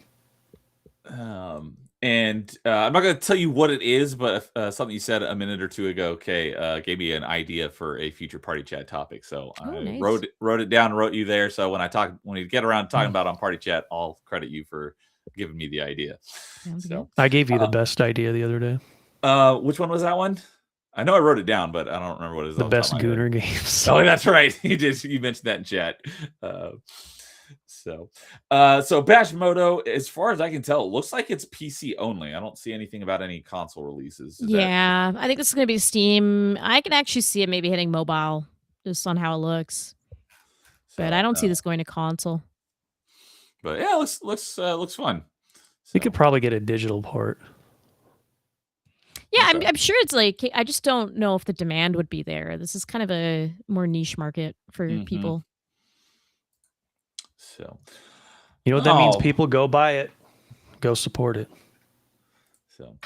And I'm not going to tell you what it is, but something you said a minute or two ago, Kay, gave me an idea for a future party chat topic. So I nice. wrote it down, wrote you there. So when we get around to talking about on party chat, I'll credit you for giving me the idea. So I gave you the best idea the other day. which one was that one? I know I wrote it down, but I don't remember what it is. The best Gooner games. Oh, that's right. You mentioned that in chat. So Bashmoto, as far as I can tell, it looks like it's PC only. I don't see anything about any console releases. Yeah, I think this is going to be Steam. I can actually see it maybe hitting mobile just on how it looks. But I don't see this going to console. But yeah, looks fun. We could probably get a digital port. Yeah, I'm sure it's like, I just don't know if the demand would be there. This is kind of a more niche market for people. So, you know what that means? People go buy it, go support it. So,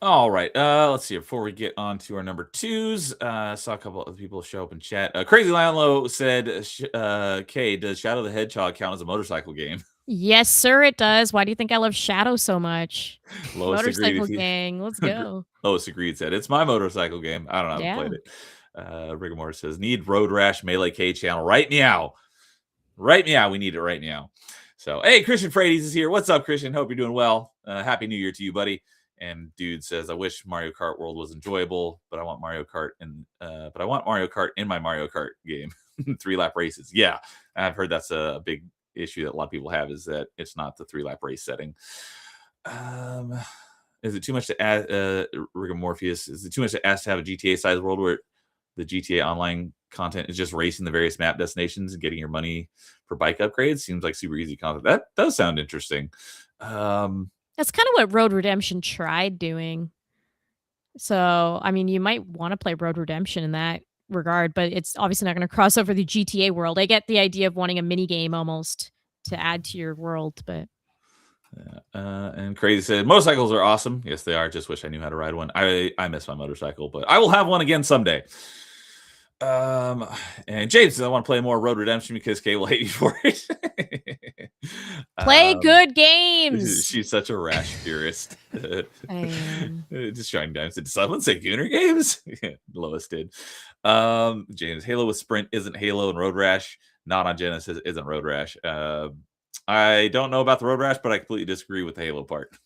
all right. Let's see. Before we get on to our number twos, I saw a couple of people show up in chat. Crazy Landlow said, "Kay, does Shadow the Hedgehog count as a motorcycle game?" Yes, sir, it does. Why do you think I love Shadow so much? Lois Motorcycle agreed. Gang, let's go. Lois agreed. Said it's my motorcycle game. I don't know. I haven't played it. Rigor says, "Need Road Rash Melee K channel right meow." Right meow. We need it right now. So, hey, Christian Frades is here. What's up, Christian? Hope you're doing well. Happy New Year to you, buddy. And dude says, I wish Mario Kart World was enjoyable, but I want Mario Kart in my Mario Kart game. 3-lap races. Yeah, I've heard that's a big issue that a lot of people have, is that it's not the 3-lap race setting. Is it too much to add? Rigor Morpheus, is it too much to ask to have a GTA size world where the GTA Online content is just racing the various map destinations and getting your money for bike upgrades? Seems like super easy content. That does sound interesting. That's kind of what Road Redemption tried doing. So, I mean, you might want to play Road Redemption in that regard, but it's obviously not going to cross over the GTA world. I get the idea of wanting a mini game almost to add to your world, but And Crazy said, motorcycles are awesome. Yes, they are. Just wish I knew how to ride one. I miss my motorcycle, but I will have one again someday. And James says, I want to play more Road Redemption because Kay will hate me for it. Play good games. She's such a rash purist. I am. Just trying to. Did someone say Gooner games? Lois did. James, Halo with Sprint isn't Halo, and Road Rash not on Genesis isn't Road Rash. I don't know about the Road Rash, but I completely disagree with the Halo part.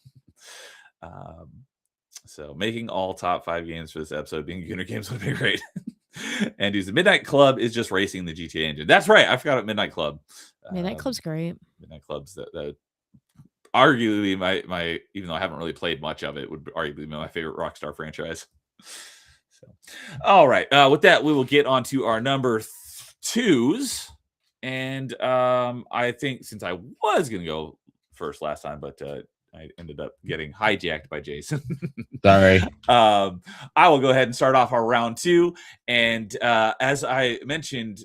So making all top 5 games for this episode being Gooner games would be great. And the Midnight Club is just racing the GTA engine. That's right. I forgot about Midnight Club. Midnight Club's great. Midnight Club's that arguably my even though I haven't really played much of it, would arguably be my favorite Rockstar franchise. So, all right. With that, we will get on to our number 2s. And I think since I was going to go first last time, but I ended up getting hijacked by Jason. Sorry. I will go ahead and start off our round 2. And as I mentioned,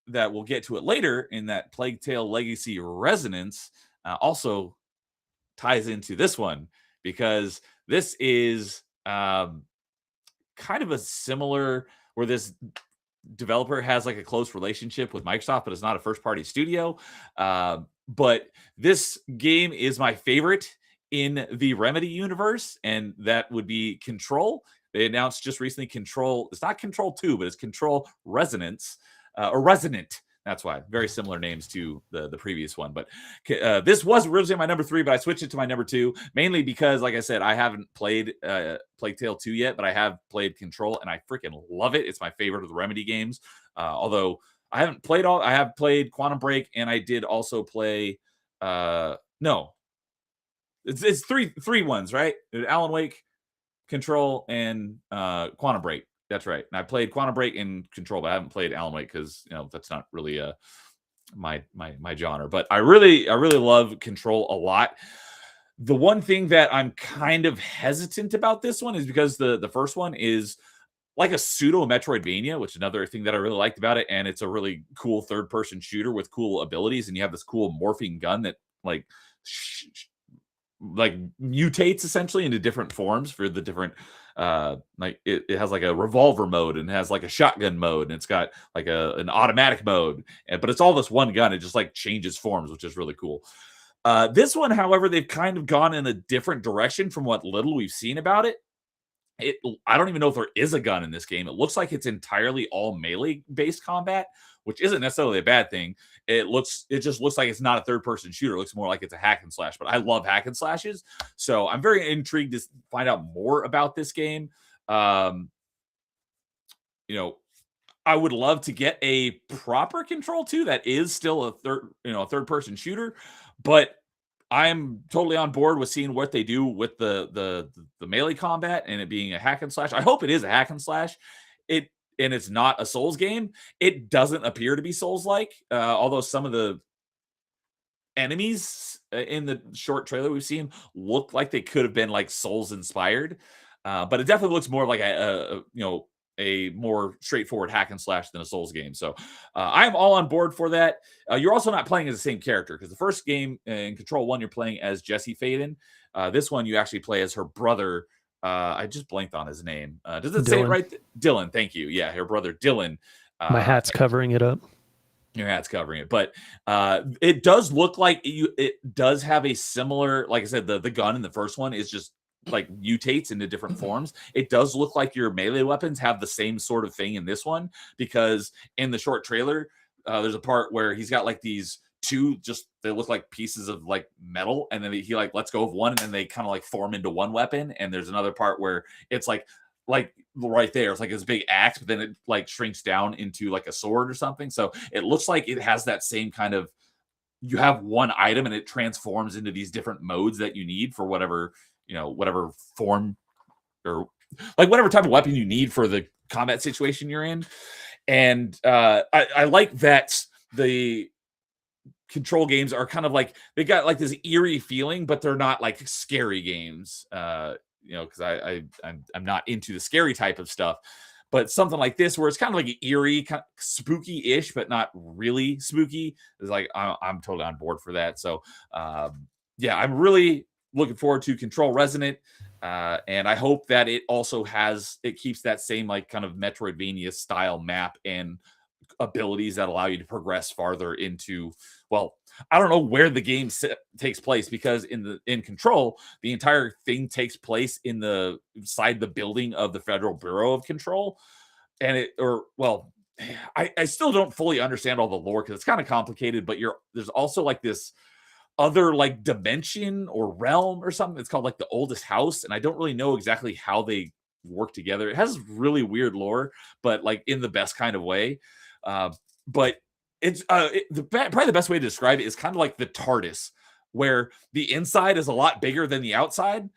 that we'll get to it later in that Plague Tale Legacy Resonance also ties into this one, because this is kind of a similar, where this developer has like a close relationship with Microsoft, but it's not a first party studio. But this game is my favorite in the Remedy universe, and that would be Control. They announced just recently Control. It's not Control 2, but it's Control Resonance or Resonant. That's why. Very similar names to the previous one. But this was originally my number 3, but I switched it to my number 2, mainly because, like I said, I haven't played Plague Tale 2 yet, but I have played Control, and I freaking love it. It's my favorite of the Remedy games. Although I haven't played all. I have played Quantum Break, and I did also play. No, it's three ones, right? Alan Wake, Control, and Quantum Break. That's right. And I played Quantum Break and Control, but I haven't played Alan Wake because that's not really my genre. But I really love Control a lot. The one thing that I'm kind of hesitant about this one is because the first one is like a pseudo Metroidvania, which is another thing that I really liked about it. And it's a really cool third-person shooter with cool abilities. And you have this cool morphing gun that like mutates essentially into different forms for the different like it has like a revolver mode, and it has like a shotgun mode, and it's got like an automatic mode, but it's all this one gun. It just like changes forms, which is really cool. This one, however, they've kind of gone in a different direction from what little we've seen about it. I don't even know if there is a gun in this game. It looks like it's entirely all melee based combat, which isn't necessarily a bad thing. It just looks like it's not a third person shooter. It looks more like it's a hack and slash, but I love hack and slashes. So I'm very intrigued to find out more about this game. I would love to get a proper Control 2 that is still a third person shooter, but I'm totally on board with seeing what they do with the melee combat and it being a hack and slash. I hope it is a hack and slash. And it's not a Souls game. It doesn't appear to be Souls-like, although some of the enemies in the short trailer we've seen look like they could have been like Souls-inspired. But it definitely looks more like a more straightforward hack and slash than a Souls game. So I'm all on board for that. You're also not playing as the same character, because the first game in Control 1, you're playing as Jesse Faden. This one, you actually play as her brother. I just blanked on his name. Does it say it right? Dylan. Thank you. Yeah, her brother Dylan. My hat's covering it up. Your hat's covering it, but it does look like it does have a similar, like I said, the gun in the first one is just like mutates into different forms. It does look like your melee weapons have the same sort of thing in this one, because in the short trailer, there's a part where he's got like these two, just they look like pieces of like metal, and then he like lets go of one, and then they kind of like form into one weapon. And there's another part where it's like right there, it's like this big axe, but then it like shrinks down into like a sword or something. So it looks like it has that same kind of, you have one item and it transforms into these different modes that you need for whatever form or like whatever type of weapon you need for the combat situation you're in. And I like that the Control games are kind of like, they got like this eerie feeling, but they're not like scary games, because I'm not into the scary type of stuff. But something like this, where it's kind of like eerie, kind of spooky-ish, but not really spooky, is like I'm totally on board for that. So yeah, I'm really looking forward to Control Resonant, and I hope that it also keeps that same like kind of Metroidvania style map and abilities that allow you to progress farther into, well, I don't know where the game takes place, because in Control, the entire thing takes place inside the building of the Federal Bureau of Control. And I still don't fully understand all the lore because it's kind of complicated, but there's also like this other like dimension or realm or something. It's called like the oldest house, and I don't really know exactly how they work together. It has really weird lore, but like in the best kind of way. But it's probably the best way to describe it is kind of like the TARDIS, where the inside is a lot bigger than the outside.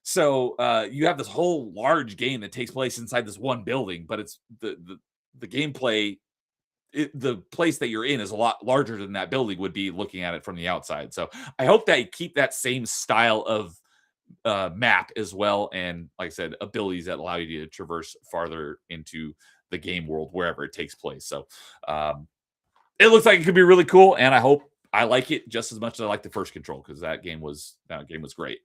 So you have this whole large game that takes place inside this one building, but it's the gameplay. The place that you're in is a lot larger than that building would be looking at it from the outside. So I hope that you keep that same style of map as well, and like I said, abilities that allow you to traverse farther into the game world wherever it takes place. So it looks like it could be really cool, and I hope I like it just as much as I like the first Control, because that game was great.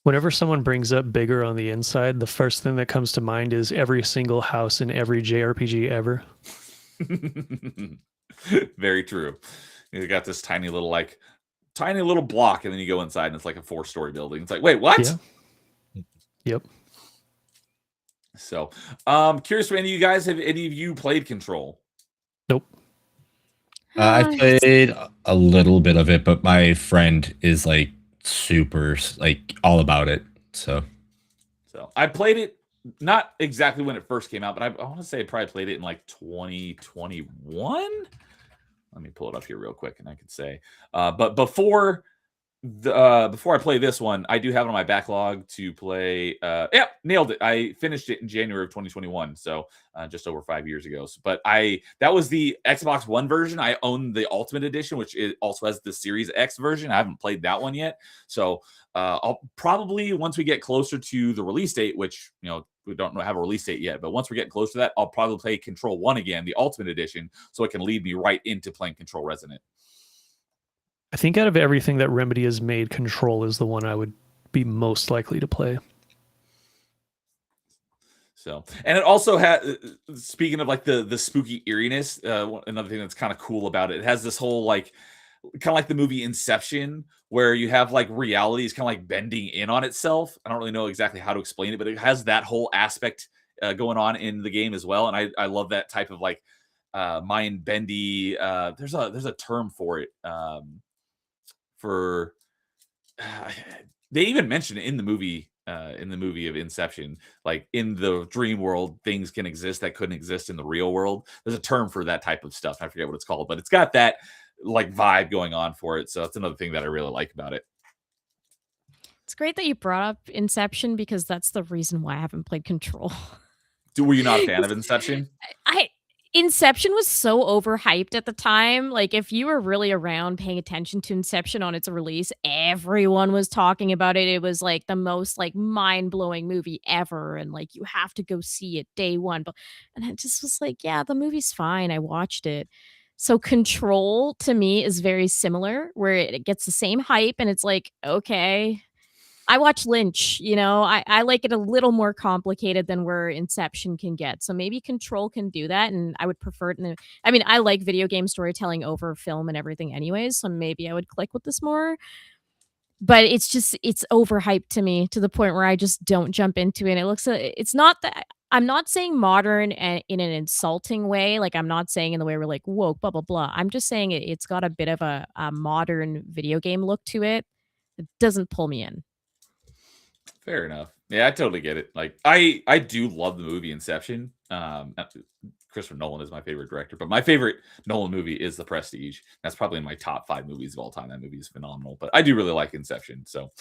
Whenever someone brings up bigger on the inside, the first thing that comes to mind is every single house in every JRPG ever. Very true. You got this tiny little block, and then you go inside and it's like a 4-story building. It's like, wait, what? Yeah. Yep. So curious if any of you played Control? Nope. I played a little bit of it, but my friend is like super like all about it. So I played it not exactly when it first came out, but I want to say I probably played it in like 2021. Let me pull it up here real quick, and I could say, but before I play this one, I do have it on my backlog to play. Yeah, nailed it. I finished it in January of 2021, so just over 5 years ago. But that was the Xbox One version. I own the Ultimate Edition, which also has the Series X version. I haven't played that one yet, so I'll probably, once we get closer to the release date, which we don't have a release date yet, but once we're getting close to that, I'll probably play Control 1 again, the Ultimate Edition, so it can lead me right into playing Control Resonant. I think out of everything that Remedy has made, Control is the one I would be most likely to play. So, and it also has, speaking of like the spooky eeriness, another thing that's kind of cool about it, it has this whole like, kind of like the movie Inception, where you have like reality is kind of like bending in on itself. I don't really know exactly how to explain it, but it has that whole aspect going on in the game as well. And I love that type of like mind bendy. There's a term for it. They even mention it in the movie of Inception, like in the dream world, things can exist that couldn't exist in the real world. There's a term for that type of stuff. I forget what it's called, but it's got that like vibe going on for it. So that's another thing that I really like about it. It's great that you brought up Inception, because that's the reason why I haven't played Control. Were you not a fan of Inception? Inception was so overhyped at the time. Like, if you were really around paying attention to Inception on its release, everyone was talking about it. It was like the most like mind-blowing movie ever, and like you have to go see it day one. And I just was like, yeah, the movie's fine. I watched it. So Control to me is very similar, where it gets the same hype, and it's like, okay. I watch Lynch, I like it a little more complicated than where Inception can get. So maybe Control can do that, and I would prefer it. I like video game storytelling over film and everything anyways, so maybe I would click with this more. But it's overhyped to me, to the point where I just don't jump into it. It's not that I'm not saying modern in an insulting way. Like, I'm not saying in the way we're like woke, blah, blah, blah. I'm just saying it's got a bit of a modern video game look to it. It doesn't pull me in. Fair enough. Yeah, I totally get it. Like, I do love the movie Inception. Christopher Nolan is my favorite director, but my favorite Nolan movie is The Prestige. That's probably in my top 5 movies of all time. That movie is phenomenal, but I do really like Inception. So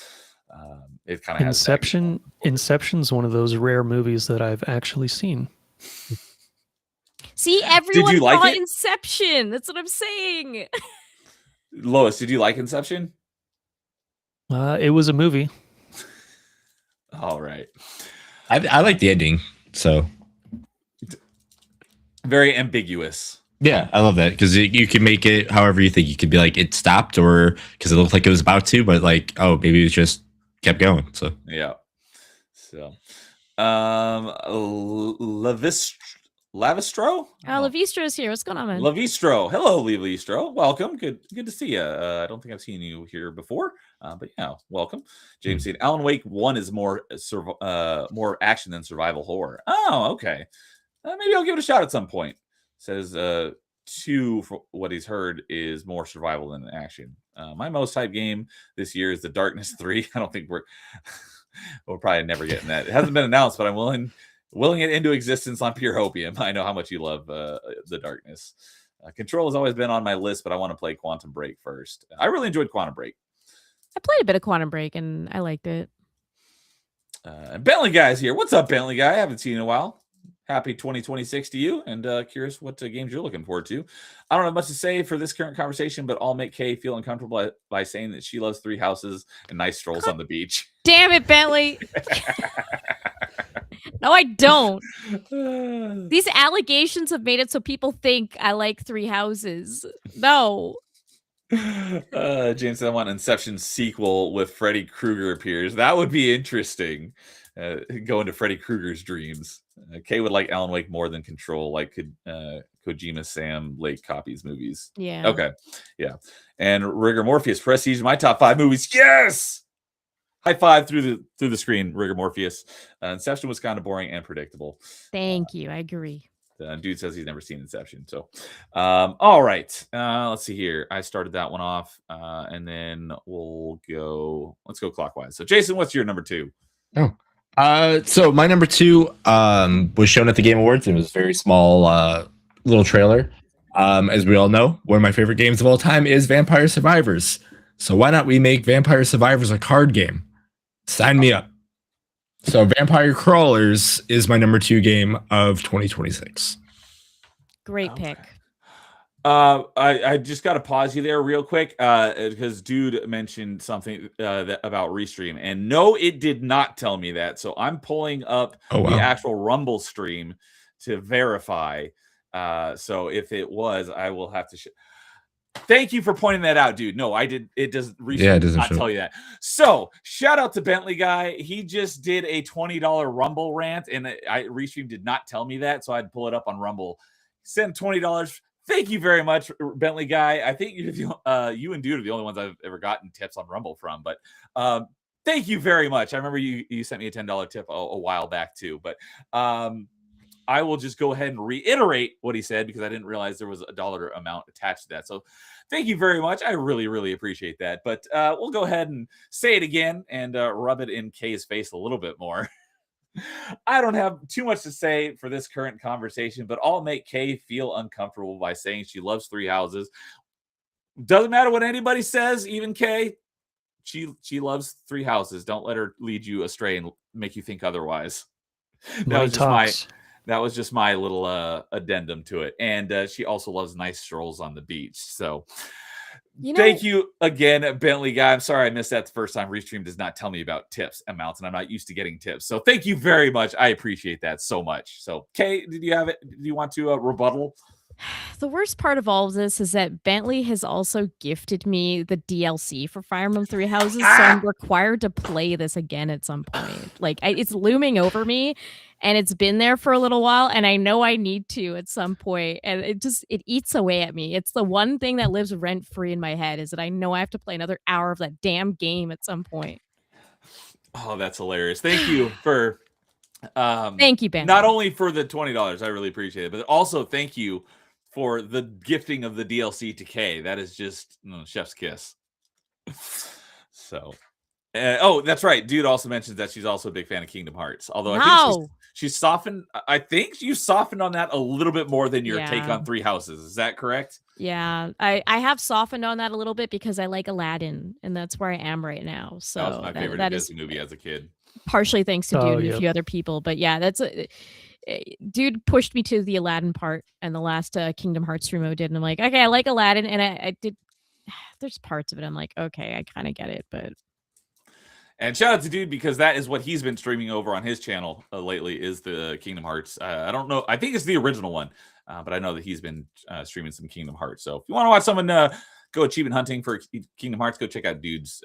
it kind of has Inception's one of those rare movies that I've actually seen. See, everyone saw Inception. That's what I'm saying. Lois, did you like Inception? It was a movie. All right. I like the ending. So very ambiguous. yeah, I love that because you can make it however you think. You could be like it stopped, or because it looked like it was about to, but like oh maybe it just kept going. So yeah. So Lavistro? Lavistro is here. What's going on, man? Lavistro. Hello, Lavistro. Welcome. Good to see you. I don't think I've seen you here before, but yeah, welcome. James said Alan Wake 1 is more action than survival horror. Oh, okay. Maybe I'll give it a shot at some point. Says 2, for what he's heard, is more survival than action. My most hyped game this year is The Darkness 3. I don't think we're probably never getting that. It hasn't been announced, but I'm willing it into existence on pure hopium. I know how much you love The Darkness. Control has always been on my list, but I want to play Quantum Break first. I really enjoyed Quantum Break. I played a bit of Quantum Break, and I liked it. Bentley Guy's here. What's up, Bentley Guy? I haven't seen you in a while. Happy 2026 to you, and curious what games you're looking forward to. I don't have much to say for this current conversation, but I'll make Kay feel uncomfortable by saying that she loves 3 houses and nice strolls on the beach. Damn it, Bentley. No, I don't. These allegations have made it so people think I like 3 houses. No. James said I want an Inception sequel with Freddy Krueger appears. That would be interesting. Go into Freddy Krueger's dreams. Kay would like Alan Wake more than Control, like Kojima Sam Lake copies movies. Yeah. Okay. Yeah. And Rigor Morpheus Prestige, my top 5 movies. Yes. High five through the screen, Rigor Morpheus. Inception was kind of boring and predictable. Thank you. I agree. Dude says he's never seen Inception. So, all right. Let's see here. I started that one off, and then let's go clockwise. So, Jason, what's your number 2? So my number 2 was shown at the Game Awards. It was a very small little trailer. As we all know, one of my favorite games of all time is Vampire Survivors. So why not we make Vampire Survivors a card game? Sign me up. So Vampire Crawlers is my number 2 game of 2026. Great pick. I just got to pause you there real quick because dude mentioned something about Restream, and no, it did not tell me that. So I'm pulling up the actual Rumble stream to verify. So if it was, I will have to. Thank you for pointing that out, dude. No, I did. It doesn't. Yeah, it doesn't not tell you that. So shout out to Bentley Guy. He just did a $20 Rumble rant, and Restream did not tell me that, so I'd pull it up on Rumble. Send $20. Thank you very much, Bentley Guy. I think you and Dude are the only ones I've ever gotten tips on Rumble from. But thank you very much. I remember you sent me a $10 tip a while back too. But I will just go ahead and reiterate what he said because I didn't realize there was a dollar amount attached to that. So thank you very much. I really, really appreciate that. But we'll go ahead and say it again and rub it in Kay's face a little bit more. I don't have too much to say for this current conversation, but I'll make Kay feel uncomfortable by saying she loves 3 houses. Doesn't matter what anybody says, even Kay. She loves 3 houses. Don't let her lead you astray and make you think otherwise. That was just my little addendum to it. And she also loves nice strolls on the beach. So thank you again, Bentley Guy. I'm sorry I missed that the first time. Restream does not tell me about tips amounts, and I'm not used to getting tips. So thank you very much. I appreciate that so much. So, Kay, did you want to rebuttal? The worst part of all of this is that Bentley has also gifted me the DLC for Fire Emblem 3 Houses, so I'm required to play this again at some point. Like, it's looming over me, and it's been there for a little while, and I know I need to at some point, and it eats away at me. It's the one thing that lives rent-free in my head, is that I know I have to play another hour of that damn game at some point. Oh, that's hilarious. Thank you for... thank you, Ben. Not only for the $20, I really appreciate it, but also thank you for the gifting of the DLC to Kay. That is just chef's kiss. So, that's right. Dude also mentions that she's also a big fan of Kingdom Hearts. Although I think she's softened. I think you softened on that a little bit more than your take on 3 houses. Is that correct? Yeah, I have softened on that a little bit because I like Aladdin, and that's where I am right now. So that was my favorite Disney movie as a kid. Partially thanks to Dude and a few other people, but yeah, Dude pushed me to the Aladdin part and the last Kingdom Hearts stream I did, and I'm like, okay, I like Aladdin, and I did. There's parts of it I'm like, okay, I kind of get it, but. And shout out to Dude, because that is what he's been streaming over on his channel lately, is the Kingdom Hearts. I don't know. I think it's the original one, but I know that he's been streaming some Kingdom Hearts. So if you want to watch someone go achievement hunting for Kingdom Hearts, go check out Dude's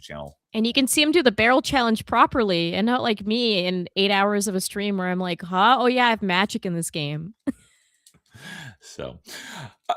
channel. And you can see him do the barrel challenge properly, and not like me in 8 hours of a stream where I'm like, huh? Oh yeah, I have magic in this game. So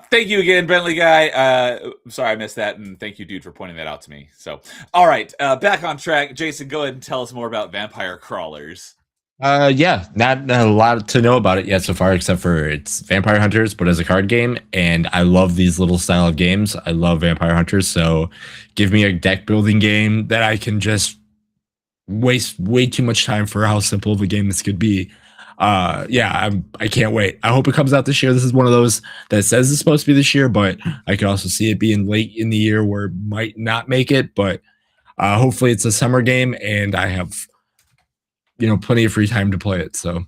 thank you again, Bentley guy. Sorry I missed that, and thank you, Dude, for pointing that out to me. So all right, back on track. Jason, go ahead and tell us more about Vampire Crawlers. Yeah, not a lot to know about it yet so far, except for it's Vampire Hunters, but as a card game. And I love these little style of games. I love Vampire Hunters. So give me a deck building game that I can just waste way too much time for how simple of a game this could be. Yeah, I can't wait. I hope it comes out this year. This is one of those that says it's supposed to be this year, but I could also see it being late in the year where it might not make it. But hopefully it's a summer game and I have plenty of free time to play it. So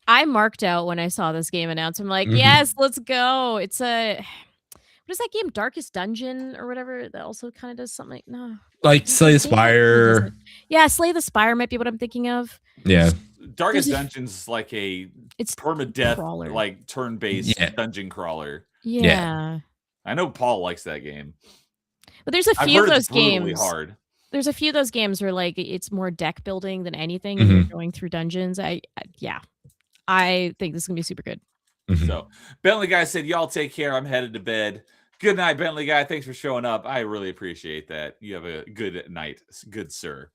I marked out when I saw this game announced. I'm like, yes, let's go. It's what is that game? Darkest Dungeon or whatever. That also kind of does something. No, like Slay the Spire. Yeah, Slay the Spire might be what I'm thinking of. Yeah. Darkest Dungeon's is like it's permadeath, crawler. like turn-based dungeon crawler. Yeah. I know Paul likes that game. But there's a few of those games. Hard. There's a few of those games where like it's more deck building than anything. And you're going through dungeons. I think this is gonna be super good. So Bentley guy said, y'all take care. I'm headed to bed. Good night, Bentley guy. Thanks for showing up. I really appreciate that. You have a good night. Good sir.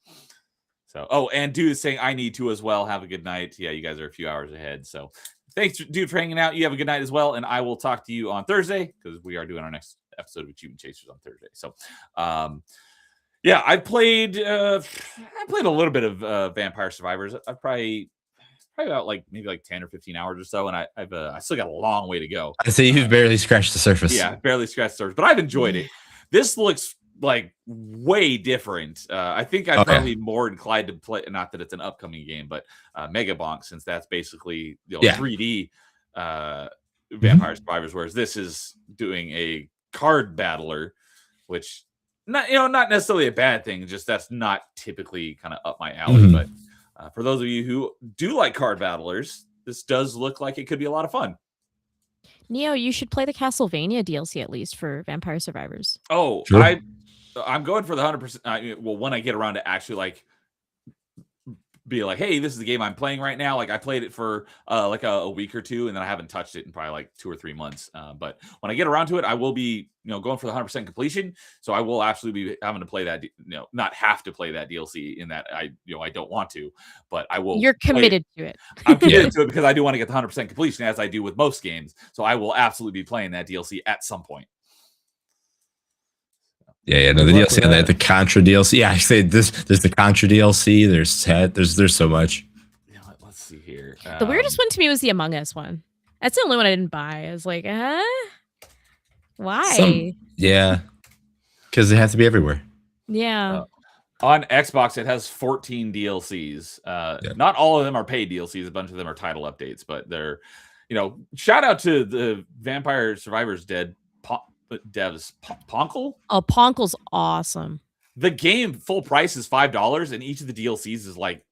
So, and Dude is saying I need to as well. Have a good night. Yeah, you guys are a few hours ahead. So thanks, Dude, for hanging out. You have a good night as well. And I will talk to you on Thursday, because we are doing our next episode of Achievement Chasers on Thursday. So, yeah, I played a little bit of Vampire Survivors. I've probably about maybe 10 or 15 hours or so, and I still got a long way to go. I say you've barely scratched the surface. Yeah, barely scratched the surface, but I've enjoyed it. This looks like way different. I think I'm probably more inclined to play, not that it's an upcoming game, but Mega Bonk, since that's basically 3D Vampire Survivors, whereas this is doing a card battler, which not necessarily a bad thing, just that's not typically kind of up my alley. But for those of you who do like card battlers, this does look like it could be a lot of fun. Neo, you should play the Castlevania DLC at least for Vampire Survivors. Oh, sure. I'm going for the 100%. Well, when I get around to actually be like, hey, this is the game I'm playing right now. I played it for a week or two, and then I haven't touched it in probably 2 or 3 months. But when I get around to it, I will be going for the 100% completion. So I will absolutely be having to play that. Not have to play that DLC in that I don't want to, but I will. You're committed to it. I'm committed to it because I do want to get the 100% completion, as I do with most games. So I will absolutely be playing that DLC at some point. Yeah, no, the DLC, the Contra DLC. Yeah, I say this. There's the Contra DLC. There's Ted. There's so much. Yeah, let's see here. The weirdest one to me was the Among Us one. That's the only one I didn't buy. I was like, why? Yeah, because they have to be everywhere. Yeah. On Xbox, it has 14 DLCs. Not all of them are paid DLCs. A bunch of them are title updates, but they're, shout out to the Vampire Survivors devs. Ponkle? Oh, Ponkle's awesome. The game full price is $5, and each of the DLCs is let's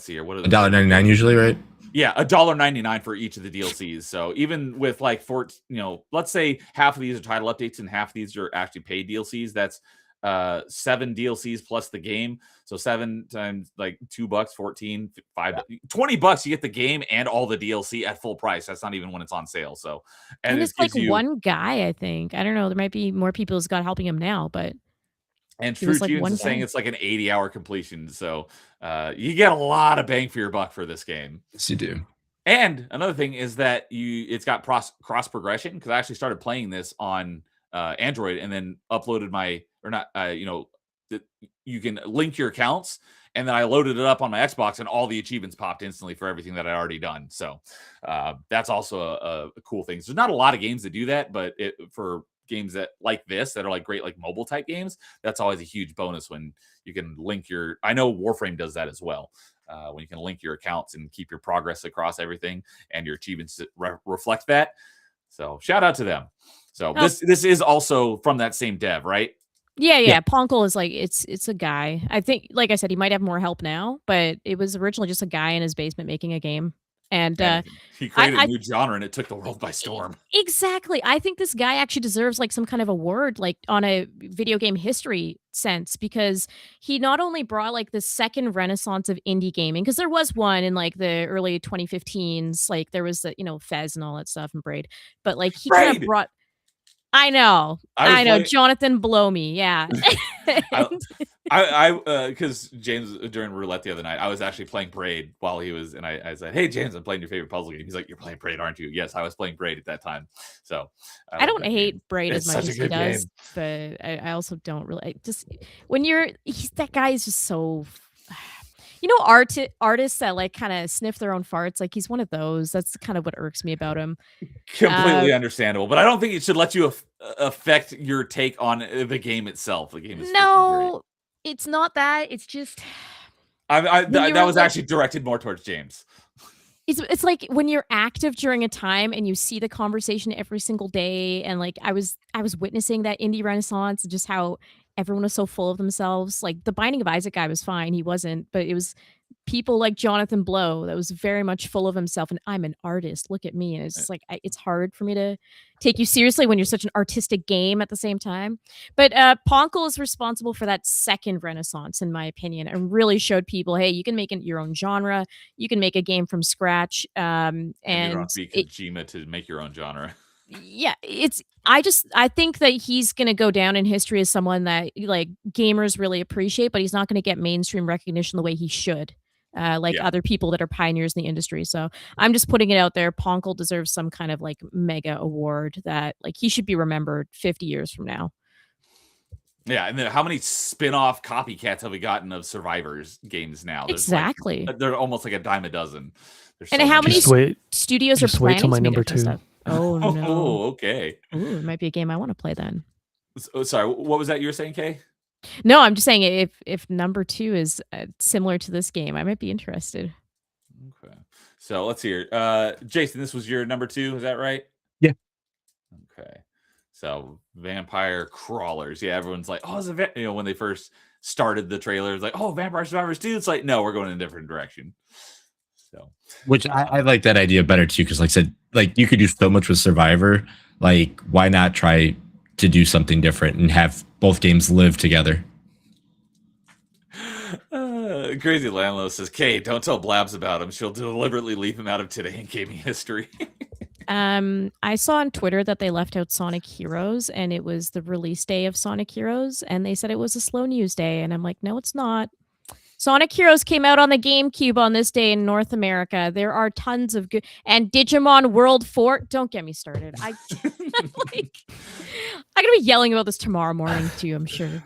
see here. What are the $1.99 usually, right? Yeah, $1.99 for each of the DLCs. So even with let's say half of these are title updates and half of these are actually paid DLCs, that's 7 DLCs plus the game. So 7 times $2, 14, $5, $20. You get the game and all the DLC at full price. That's not even when it's on sale. So, and it's one guy, I think. I don't know. There might be more people who's got helping him now, but. And True Tunes is saying it's an 80-hour completion. So you get a lot of bang for your buck for this game. Yes, you do. And another thing is that it's got cross progression, because I actually started playing this on Android and then uploaded you can link your accounts, and then I loaded it up on my Xbox, and all the achievements popped instantly for everything that I already done. So that's also a cool thing. So there's not a lot of games that do that, but for games that are great mobile type games, that's always a huge bonus when you can link your. I know Warframe does that as well. When you can link your accounts and keep your progress across everything, and your achievements reflect that. So shout out to them. So this is also from that same dev, right? Yeah. Ponkel is like it's a guy. I think, like I said, he might have more help now, but it was originally just a guy in his basement making a game. And he created a I new genre and it took the world by storm. exactly. I think this guy actually deserves like some kind of award, like on a video game history sense, because he not only brought like the second renaissance of indie gaming, because there was one in like the early 2015s, like there was the, Fez and all that stuff and Braid, but like he kind of Braid! brought. I know, I was playing- Jonathan blow me, yeah. Because James during roulette the other night, I was actually playing Braid while he was, and I said, "Hey James, I'm playing your favorite puzzle game." He's like, "You're playing Braid, aren't you?" Yes, I was playing Braid at that time. So I don't hate Braid as much as he does, game. but I also don't really just when that guy is just so. Artists that like kind of sniff their own farts, like he's one of those. That's kind of what irks me about him. Completely understandable, but I don't think it should let you affect your take on the game itself. The game is no, it's not that. It's just that was actually directed more towards James. It's like when you're active during a time and you see the conversation every single day, and like I was witnessing that indie renaissance and just how everyone was so full of themselves. Like the Binding of Isaac guy was fine, he wasn't, but it was people like Jonathan Blow that was very much full of himself, and I'm an artist, look at me. And it's just like it's hard for me to take you seriously when you're such an artistic game at the same time. But Ponkel is responsible for that second renaissance, in my opinion, and really showed people, hey, you can make your own genre, you can make a game from scratch, and you don't have to be Kojima to make your own genre. Yeah, I think that he's going to go down in history as someone that like gamers really appreciate, but he's not going to get mainstream recognition the way he should. Other people that are pioneers in the industry. So I'm just putting it out there. Ponkel deserves some kind of like mega award that like he should be remembered 50 years from now. Yeah, and then how many spin-off copycats have we gotten of Survivors games now? There's exactly. They're almost like a dime a dozen. And how many studios are planning till my number 2? Stuff? Oh no. Oh, okay. Ooh, it might be a game I want to play then. Sorry, what was that you were saying, Kay? No, I'm just saying if number 2 is similar to this game, I might be interested. Okay. So let's hear. Jason, this was your number 2, is that right? Yeah. Okay. So Vampire Crawlers. Yeah, everyone's like, oh, it's when they first started the trailer, it's like, oh, Vampire Survivors 2. It's like, no, we're going in a different direction. So, which I like that idea better too, because like I said, like you could do so much with Survivor. Like, why not try to do something different and have both games live together? Crazy Landlow says, Kay, don't tell Blabs about him. She'll deliberately leave him out of today in gaming history. I saw on Twitter that they left out Sonic Heroes, and it was the release day of Sonic Heroes, and they said it was a slow news day, and I'm like, no, it's not. Sonic Heroes came out on the GameCube on this day in North America. There are tons of good, and Digimon World 4. Don't get me started. I'm gonna be yelling about this tomorrow morning too, I'm sure.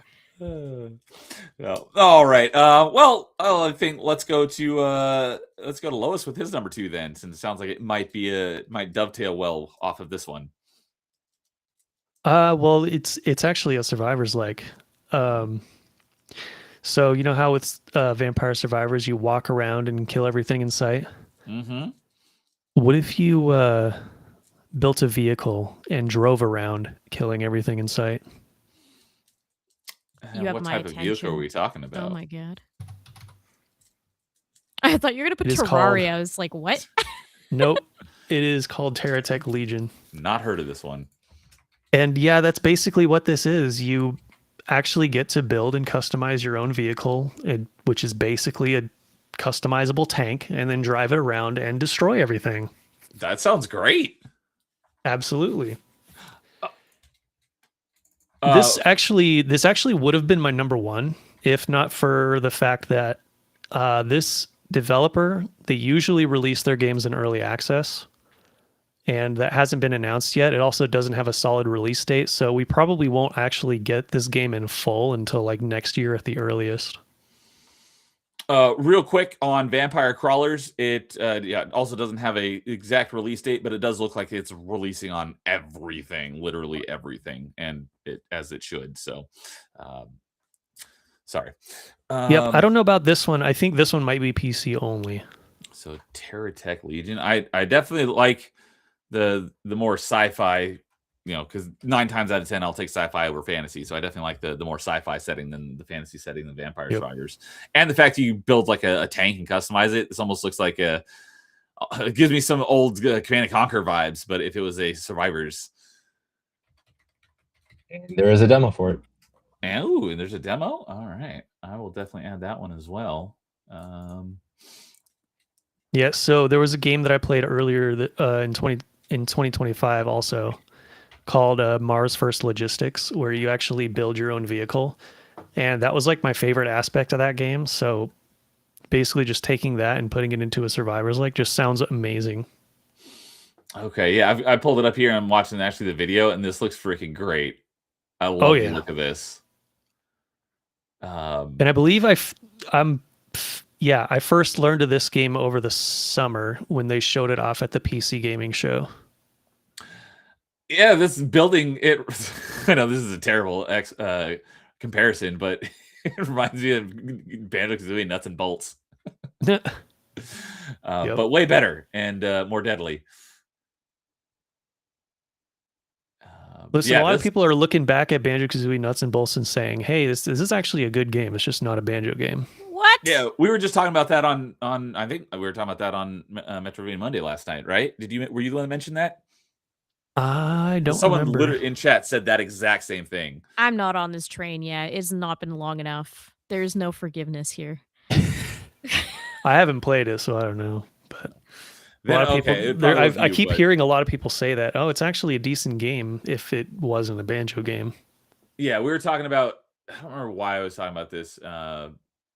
All right. I think let's go to Lois with his number 2 then, since it sounds like it might dovetail well off of this one. Well, it's actually a Survivor's like. So you know how with Vampire Survivors you walk around and kill everything in sight? Mm-hmm. What if you built a vehicle and drove around killing everything in sight? What type of vehicle are we talking about? Oh my god. I thought you were going to put Terraria. I was like, what? Nope. It is called Terratech Legion. Not heard of this one. And yeah, that's basically what this is. You actually get to build and customize your own vehicle, which is basically a customizable tank, and then drive it around and destroy everything. That sounds great. Absolutely. This actually would have been my number 1 if not for the fact that this developer, they usually release their games in early access, and that hasn't been announced yet. It also doesn't have a solid release date, so we probably won't actually get this game in full until like next year at the earliest. Real quick on Vampire Crawlers, it also doesn't have a exact release date, but it does look like it's releasing on everything, literally everything, and as it should. So, sorry. Yep, I don't know about this one. I think this one might be PC only. So Terratech Legion, I definitely like the more sci-fi because 9 times out of 10 I'll take sci-fi over fantasy. So I definitely like the more sci-fi setting than the fantasy setting than Vampire Survivors. And the fact that you build like a tank and customize it, this almost looks like it gives me some old Command & Conquer vibes, but if it was a Survivors. And there is a demo for it. And there's a demo? All right. I will definitely add that one as well. Yeah, so there was a game that I played earlier that, in 2025 also called Mars First Logistics, where you actually build your own vehicle. And that was like my favorite aspect of that game. So basically just taking that and putting it into a Survivors like just sounds amazing. Okay, yeah, I pulled it up here. I'm watching actually the video, and this looks freaking great. I love the look of this. And I believe I first learned of this game over the summer when they showed it off at the PC gaming show. Yeah, this building, I know this is a terrible comparison, but it reminds me of Banjo-Kazooie Nuts and Bolts. But way better and more deadly. Listen, a lot of people are looking back at Banjo-Kazooie Nuts and Bolts and saying, hey, this is actually a good game. It's just not a Banjo game. What? Yeah, we were just talking about that on I think we were talking about that on Metroidvania Monday last night, right? Were you the one to mention that? I don't Someone remember. Literally in chat said that exact same thing. I'm not on this train yet. It's not been long enough. There's no forgiveness here. I haven't played it, so I don't know. But a lot of people, I keep hearing a lot of people say that, oh, it's actually a decent game if it wasn't a Banjo game. Yeah, we were talking about, I don't remember why I was talking about this,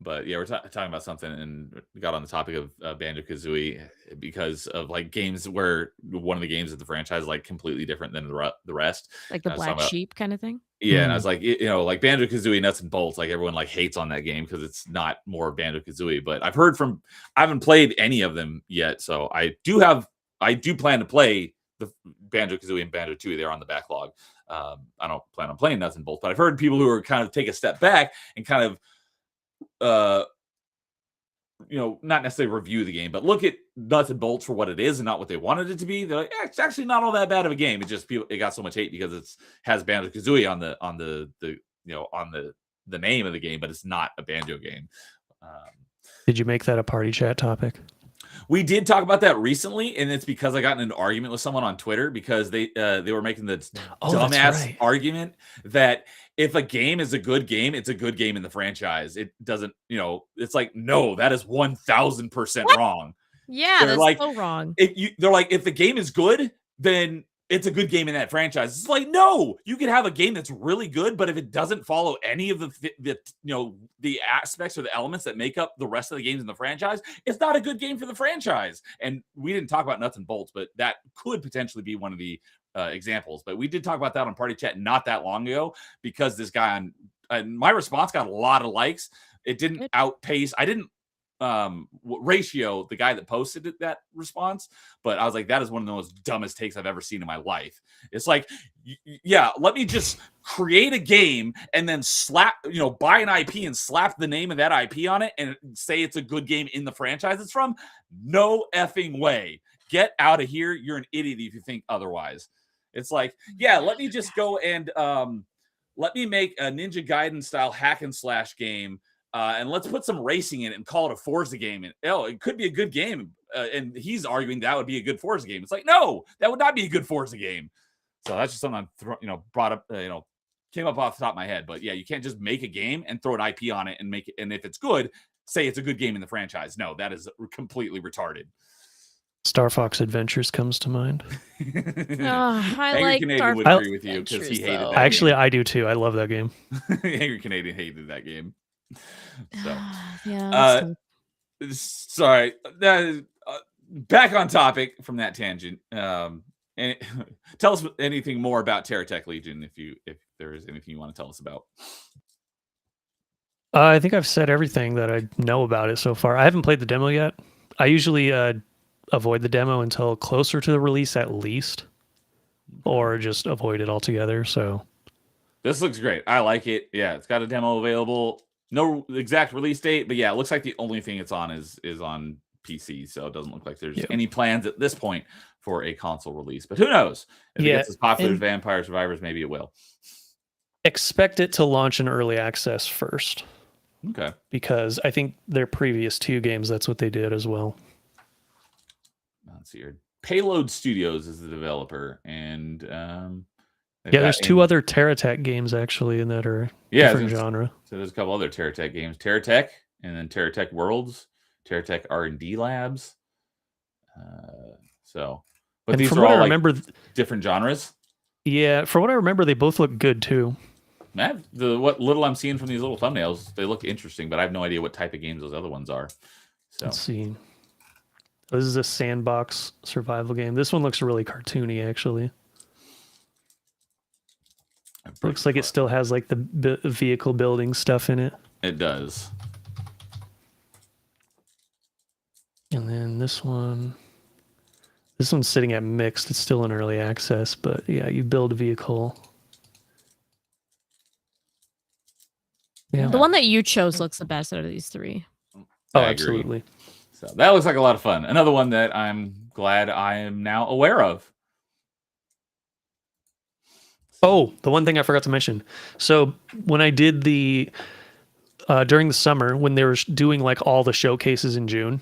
but yeah, we're talking about something and got on the topic of Banjo-Kazooie because of like games where one of the games of the franchise is like completely different than the rest. Like the black sheep kind of thing? Yeah, and I was like, like Banjo-Kazooie Nuts and Bolts, like everyone like hates on that game because it's not more Banjo-Kazooie. But I haven't played any of them yet, so I do plan to play the Banjo-Kazooie and Banjo-Tooie. They're on the backlog. I don't plan on playing Nuts and Bolts, but I've heard people who are kind of take a step back and kind of not necessarily review the game, but look at Nuts and Bolts for what it is and not what they wanted it to be. They're like, it's actually not all that bad of a game. It's just it got so much hate because it has Banjo-Kazooie on the name of the game, but it's not a Banjo game. Did you make that a party chat topic? We did talk about that recently, and it's because I got in an argument with someone on Twitter because they were making the dumbass argument that if a game is a good game, it's a good game in the franchise. It doesn't, it's like, no, that is 1000% wrong. Yeah, they're that's like, so wrong. They're like, if the game is good, then it's a good game in that franchise. It's like, no, you could have a game that's really good, but if it doesn't follow any of the aspects or the elements that make up the rest of the games in the franchise, it's not a good game for the franchise. And we didn't talk about Nuts and Bolts, but that could potentially be one of the examples. But we did talk about that on Party Chat not that long ago because this guy my response got a lot of likes. It didn't outpace. I didn't ratio the guy that posted that response, but I was like, that is one of the most dumbest takes I've ever seen in my life. It's like, yeah, let me just create a game and then buy an IP and slap the name of that IP on it and say it's a good game in the franchise it's from. No effing way. Get out of here. You're an idiot if you think otherwise. It's like, yeah, let me just go and let me make a Ninja Gaiden style hack and slash game. And let's put some racing in it and call it a Forza game. And it could be a good game. And he's arguing that would be a good Forza game. It's like, no, that would not be a good Forza game. So that's just something I'm brought up, came up off the top of my head. But yeah, you can't just make a game and throw an IP on it and make it. And if it's good, say it's a good game in the franchise. No, that is completely retarded. Star Fox Adventures comes to mind. I like Canadian would agree with you because he hated that. Actually, I do too. I love that game. Angry Canadian hated that game. So, yeah. Sorry. Back on topic from that tangent. And tell us anything more about TerraTech Legion if there is anything you want to tell us about. I think I've said everything that I know about it so far. I haven't played the demo yet. I usually avoid the demo until closer to the release at least, or just avoid it altogether. So this looks great. I like it. Yeah, it's got a demo available. No exact release date, but yeah, it looks like the only thing it's on is on PC, so it doesn't look like there's any plans at this point for a console release. But who knows? If it gets as popular as Vampire Survivors, maybe it will. Expect it to launch in early access first. Okay. Because I think their previous 2 games, that's what they did as well. Let's see here. Payload Studios is the developer, and there's 2 other TerraTech games actually in that are different genre. So there's a couple other TerraTech games, TerraTech, and then TerraTech Worlds, TerraTech R&D Labs. But these are all different genres. Yeah, from what I remember, they both look good too. What little I'm seeing from these little thumbnails, they look interesting, but I have no idea what type of games those other ones are. So let's see. This is a sandbox survival game. This one looks really cartoony, actually. Looks like it still has like the vehicle building stuff in it. It does. And then this one's sitting at mixed. It's still in early access, but yeah, you build a vehicle. Yeah. The one that you chose looks the best out of these 3. Oh, absolutely. So that looks like a lot of fun. Another one that I'm glad I am now aware of. Oh, the one thing I forgot to mention. So when I did during the summer, when they were doing like all the showcases in June,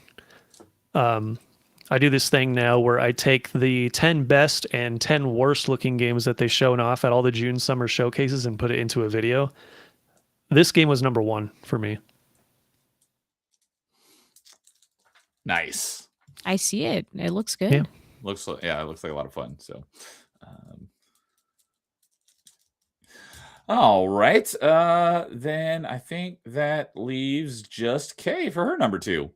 I do this thing now where I take the 10 best and 10 worst looking games that they shown off at all the June summer showcases and put it into a video. This game was number 1 for me. Nice. I see it. It looks good. Yeah. It looks like a lot of fun. So, all right. Then I think that leaves just Kay for her number 2.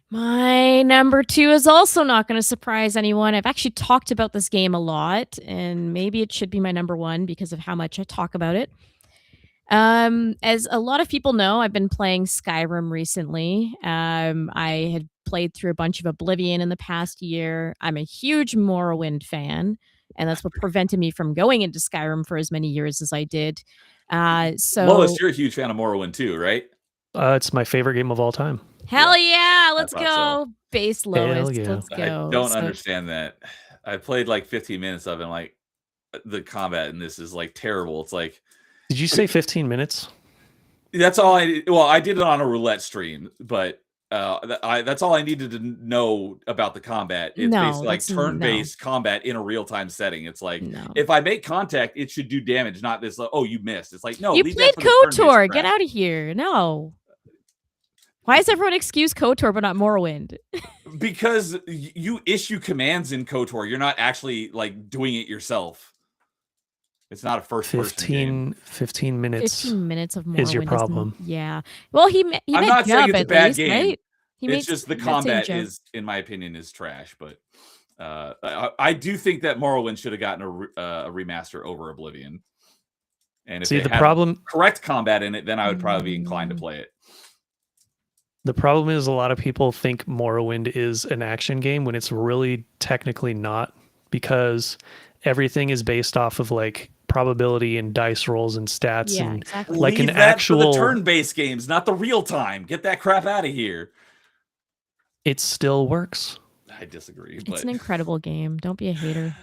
My number 2 is also not going to surprise anyone. I've actually talked about this game a lot, and maybe it should be my number 1 because of how much I talk about it. As a lot of people know, I've been playing Skyrim recently. I had played through a bunch of Oblivion in the past year. I'm a huge Morrowind fan, and that's what prevented me from going into Skyrim for as many years as I did. Lois, you're a huge fan of Morrowind too, right? It's my favorite game of all time. Hell yeah, let's go. So. Base Lois, yeah. let's go. I don't understand that. I played like 15 minutes of it, and like the combat in this is like terrible. It's like, did you say 15 minutes? That's all I did it on a roulette stream, but that's all I needed to know about the combat. It's basically like turn-based combat in a real-time setting. It's like, if I make contact, it should do damage, not this, oh, you missed. It's like, no, you played KOTOR. Get out of here. No. Why does everyone excuse KOTOR but not Morrowind? Because you issue commands in KOTOR. You're not actually like doing it yourself. It's not a first-person game. 15 minutes. 15 minutes of Morrowind is your problem. Yeah. Well, I'm not saying it's a bad game. Right? It's just the combat is, in my opinion, is trash. But I do think that Morrowind should have gotten a remaster over Oblivion. And if they had correct combat in it, then I would probably be inclined to play it. The problem is a lot of people think Morrowind is an action game when it's really technically not, because everything is based off of like probability and dice rolls and stats and exactly. like Leave an that actual for the turn-based games, not the real time. Get that crap out of here. It still works. I disagree. It's an incredible game. Don't be a hater.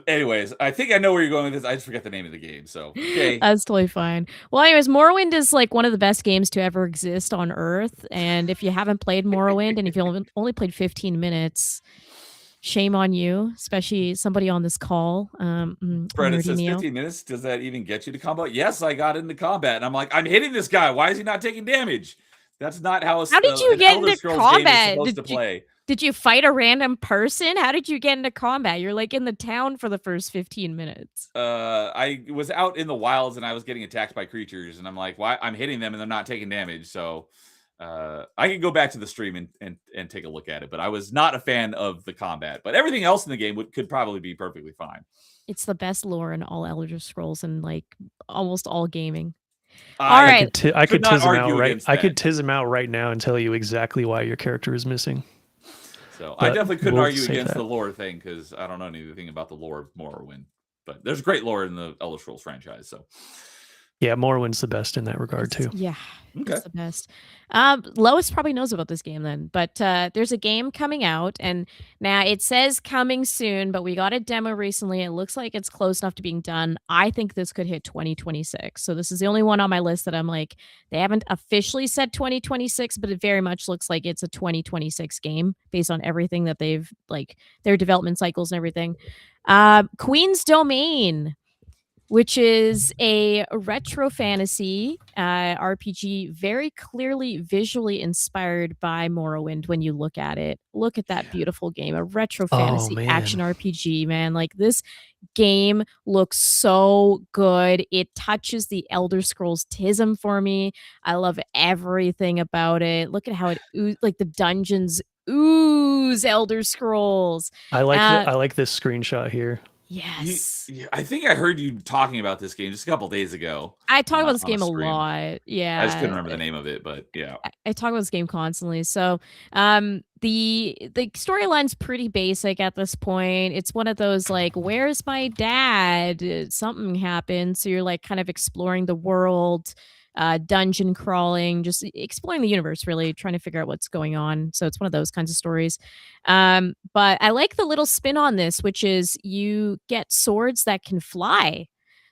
Anyways, I think I know where you're going with this. I just forget the name of the game. So okay. That's totally fine. Well, anyways, Morrowind is like one of the best games to ever exist on Earth. And if you haven't played Morrowind and if you only played 15 minutes, shame on you, especially somebody on this call. Brett, it says 15 minutes. Does that even get you to combat? Yes, I got into combat. And I'm like, I'm hitting this guy. Why is he not taking damage? That's not how did you get into combat? Play. Did you fight a random person? How did you get into combat? You're like in the town for the first 15 minutes. I was out in the wilds and I was getting attacked by creatures. And I'm like, why? I'm hitting them and they're not taking damage. So I can go back to the stream and take a look at it. But I was not a fan of the combat. But everything else in the game could probably be perfectly fine. It's the best lore in all Elder Scrolls and like almost all gaming. All right. I could tiz him out right. I could tiz him out right now and tell you exactly why your character is missing. So I definitely couldn't argue against the lore thing because I don't know anything about the lore of Morrowind. But there's great lore in the Elder Scrolls franchise. So Yeah, Morrowind's the best in that regard too. Yeah, Okay. it's the best. Lois probably knows about this game then, but there's a game coming out, and now it says coming soon, but we got a demo recently. It looks like it's close enough to being done. I think this could hit 2026. So this is the only one on my list that I'm like, they haven't officially said 2026, but it very much looks like it's a 2026 game based on everything that they've like their development cycles and everything. Queen's Domain, which is a retro fantasy RPG, very clearly visually inspired by Morrowind when you look at it. Look at that beautiful game, a retro fantasy action RPG, man. Like this game looks so good. It touches the Elder Scrolls tism for me. I love everything about it. Look at how it like the dungeons ooze Elder Scrolls. I like this screenshot here. Yes. I think I heard you talking about this game just a couple days ago. I talk about this on a game a stream. lot. Yeah. I just couldn't remember the name of it, but yeah. I talk about this game constantly. So the storyline's pretty basic at this point. It's one of those like, where's my dad? Something happened. So you're like kind of exploring the world, dungeon crawling, just exploring the universe, really trying to figure out what's going on. So it's one of those kinds of stories. But I like the little spin on this, which is you get swords that can fly.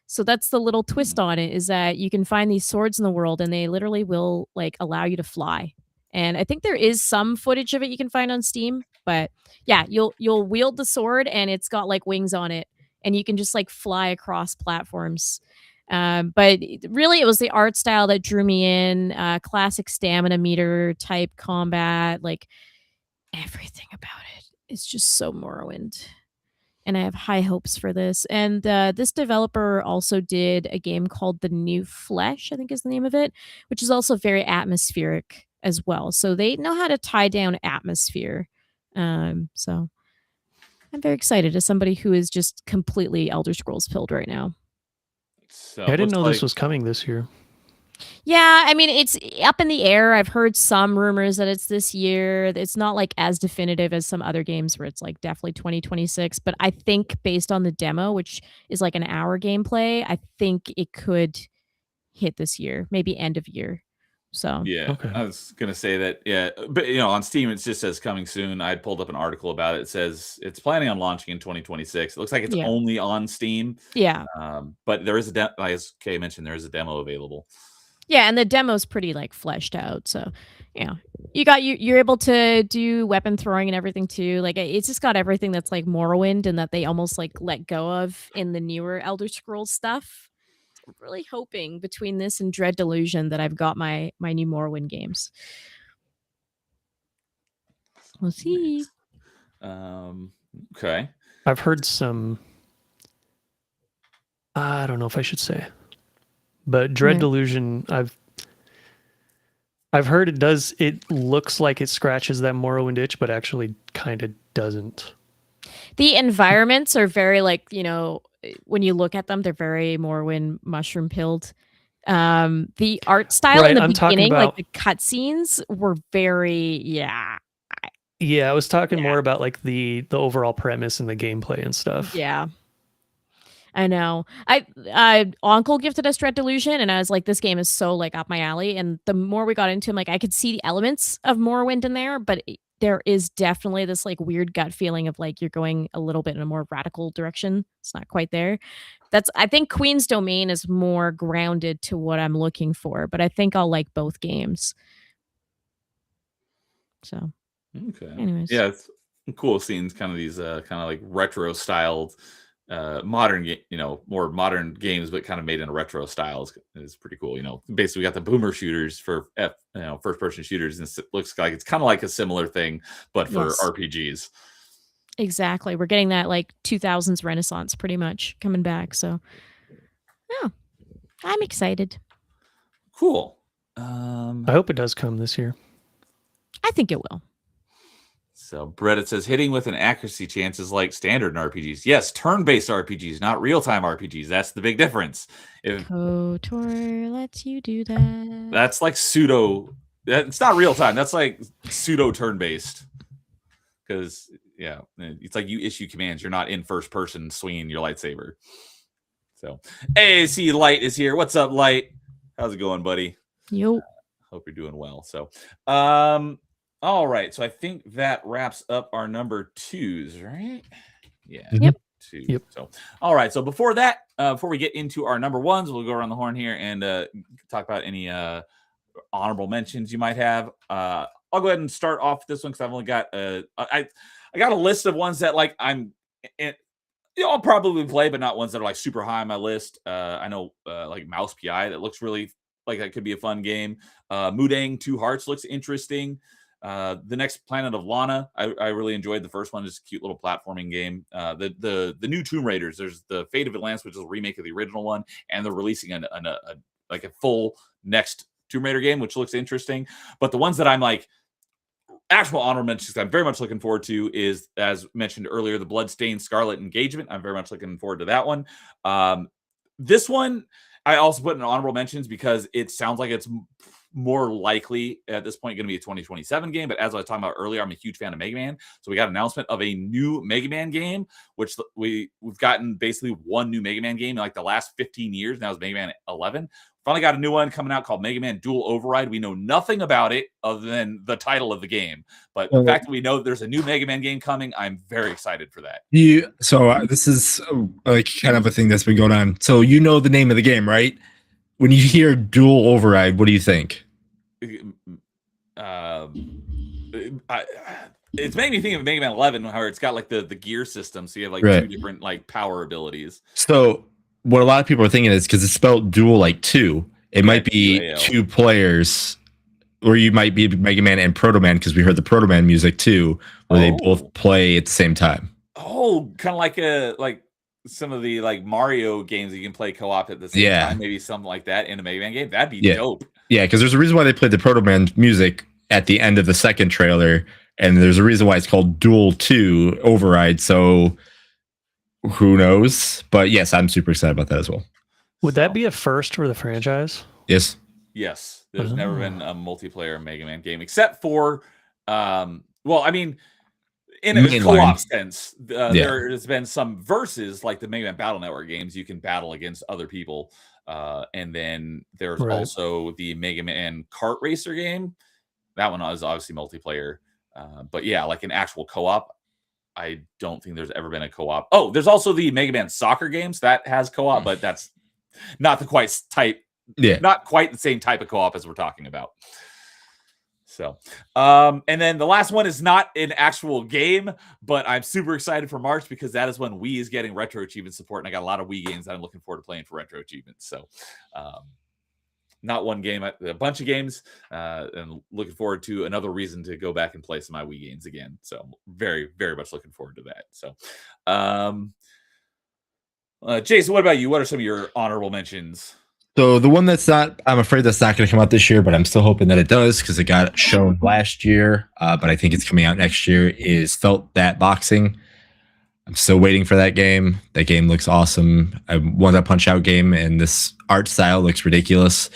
So that's the little twist on it, is that you can find these swords in the world and they literally will like allow you to fly. And I think there is some footage of it you can find on Steam, but yeah, you'll wield the sword and it's got like wings on it and you can just like fly across platforms. But really it was the art style that drew me in, classic stamina meter type combat, like everything about it is just so Morrowind. And I have high hopes for this. And this developer also did a game called The New Flesh, I think is the name of it, which is also very atmospheric as well. So they know how to tie down atmosphere. So I'm very excited as somebody who is just completely Elder Scrolls pilled right now. So I didn't know like, this was coming this year. Yeah, I mean, it's up in the air. I've heard some rumors that it's this year. It's not like as definitive as some other games where it's like definitely 2026. But I think based on the demo, which is like an hour gameplay, I think it could hit this year, maybe end of year. So yeah, Okay. I was gonna say that. Yeah, but on Steam it just says coming soon. I pulled up an article about it. It says it's planning on launching in 2026. It looks like it's Yeah. only on Steam. yeah. But there is a as Kay mentioned, there is a demo available. Yeah, and the demo's pretty like fleshed out. So, you're able to do weapon throwing and everything too. Like it's just got everything that's like Morrowind and that they almost like let go of in the newer Elder Scrolls stuff. I'm really hoping between this and Dread Delusion that I've got my new Morrowind games. We'll see. Okay. I've heard some. I don't know if I should say, but Dread Yeah. Delusion. I've heard it does. It looks like it scratches that Morrowind itch, but actually kind of doesn't. The environments are very like, when you look at them, they're very Morrowind mushroom pilled. The art style Right, in the I'm talking beginning, like about- the cutscenes were very, Yeah, I was talking more about like the overall premise and the gameplay and stuff. yeah. I know. Uncle gifted us Dread Delusion, and I was like, this game is so like up my alley. And the more we got into him, like I could see the elements of Morrowind in there, but there is definitely this like weird gut feeling of like you're going a little bit in a more radical direction. It's not quite there. I think Queen's Domain is more grounded to what I'm looking for, but I think I'll like both games. So, Okay. anyways. Yeah, it's cool seeing kind of these kind of like retro styled modern more modern games, but kind of made in a retro style is pretty cool. Basically we got the boomer shooters for first person shooters, and it looks like it's kind of like a similar thing but for Yes. RPGs. Exactly. We're getting that like 2000s Renaissance pretty much coming back. So, yeah, I'm excited. Cool. I hope it does come this year. I think it will. So Brett says hitting with an accuracy chance is like standard in RPGs. Yes, turn-based RPGs, not real-time RPGs. That's the big difference. KOTOR lets you do that. That's like pseudo. It's not real time. That's like pseudo turn-based. Because it's like you issue commands. You're not in first person swinging your lightsaber. So AAC Light is here. What's up, Light? How's it going, buddy? Yo. Hope you're doing well. So, all right. So I think that wraps up our number 2s, right? Yeah. Yep. 2. Yep. So, all right. So before that, before we get into our number 1s, we'll go around the horn here and talk about any honorable mentions you might have. I'll go ahead and start off this one because I've only got I got a list of ones that like I'll probably play, but not ones that are like super high on my list. I know like Mouse PI that looks really like that could be a fun game. Mudang Two Hearts looks interesting. The Next Planet of Lana, I really enjoyed the first one. Just a cute little platforming game. The new Tomb Raiders, there's the Fate of Atlantis, which is a remake of the original one, and they're releasing a full next Tomb Raider game, which looks interesting. But the ones that I'm like actual honorable mentions I'm very much looking forward to is, as mentioned earlier, the Bloodstained Scarlet Engagement. I'm very much looking forward to that one. This one I also put in honorable mentions because it sounds like it's more likely at this point going to be a 2027 game. But as I was talking about earlier, I'm a huge fan of Mega Man. So we got an announcement of a new Mega Man game, which we've gotten basically one new Mega Man game in like the last 15 years. Now it's Mega Man 11. Finally got a new one coming out called Mega Man Dual Override. We know nothing about it other than the title of the game. But the fact that we know there's a new Mega Man game coming, I'm very excited for that. This is like kind of a thing that's been going on. So you know the name of the game, right? When you hear Dual Override, what do you think? It's made me think of Mega Man 11, where it's got like the gear system. So you have like two different like power abilities. So what a lot of people are thinking is because it's spelled dual like two, it might be two players, or you might be Mega Man and Proto Man because we heard the Proto Man music too, where they both play at the same time. Oh, kind of like some of the like Mario games that you can play co-op at the same time. Maybe something like that in a Mega Man game. That'd be dope. Yeah, because there's a reason why they played the Proto Man music at the end of the second trailer, and there's a reason why it's called Dual 2 Override. So who knows? But yes, I'm super excited about that as well. Would that be a first for the franchise? Yes. Yes. There's never been a multiplayer Mega Man game except for, well, I mean, in a co-op sense, there has been some versus like the Mega Man Battle Network games. You can battle against other people. And then there's also the Mega Man Kart Racer game. That one is obviously multiplayer. But yeah, like an actual co-op, I don't think there's ever been a co-op. Oh, there's also the Mega Man soccer games that has co-op, but that's not the quite type. Yeah, not quite the same type of co-op as we're talking about. So, and then the last one is not an actual game, but I'm super excited for March because that is when Wii is getting retro achievement support, and I got a lot of Wii games that I'm looking forward to playing for retro achievements. So, not one game, a bunch of games, and looking forward to another reason to go back and play some of my Wii games again. So, I'm very, very much looking forward to that. So, Jason, what about you? What are some of your honorable mentions? So the one that's not, I'm afraid that's not going to come out this year, but I'm still hoping that it does because it got shown last year, but I think it's coming out next year, is Felt That Boxing. I'm still waiting for that game. That game looks awesome. I won that Punch-Out game, and this art style looks ridiculous.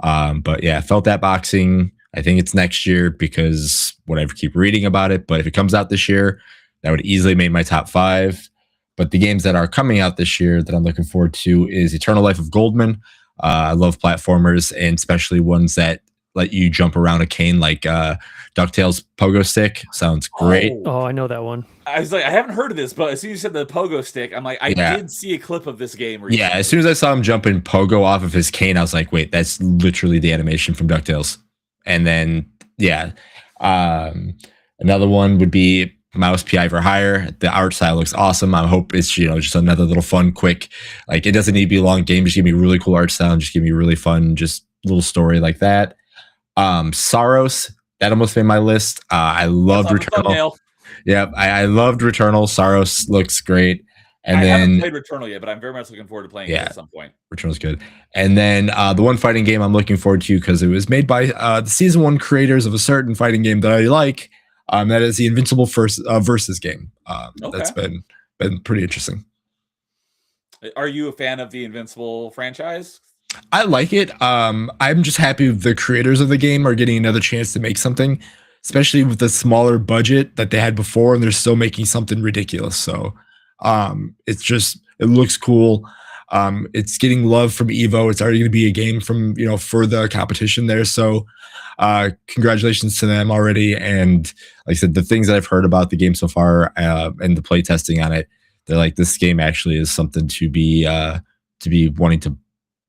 But yeah, Felt That Boxing. I think it's next year because whatever, keep reading about it. But if it comes out this year, that would easily make my top 5. But the games that are coming out this year that I'm looking forward to is Eternal Life of Goldman. I love platformers, and especially ones that let you jump around a cane, like DuckTales Pogo Stick. Sounds great. Oh, I know that one. I was like, I haven't heard of this, but as soon as you said the Pogo Stick, I'm like, I did see a clip of this game recently. Yeah, as soon as I saw him jumping Pogo off of his cane, I was like, wait, that's literally the animation from DuckTales. And then, another one would be Mouse PI for Hire. The art style looks awesome. I hope it's just another little fun, quick. Like, it doesn't need to be a long game. Just give me a really cool art style. And just give me a really fun, just little story like that. Saros, that almost made my list. I loved Returnal. Yeah, I loved Returnal. Saros looks great. And I haven't played Returnal yet, but I'm very much looking forward to playing it at some point. Returnal's good. And then the one fighting game I'm looking forward to because it was made by the season 1 creators of a certain fighting game that I like. That is the Invincible versus game. That's been pretty interesting. Are you a fan of the Invincible franchise? I like it. I'm just happy the creators of the game are getting another chance to make something, especially with the smaller budget that they had before, and they're still making something ridiculous. So it looks cool. It's getting love from Evo. It's already going to be a game from for the competition there. So congratulations to them already. And like I said, the things that I've heard about the game so far and the play testing on it, they're like, this game actually is something to be wanting to.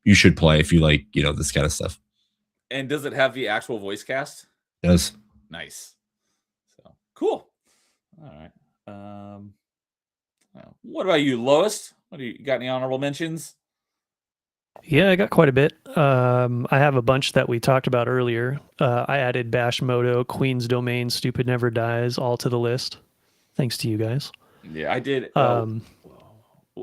You should play if you like this kind of stuff. And does it have the actual voice cast? It does. Nice. So cool. All right. What about you, Lois? What do you got? Any honorable mentions? Yeah, I got quite a bit. I have a bunch that we talked about earlier. I added Bashmoto, Queen's Domain, Stupid Never Dies, all to the list. Thanks to you guys. Yeah, I did.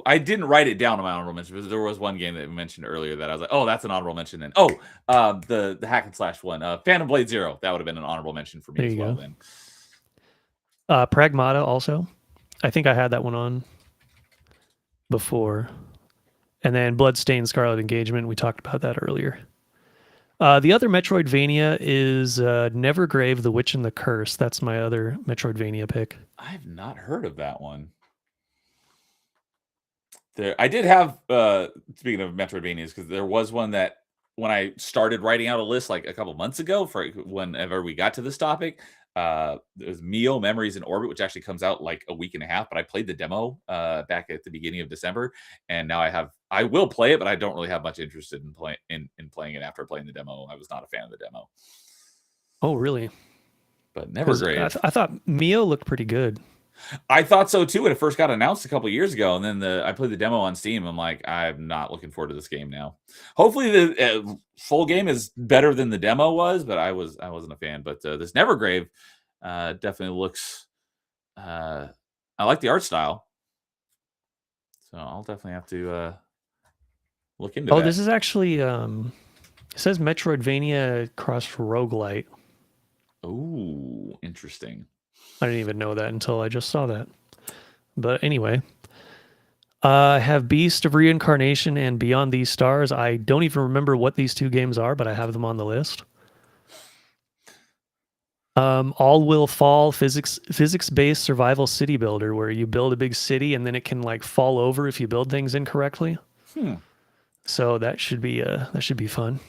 I didn't write it down on my honorable mention because there was one game that we mentioned earlier that I was like, oh, that's an honorable mention. Then, the hack and slash one, Phantom Blade Zero, that would have been an honorable mention for me there as you well. Go. Then, Pragmata also. I think I had that one on before. And then Bloodstained Scarlet Engagement. We talked about that earlier. The other Metroidvania is Nevergrave, The Witch and the Curse. That's my other Metroidvania pick. I've not heard of that one. I did have, speaking of Metroidvanias, because there was one that when I started writing out a list like a couple months ago for whenever we got to this topic, there's Mio Memories in Orbit, which actually comes out like a week and a half, but I played the demo back at the beginning of December, and now I will play it, but I don't really have much interest in playing it after playing the demo. I was not a fan of the demo. Oh, really? But Nevergrave. I thought Mio looked pretty good. I thought so too when it first got announced a couple years ago, and then I played the demo on Steam. I'm like, I'm not looking forward to this game now. Hopefully, the full game is better than the demo was, but I wasn't a fan. But this Nevergrave definitely looks. I like the art style, so I'll definitely have to look into. Oh, this is actually it says Metroidvania cross roguelite. Oh, interesting. I didn't even know that until I just saw that. But anyway, I have Beast of Reincarnation and Beyond These Stars. I don't even remember what these two games are, but I have them on the list. All Will Fall, physics-based survival city builder, where you build a big city and then it can like fall over if you build things incorrectly. So that should be fun.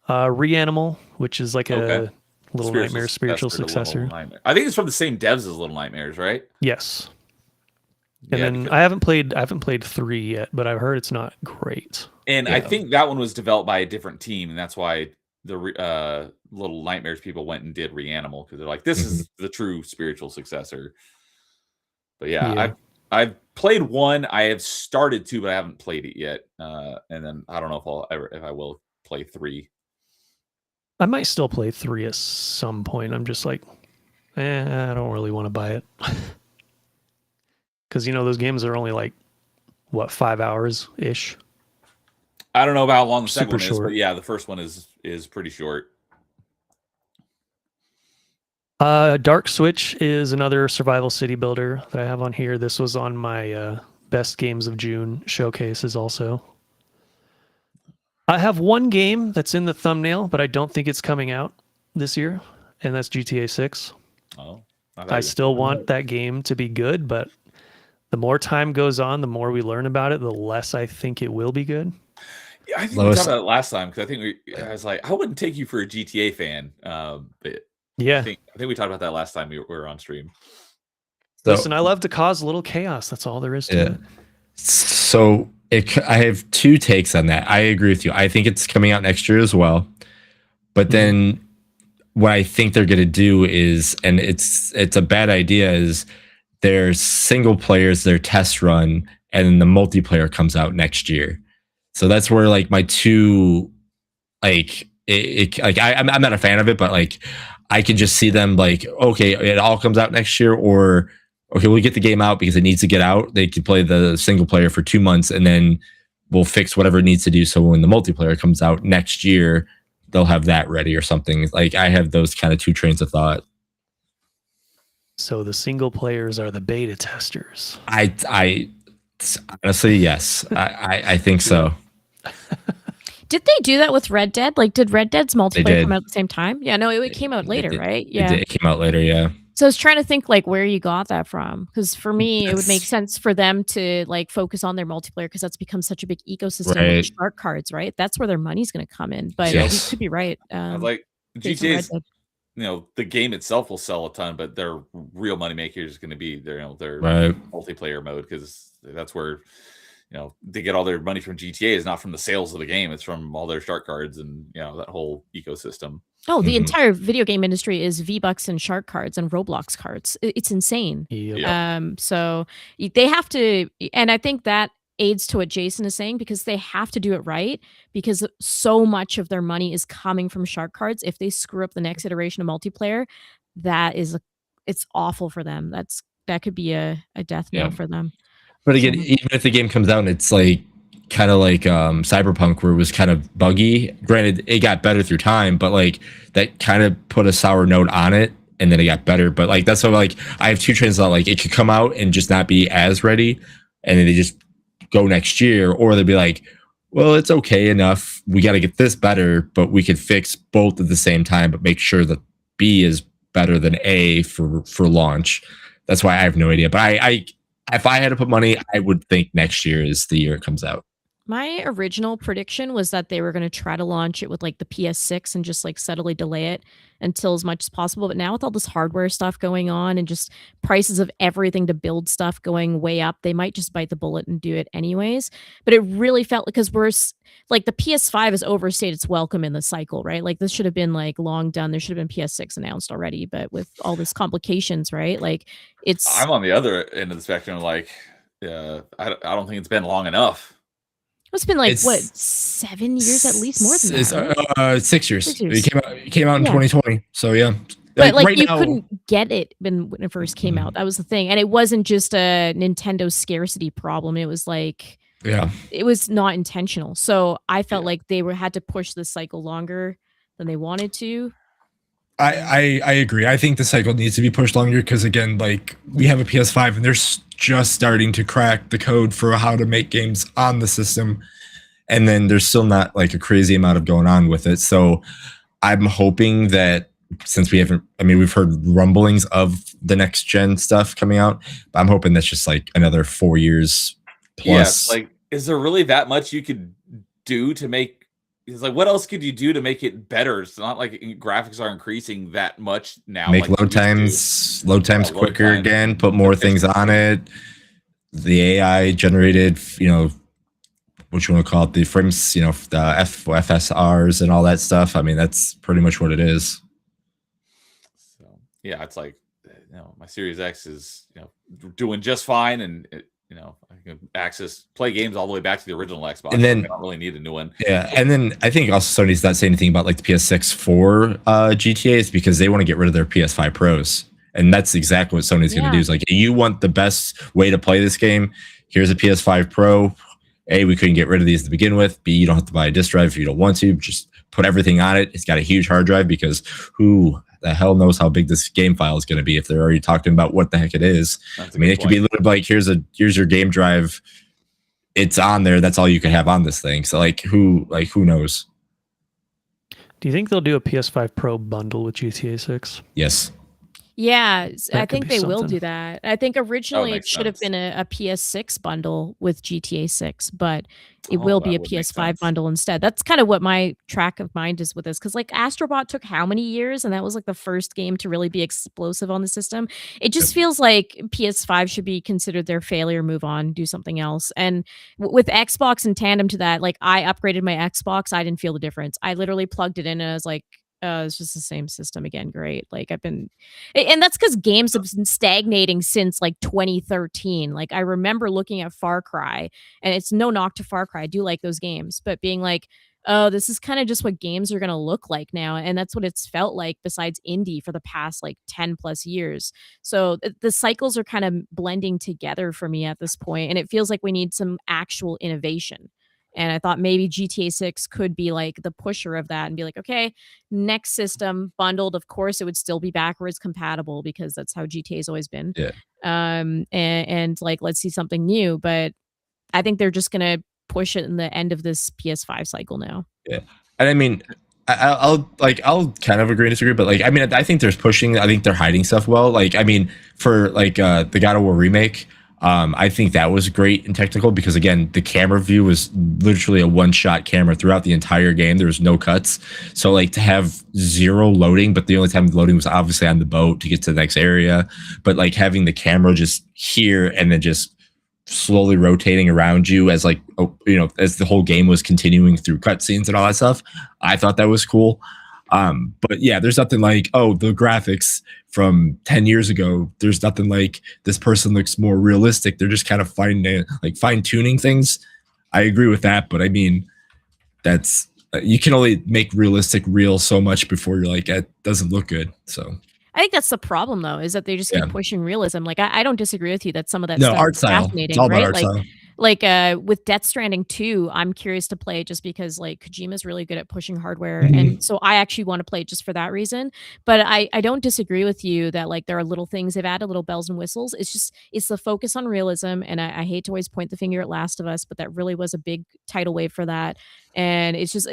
Reanimal, which is like a Little Nightmares spiritual successor. I think it's from the same devs as Little Nightmares, right? Yes. And then I haven't played 3 yet, but I've heard it's not great. And I think that one was developed by a different team, and that's why the Little Nightmares people went and did Reanimal, because they're like, this is the true spiritual successor. But I've played 1. I have started 2, but I haven't played it yet. And then I don't know if I will play 3. I might still play 3 at some point. I'm just like, I don't really want to buy it. Because, those games are only like, 5 hours-ish? I don't know about how long the second one is, short. but yeah, the first one is pretty short. Dark Switch is another survival city builder that I have on here. This was on my Best Games of June showcases also. I have one game that's in the thumbnail, but I don't think it's coming out this year, and that's GTA 6. Oh, I still want that game to be good, but the more time goes on, the more we learn about it, the less I think it will be good. Yeah, I think we talked about it last time, because I think I was like, I wouldn't take you for a GTA fan, but yeah, I think we talked about that last time we were on stream. So, listen, I love to cause a little chaos. That's all there is to it. So I have 2 takes on that. I agree with you. I think it's coming out next year as well. But then what I think they're going to do is, and it's a bad idea, is their single players, their test run, and then the multiplayer comes out next year. So that's where like my 2, like I'm not a fan of it, but like I can just see them like, okay, it all comes out next year, or okay, we'll get the game out because it needs to get out. They can play the single player for 2 months, and then we'll fix whatever it needs to do. So when the multiplayer comes out next year, they'll have that ready or something. Like I have those kind of 2 trains of thought. So the single players are the beta testers. I honestly, yes, I think so. Did they do that with Red Dead? Like, did Red Dead's multiplayer come out at the same time? Yeah, no, it came out later, right? Yeah, It came out later, yeah. So I was trying to think like where you got that from, because for me it would make That's sense for them to like focus on their multiplayer because that's become such a big ecosystem with the right. shark cards, right? That's where their money's going to come in. But You know, you Yes. could be right. I was like Based on Red GTA's, Dead. the game itself will sell a ton, but their real money maker is going to be their Right. multiplayer mode, because that's where they get all their money from GTA is not from the sales of the game, it's from all their shark cards and that whole ecosystem. Oh, the Mhm. entire video game industry is V-Bucks and shark cards and Roblox cards. It's insane. Yep. Yeah. So they have to, and I think that aids to what Jason is saying, because they have to do it right, because so much of their money is coming from shark cards. If they screw up the next iteration of multiplayer, it's awful for them. That could be a death Yeah. knell for them. But again, So- even if the game comes out and it's like kind of like Cyberpunk, where it was kind of buggy. Granted, it got better through time, but like that kind of put a sour note on it, and then it got better. But like that's what like I have two trains of thought. Like it could come out and just not be as ready, and then they just go next year, or they'd be like, well, it's okay enough. We got to get this better, but we could fix both at the same time, but make sure that B is better than A for launch. That's why I have no idea. But I if I had to put money, I would think next year is the year it comes out. My original prediction was that they were going to try to launch it with like the PS6 and just like subtly delay it until as much as possible. But now with all this hardware stuff going on and just prices of everything to build stuff going way up, they might just bite the bullet and do it anyways. But it really felt because like the PS5 has overstayed its welcome in the cycle, right? Like this should have been like long done. There should have been PS6 announced already, but with all this complications, right? Like I'm on the other end of the spectrum. Like, I don't think it's been long enough. It's been like It's- what, 7 years at least, more than It's, that. Right? 6 years. 6 years. It came out in Yeah. 2020. So yeah. But like right you now, couldn't get it when it first came out. That was the thing, and it wasn't just a Nintendo scarcity problem. It was like yeah. it was not intentional. So I felt Yeah. like they had to push this cycle longer than they wanted to. I agree. I think the cycle needs to be pushed longer because again, like we have a PS5 and they're just starting to crack the code for how to make games on the system, and then there's still not like a crazy amount of going on with it. So I'm hoping that since we've heard rumblings of the next gen stuff coming out, but I'm hoping that's just like another 4 years plus. Yeah, like, is there really that much you could do to make? It's like, what else could you do to make it better? It's not like graphics are increasing that much now. Make like load times quicker times. again, put more things on it. The AI generated, what you want to call it, the frames, the FSRs and all that stuff. I mean, that's pretty much what it is. So yeah, it's like, my Series X is doing just fine, and I can play games all the way back to the original Xbox. And then I don't really need a new one. Yeah, and then I think also Sony's not saying anything about like the PS6 for GTAs because they want to get rid of their PS5 Pros, and that's exactly what Sony's going to do. Is like, you want the best way to play this game? Here's a PS5 Pro. A, we couldn't get rid of these to begin with. B, you don't have to buy a disc drive if you don't want to. Just put everything on it. It's got a huge hard drive because who the hell knows how big this game file is going to be if they're already talking about what the heck it is. I mean, it could be literally like, here's your game drive. It's on there. That's all you can have on this thing. So who knows? Do you think they'll do a PS5 Pro bundle with GTA 6? Yes. Yeah, I could think be they will something. do that. I think originally it makes should have sense. been a PS6 bundle with GTA 6, but it will be a that would make PS5 sense. bundle instead. That's kind of what my track of mind is with this, because like Astrobot took how many years, and that was like the first game to really be explosive on the system. It just feels like PS5 should be considered their failure, move on, do something else. And with Xbox in tandem to that, like I upgraded my Xbox, I didn't feel the difference. I literally plugged it in and I was like, it's just the same system again. Great. Like and that's because games have been stagnating since like 2013. Like I remember looking at Far Cry, and it's no knock to Far Cry. I do like those games, but being like, oh, this is kind of just what games are going to look like now. And that's what it's felt like besides indie for the past like 10 plus years. So the cycles are kind of blending together for me at this point, and it feels like we need some actual innovation. And I thought maybe GTA 6 could be like the pusher of that and be like, okay, next system bundled. Of course, it would still be backwards compatible because that's how GTA has always been. Yeah. And like, let's see something new. But I think they're just going to push it in the end of this PS5 cycle now. Yeah. And I mean, I'll kind of agree and disagree, but like I mean I think there's pushing. I think they're hiding stuff well. Like I mean for like the God of War remake, I think that was great and technical because again the camera view was literally a one-shot camera throughout the entire game. There was no cuts, so like to have zero loading, but the only time loading was obviously on the boat to get to the next area. But like having the camera just here and then just slowly rotating around you as like as the whole game was continuing through cutscenes and all that stuff. I thought that was cool. But yeah, there's nothing like the graphics from 10 years ago. There's nothing like this person looks more realistic. They're just kind of fine tuning things. I agree with that, but I mean that's you can only make realistic real so much before you're like it doesn't look good. So I think that's the problem, though, is that they just keep pushing realism. Like, I don't disagree with you that some of that no stuff art is style. fascinating, It's all about right? art style. Like with Death Stranding 2, I'm curious to play just because like Kojima's really good at pushing hardware, and so I actually want to play just for that reason. But I don't disagree with you that like there are little things they've added, little bells and whistles. It's the focus on realism, and I hate to always point the finger at Last of Us, but that really was a big tidal wave for that. And it's just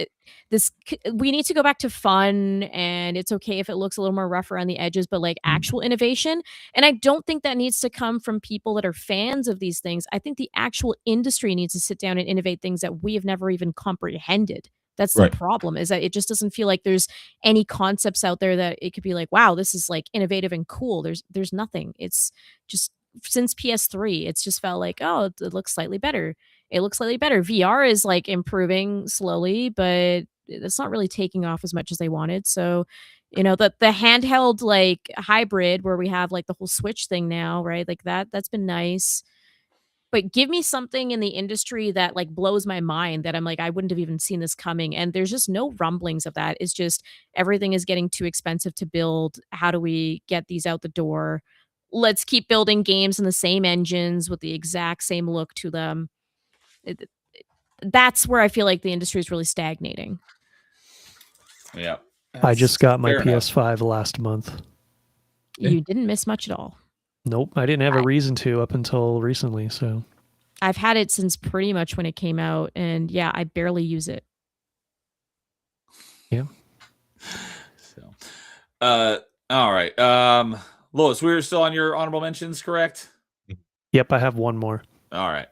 we need to go back to fun, and it's okay if it looks a little more rough around the edges, but like actual innovation. And I don't think that needs to come from people that are fans of these things. I think the actual industry needs to sit down and innovate things that we have never even comprehended. That's the problem, is that it just doesn't feel like there's any concepts out there that it could be like, wow, this is like innovative and cool. There's nothing. It's just since PS3, it's just felt like, oh, it looks slightly better. It looks slightly better. VR is like improving slowly, but it's not really taking off as much as they wanted. So, the handheld like hybrid where we have like the whole Switch thing now, right? Like that's been nice. But give me something in the industry that like blows my mind that I'm like, I wouldn't have even seen this coming. And there's just no rumblings of that. It's just everything is getting too expensive to build. How do we get these out the door? Let's keep building games in the same engines with the exact same look to them. That's where I feel like the industry is really stagnating. Yeah. I just got my fair enough. PS5 last month. You didn't miss much at all. Nope, I didn't have a reason to up until recently. So I've had it since pretty much when it came out, and yeah, I barely use it. Yeah. So, all right. Lois, we're still on your honorable mentions, correct? Yep, I have one more. All right.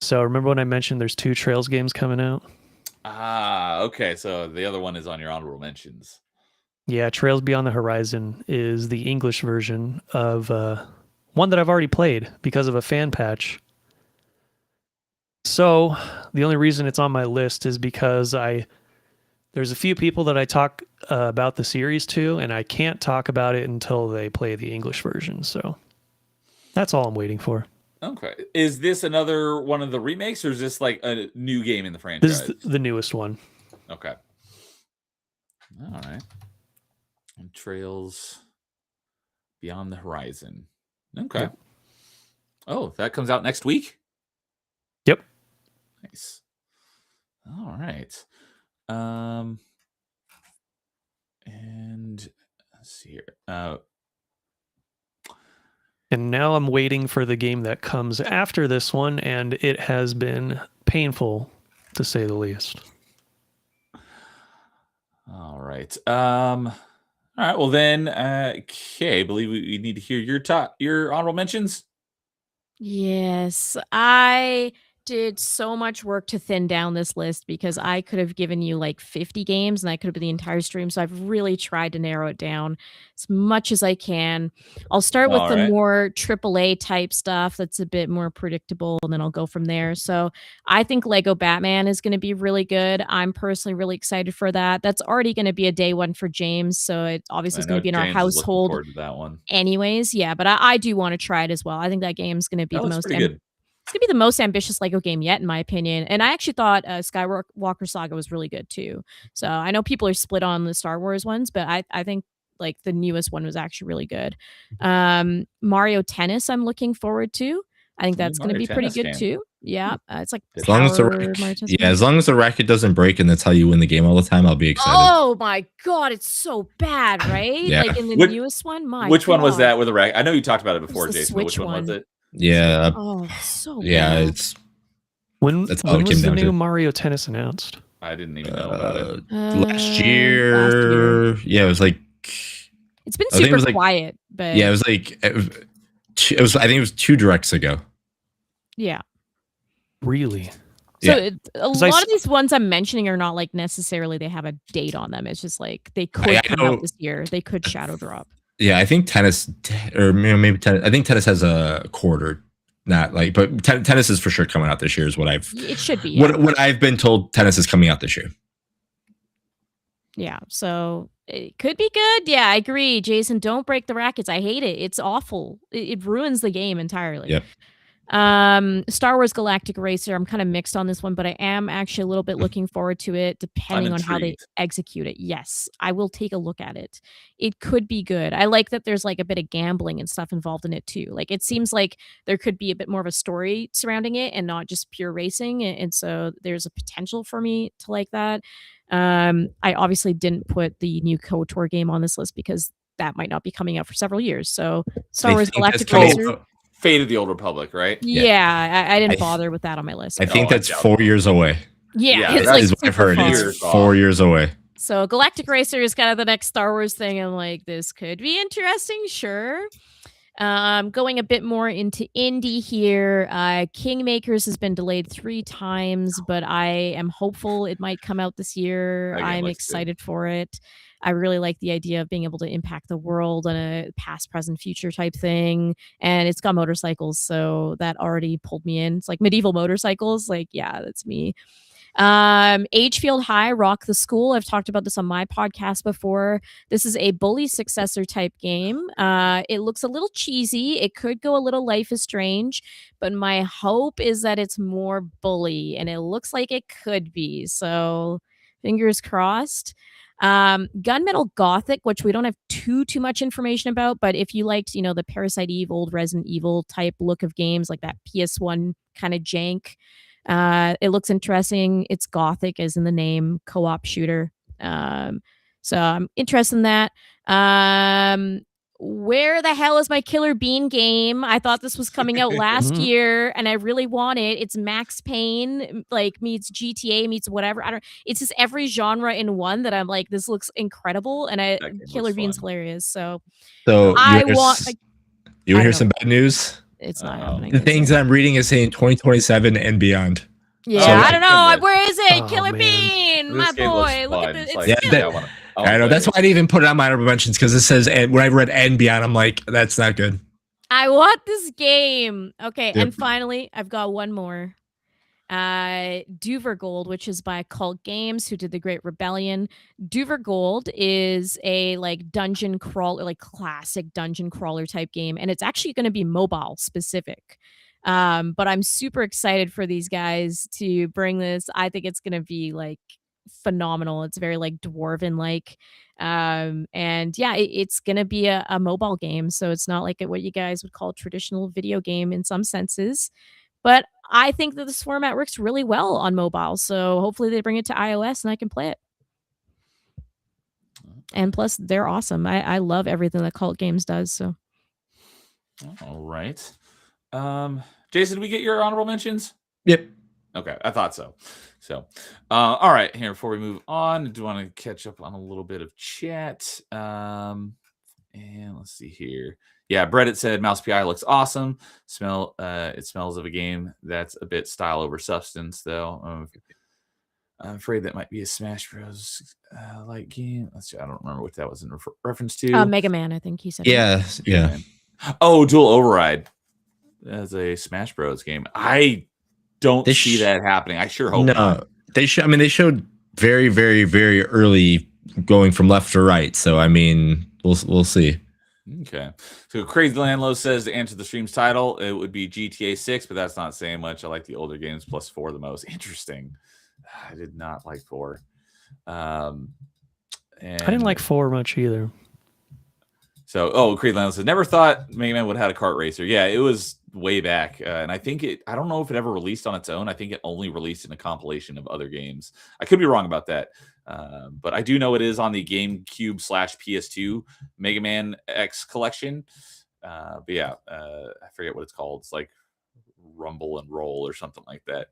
So remember when I mentioned there's 2 Trails games coming out? Okay. So the other one is on your honorable mentions. Yeah, Trails Beyond the Horizon is the English version of one that I've already played because of a fan patch. So the only reason it's on my list is because there's a few people that I talk about the series to, and I can't talk about it until they play the English version. So that's all I'm waiting for. Okay. Is this another one of the remakes, or is this like a new game in the franchise? This is the newest one. Okay. All right. Trails Beyond the Horizon. Okay. Yep. Oh, that comes out next week? Yep. Nice. All right. And let's see here. And now I'm waiting for the game that comes after this one, and it has been painful, to say the least. All right. All right. Well, then, okay. I believe we need to hear your honorable mentions. Yes, I did so much work to thin down this list because I could have given you like 50 games and I could have been the entire stream. So I've really tried to narrow it down as much as I can. I'll start with All the right. more AAA type stuff that's a bit more predictable, and then I'll go from there. So I think Lego Batman is going to be really good. I'm personally really excited for that. That's already going to be a day one for James. So it obviously is going to be in our James is looking household forward to that one. anyways. Yeah, but I do want to try it as well. I think that game's going to be That the looks most pretty good. it's gonna be the most ambitious Lego game yet, in my opinion. And I actually thought Skywalker Saga was really good too. So I know people are split on the Star Wars ones, but I think like the newest one was actually really good. Mario Tennis, I'm looking forward to. I think that's going to Mario be pretty Tennis good game. too. Yeah, it's like As long as the Mario Tennis game. as long as the racket doesn't break and that's how you win the game all the time, I'll be excited. Oh my god, it's so bad, right? Yeah. Like in the newest one. Which one was God. that with the rack? I know you talked about it before, the Jason. But which Switch one was one. it? Yeah. Oh, so Yeah, bad. it's When That's all it was came the down new to. Mario Tennis announced? I didn't even know about it. Last year. Yeah, it was like. It's been I think it super was like- quiet, but Yeah, it was like it was. I think it was 2 directs ago. yeah. Really? So Yeah. a lot of these ones I'm mentioning are not like necessarily they have a date on them. It's just like they could I come know- out this year. They could shadow drop. Yeah, I think tennis, or maybe tennis. I think tennis has a quarter, not like, but tennis is for sure coming out this year. Is what I've. It should be. Yeah. What I've been told, tennis is coming out this year. Yeah, so it could be good. Yeah, I agree. Jason, don't break the rackets. I hate it. It's awful. It ruins the game entirely. Yep. Star Wars Galactic Racer, I'm kind of mixed on this one, but I am actually a little bit looking forward to it depending on how they intrigued. execute it. Yes, I will take a look at it. It could be good. I like that there's like a bit of gambling and stuff involved in it too. Like it seems like there could be a bit more of a story surrounding it and not just pure racing. And so there's a potential for me to like that. I obviously didn't put the new KOTOR game on this list because that might not be coming out for several years. So Star I Wars think that's Galactic coming Racer. out- Fate of the Old Republic, right? Yeah, I didn't I- bother with that on my list. I think I that's doubt 4 years away. Yeah, Yeah, it's that like Is what I've super heard. far. Years It's off. 4 years away. So Galactic Racer is kind of the next Star Wars thing. I'm like, this could be interesting, sure. Going a bit more into indie here. Kingmakers has been delayed 3 times, but I am hopeful it might come out this year. That game I'm looks good. excited for it. I really like the idea of being able to impact the world on a past, present, future type thing. And it's got motorcycles, so that already pulled me in. It's like medieval motorcycles. Like, yeah, that's me. Agefield High, Rock the School. I've talked about this on my podcast before. This is a bully successor type game. It looks a little cheesy. It could go a little Life is Strange, but my hope is that it's more bully, and it looks like it could be. So fingers crossed. Gunmetal Gothic, which we don't have too much information about, but if you liked, the Parasite Eve, old Resident Evil type look of games, like that PS1 kind of jank, it looks interesting. It's Gothic, as in the name, co-op shooter. So I'm interested in that. Where the hell is my Killer Bean game? I thought this was coming out last year, and I really want it. It's Max Payne, like meets GTA meets whatever. I don't. It's just every genre in one that I'm like, this looks incredible, and That game Killer looks Bean's fun. hilarious. So So I you want. hear I don't some bad news? It's not Uh-oh. happening. The things that I'm reading is saying 2027 and beyond. Yeah, Oh, I don't know. goodness. Where is it? Oh, Killer man. Bean, my This game looks boy. Look fun. at this. It's It's like, Yeah, cute. that- I wanna I know play that's it. why I didn't even put it on my honorable mentions because it says, and when I read and beyond, I'm like, that's not good. I want this game. Okay, Yep. and finally, I've got one more. Duvergold, which is by Cult Games, who did The Great Rebellion. Duvergold is a like dungeon crawler, like classic dungeon crawler type game, and it's actually going to be mobile specific. But I'm super excited for these guys to bring this. I think it's going to be like phenomenal. It's very like dwarven like. And yeah, it's going to be a mobile game. So it's not like what you guys would call a traditional video game in some senses. But I think that this format works really well on mobile. So hopefully they bring it to iOS and I can play it. And plus, they're awesome. I love everything that Cult Games does. So All right. Jason, did we get your honorable mentions? Yep. Okay, I thought so. So, all right. Here, before we move on, I do want to catch up on a little bit of chat. And let's see here. Yeah, Reddit said Mouse PI looks awesome. It smells of a game that's a bit style over substance, though. I'm afraid that might be a Smash Bros. Like game. Let's see. I don't remember what that was in reference to. Mega Man, I think he said. Yeah. Yeah. Oh, Dual Override. That's a Smash Bros. Game. I don't They see that happening. I sure hope No, not. they should. I mean, they showed very, very, very early going from left to right. So I mean, we'll see. Okay. So Crazy Landlow says to answer the stream's title, it would be GTA 6, but that's not saying much. I like the older games plus 4 the most. Interesting. I did not like 4. And I didn't like 4 much either. So, Creed Landlow says, never thought Mega Man would have had a kart racer. Yeah, it was way back. And I think I don't know if it ever released on its own. I think it only released in a compilation of other games. I could be wrong about that. But I do know it is on the GameCube /PS2 Mega Man X collection. But yeah, I forget what it's called. It's like rumble and roll or something like that.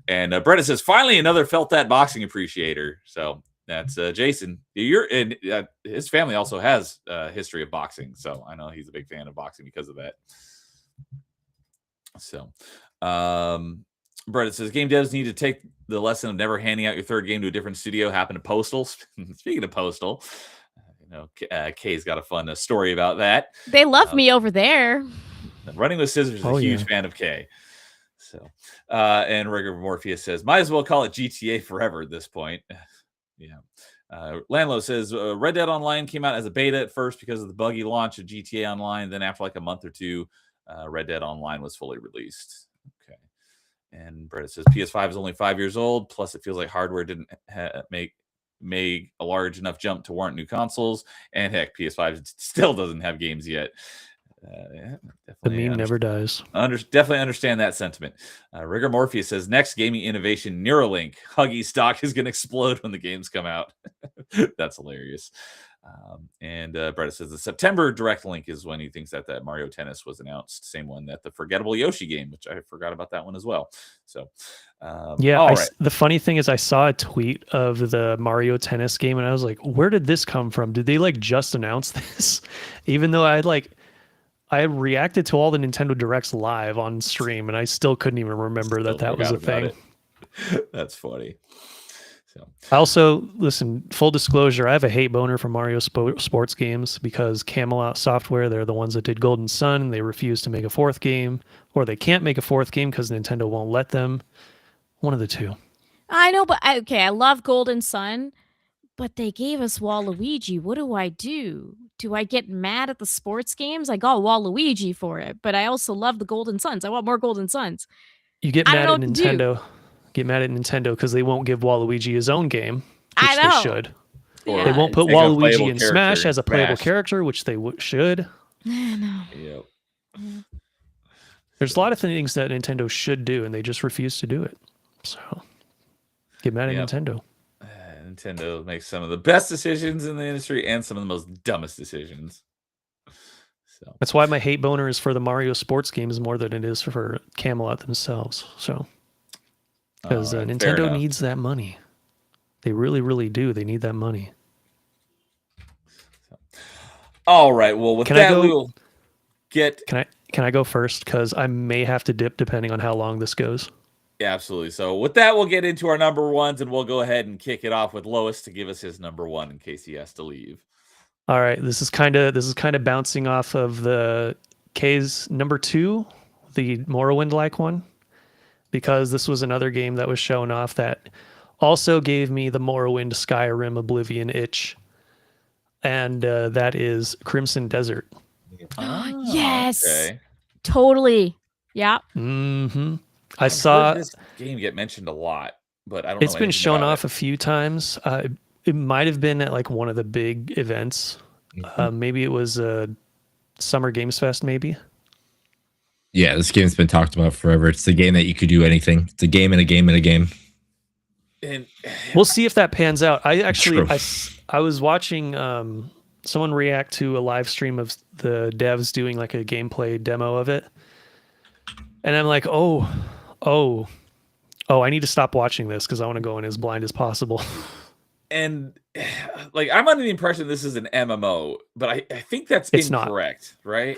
And Brett says, finally another felt that boxing appreciator. So that's Jason. His family also has a history of boxing, so I know he's a big fan of boxing because of that. So Brett says, game devs need to take the lesson of never handing out your third game to a different studio. Happened to Postal. Speaking of Postal, Kay's got a fun story about that. They love me over there. Running with Scissors is a huge fan of Kay. So, and Rigor Morpheus says, might as well call it GTA forever at this point. Yeah. Landlow says, Red Dead Online came out as a beta at first because of the buggy launch of GTA Online. Then after like a month or two, Red Dead Online was fully released. Okay. And Brett says, PS5 is only 5 years old. Plus, it feels like hardware didn't make a large enough jump to warrant new consoles. And heck, PS5 still doesn't have games yet. The meme never dies. Definitely understand that sentiment. Rigor Morpheus says, next gaming innovation, Neuralink. Huggy stock is going to explode when the games come out. That's hilarious. And Brett says the September Direct Link is when he thinks that Mario Tennis was announced. Same one that the Forgettable Yoshi game, which I forgot about that one as well. So, the funny thing is I saw a tweet of the Mario Tennis game and I was like, where did this come from? Did they like just announce this? Even though I reacted to all the Nintendo Directs live on stream and I still couldn't even remember that was a thing. That's funny. So. I also, listen, full disclosure, I have a hate boner for Mario sports games because Camelot Software, they're the ones that did Golden Sun. They refuse to make a fourth game, or they can't make a fourth game because Nintendo won't let them. One of the two. I know, but I love Golden Sun, but they gave us Waluigi. What do I do? Do I get mad at the sports games? I got Waluigi for it, but I also love the Golden Suns. I want more Golden Suns. You get mad at Nintendo. Get mad at Nintendo because they won't give Waluigi his own game, which they should. Yeah. They won't put Waluigi in Smash as a playable character, which they should. No. Yep. There's a lot of things that Nintendo should do, and they just refuse to do it. So, get mad at Nintendo. Nintendo makes some of the best decisions in the industry and some of the most dumbest decisions. So that's why my hate boner is for the Mario sports games more than it is for Camelot themselves. So. Because Nintendo needs that money. They really, really do. They need that money. All right. Well, with that, we will get... Can I go first? Because I may have to dip depending on how long this goes. Yeah, absolutely. So with that, we'll get into our number ones, and we'll go ahead and kick it off with Lois to give us his number one in case he has to leave. All right. This is kind of bouncing off of the K's number two, the Morrowind-like one. Because this was another game that was shown off that also gave me the Morrowind, Skyrim, Oblivion itch. And that is Crimson Desert. Oh, yes. Okay. Totally. Yeah. Mm-hmm. I saw this game get mentioned a lot, but I don't know. It's been shown off a few times. It might have been at like one of the big events. Mm-hmm. Maybe it was Summer Games Fest, maybe. Yeah, this game's been talked about forever. It's the game that you could do anything. It's a game and a game and a game. And we'll see if that pans out. I was watching someone react to a live stream of the devs doing like a gameplay demo of it. And I'm like, oh, I need to stop watching this because I want to go in as blind as possible. And like, I'm under the impression this is an MMO, but I think that's incorrect, right?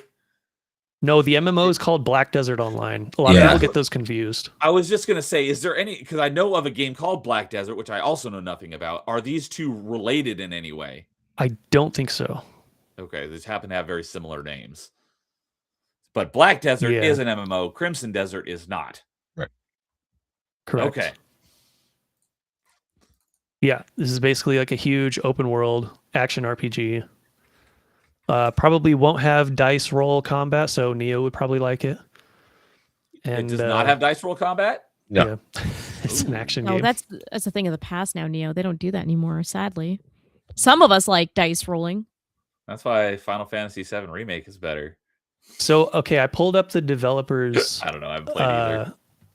No, the MMO is called Black Desert Online. A lot of people get those confused. I was just going to say, is there any, because I know of a game called Black Desert, which I also know nothing about. Are these two related in any way? I don't think so. Okay, these happen to have very similar names. But Black Desert is an MMO. Crimson Desert is not. Right. Correct. Okay. Yeah, this is basically like a huge open world action RPG. Probably won't have dice roll combat, so Neo would probably like it. And it does not have dice roll combat? No. Yeah. It's an action game. That's a thing of the past now, Neo. They don't do that anymore, sadly. Some of us like dice rolling. That's why Final Fantasy VII Remake is better. So, okay, I pulled up the developers... I don't know, I haven't played either.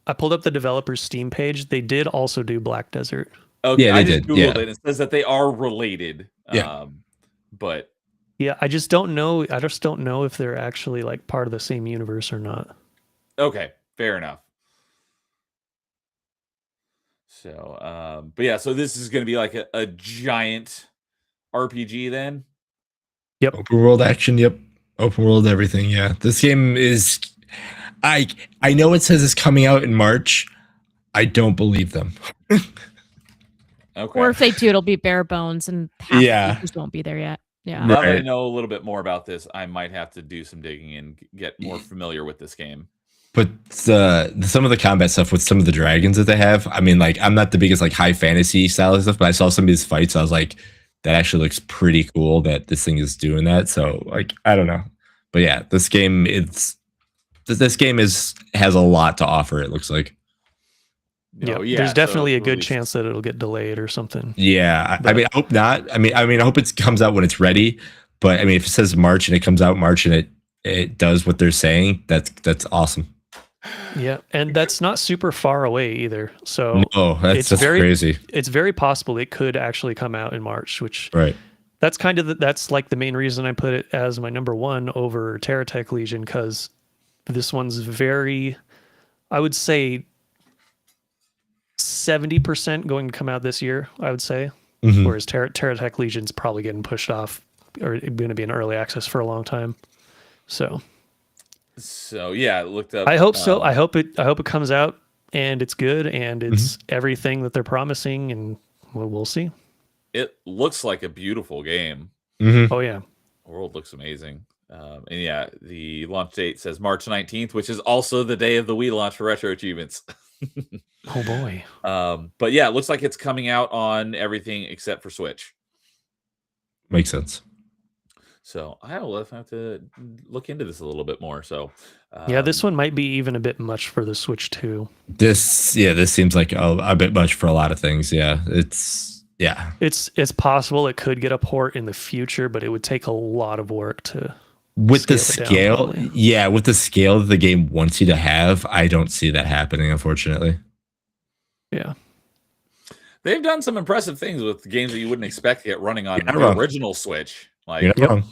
I pulled up the developers' Steam page. They did also do Black Desert. Okay, yeah, I just Googled it. It says that they are related. Yeah. But... Yeah, I just don't know if they're actually like part of the same universe or not. Okay, Fair enough. So, but yeah, so this is going to be like a giant RPG then. Open world action. Yep. Open world everything. Yeah. This game is. I know it says it's coming out in March. I don't believe them. Okay. Or if they do, it'll be bare bones and half the features won't be there yet. Yeah. Now that I Right. know a little bit more about this, I might have to do some digging and get more familiar with this game. But some of the combat stuff with some of the dragons that they have, I mean, like, I'm not the biggest like high fantasy style of stuff, but I saw some of these fights. I was like, that actually looks pretty cool that this thing is doing that. So, like, I don't know, but yeah, this game has a lot to offer. It looks like. Oh, yeah, There's so definitely a good release- chance that it'll get delayed or something. Yeah, I mean, I hope not. I mean, I hope it comes out when it's ready. But I mean, if it says March and it comes out March and it does what they're saying, that's awesome. Yeah, and that's not super far away either. So No, that's crazy. It's very possible it could actually come out in March, which Right. that's kind of that's like the main reason I put it as my number one over Terratech Legion, because this one's very, I would say, 70% going to come out this year, I would say. Mhm. Whereas Terratech Legion's probably getting pushed off or going to be in early access for a long time. So yeah, I looked up. I hope so. I hope it comes out and it's good and it's everything that they're promising, and we'll see. It looks like a beautiful game. Mm-hmm. Oh yeah. The world looks amazing. And yeah, the launch date says March 19th, which is also the day of the Wii launch for Retro Achievements. Oh boy. But yeah, it looks like it's coming out on everything except for Switch. Makes sense. So I will have to look into this a little bit more. So Yeah, this one might be even a bit much for the Switch too. This seems like a bit much for a lot of things. Yeah, It's possible it could get a port in the future, but it would take a lot of work to. With the scale it down, scale, probably. with the scale that the game wants you to have, I don't see that happening, unfortunately. Yeah. they've done some impressive things with games that you wouldn't expect to get running on You're not the wrong. original Switch. Like, You're not wrong.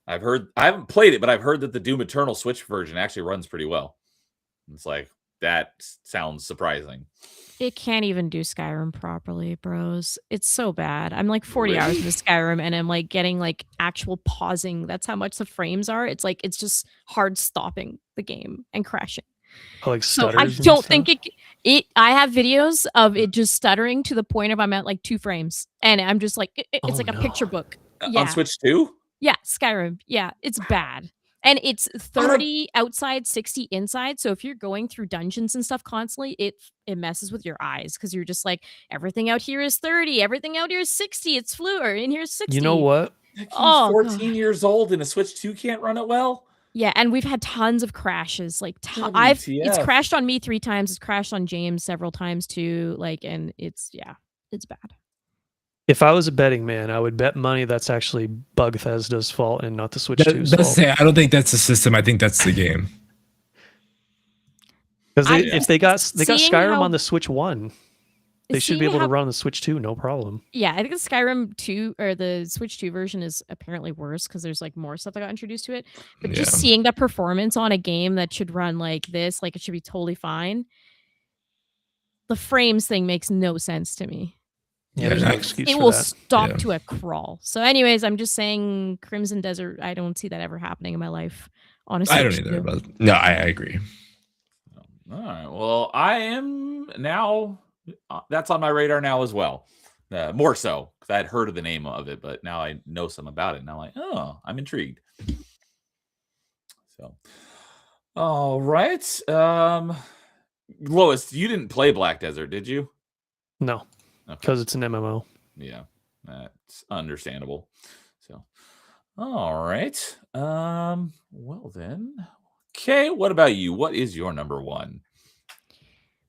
I've heard, I haven't played it, but I've heard that the Doom Eternal Switch version actually runs pretty well. It's like, that sounds surprising. It can't even do Skyrim properly, bros. It's so bad. I'm like 40 hours Really? into Skyrim and I'm like getting like actual pausing. That's how much the frames are. It's like it's just hard stopping the game and crashing. Like So I stutters and don't stuff? think it I have videos of it just stuttering to the point of I'm at like 2 frames and I'm just like it's Oh, like a no. picture book. Yeah. On Switch 2? Yeah, Skyrim. Yeah, it's bad. And it's 30 outside, 60 inside. So if you're going through dungeons and stuff constantly, it messes with your eyes because you're just like, everything out here is 30, everything out here is 60. It's or in here is 60. You know what? That game's Oh, 14 years old and a Switch 2 can't run it well? Yeah, and we've had tons of crashes. Like it's WTF. crashed on me 3 times. It's crashed on James several times too. Like, and it's bad. If I was a betting man, I would bet money that's actually Bethesda's fault and not the Switch 2's That's fault. it. I don't think that's the system. I think that's the game. Because I- if they got Seeing Skyrim how- on the Switch 1, they should be Seeing able how- to run on the Switch 2, no problem. Yeah, I think the Skyrim 2 or the Switch 2 version is apparently worse because there's like more stuff that got introduced to it. But just Yeah. seeing the performance on a game that should run like this, like it should be totally fine. The frames thing makes no sense to me. Yeah, there's no nice. excuse It for will that. stop Yeah. to a crawl. So, anyways, I'm just saying Crimson Desert, I don't see that ever happening in my life. Honestly. I don't either. But no, I agree. All right. Well, I am now, that's on my radar now as well. More so because I had heard of the name of it, but now I know some about it. And I'm like, oh, I'm intrigued. So, all right. Lois, you didn't play Black Desert, did you? No, Okay. because it's an MMO. Yeah, that's understandable. So, all right. Well then, okay. What about you? What is your number one?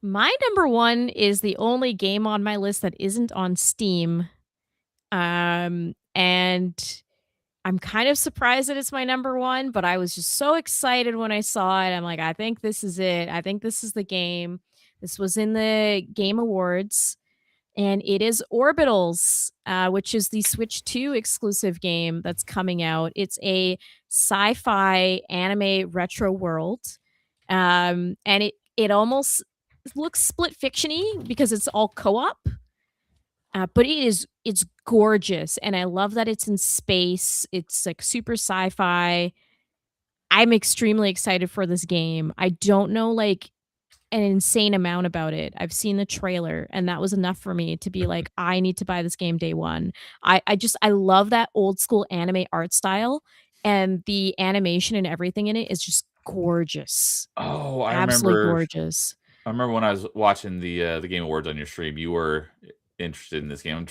My number one is the only game on my list that isn't on Steam. And I'm kind of surprised that it's my number one, but I was just so excited when I saw it. I'm like, I think this is it. I think this is the game. This was in the Game Awards, and it is Orbitals, which is the Switch 2 exclusive game that's coming out. It's a sci-fi anime retro world. And it almost looks split fictiony because it's all co-op. But it's gorgeous, and I love that it's in space. It's like super sci-fi. I'm extremely excited for this game. I don't know like an insane amount about it. I've seen the trailer, and that was enough for me to be like, I need to buy this game day one. I love that old school anime art style, and the animation and everything in it is just gorgeous. Oh, I Absolutely remember. gorgeous. I remember when I was watching the Game Awards on your stream, you were interested in this game.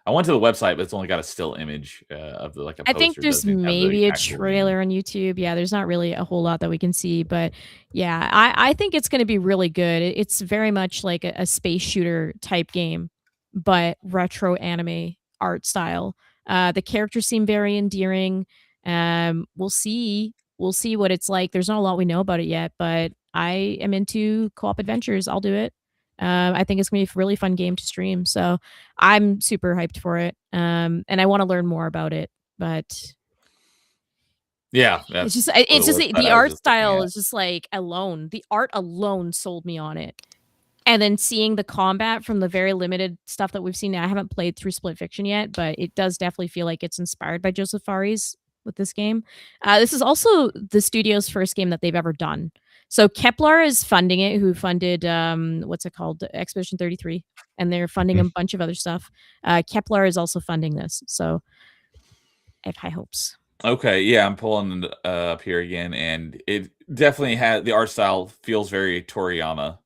I went to the website, but it's only got a still image of the like a I poster. think there's Doesn't even have the maybe a actual game. trailer on YouTube. Yeah, there's not really a whole lot that we can see, but yeah, I think it's going to be really good. It's very much like a space shooter type game, but retro anime art style. The characters seem very endearing. We'll see. We'll see what it's like. There's not a lot we know about it yet, but I am into co-op adventures. I'll do it. I think it's gonna be a really fun game to stream. So I'm super hyped for it. And I want to learn more about it, but Yeah, it's just that's it's just website the I was art just looking style at. is just like alone. The art alone sold me on it. And then seeing the combat from the very limited stuff that we've seen. Now, I haven't played through Split Fiction yet, but it does definitely feel like it's inspired by Joseph Fares with this game. This is also the studio's first game that they've ever done. So Kepler is funding it, who funded what's it called, Expedition 33, and they're funding a bunch of other stuff. Kepler is also funding this, so I have high hopes. Okay, yeah, I'm pulling it up here again, and it definitely had the art style feels very Toriyama.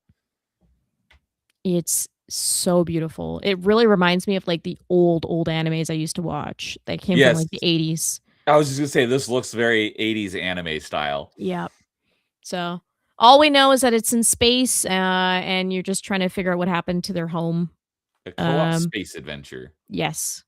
It's so beautiful. It really reminds me of like the old animes I used to watch that came from like the 80s. I was just gonna say this looks very 80s anime style. Yeah. So all we know is that it's in space, and you're just trying to figure out what happened to their home. A co-op space adventure. Yes.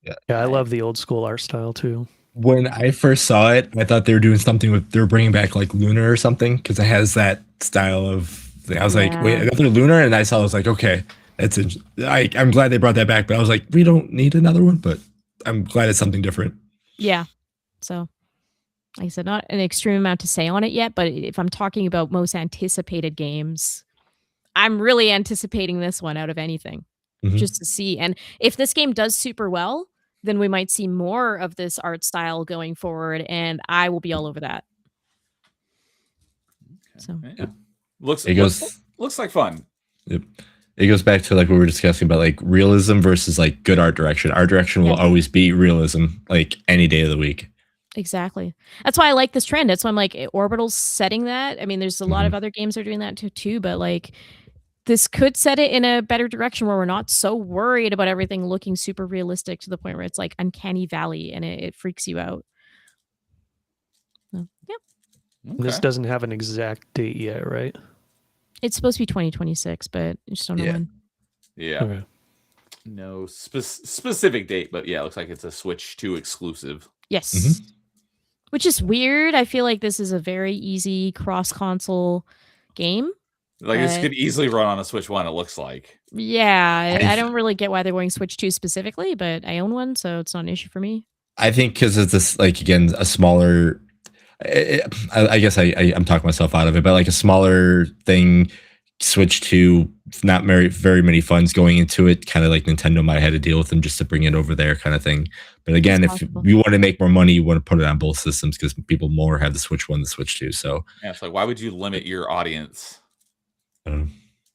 Yeah, I love the old school art style too. When I first saw it, I thought they were doing something with they're bringing back like Lunar or something because it has that style of. I was like, wait, another Lunar, and I saw. I was like, okay, that's. I'm glad they brought that back, but I was like, we don't need another one, but I'm glad it's something different. Yeah. So, like I said, not an extreme amount to say on it yet, but if I'm talking about most anticipated games, I'm really anticipating this one out of anything, just to see. And if this game does super well, then we might see more of this art style going forward, and I will be all over that. So yeah. Looks like fun. Yep. It goes back to like what we were discussing about like realism versus like good art direction. Art direction will always be realism, like any day of the week. Exactly. That's why I like this trend. That's why I'm like, Orbital's setting that. I mean, there's a lot of other games that are doing that too, but like this could set it in a better direction where we're not so worried about everything looking super realistic to the point where it's like uncanny valley and it freaks you out. So, yeah. Okay. This doesn't have an exact date yet, right? It's supposed to be 2026, but I just don't know when. Yeah. Okay. No specific date, but yeah, it looks like it's a Switch 2 exclusive. Yes. Which is weird. I feel like this is a very easy cross-console game. Like this could easily run on a Switch 1, it looks like. Yeah, I don't really get why they're going Switch 2 specifically, but I own one, so it's not an issue for me. I think because it's this, like, again, a smaller... I guess I'm talking myself out of it, but like a smaller thing, Switch 2, not very many funds going into it, kind of like Nintendo might have had to deal with them just to bring it over there kind of thing. But again, if you want to make more money, you want to put it on both systems because people more have the Switch 1 than the Switch 2. So yeah, it's like, why would you limit your audience? Or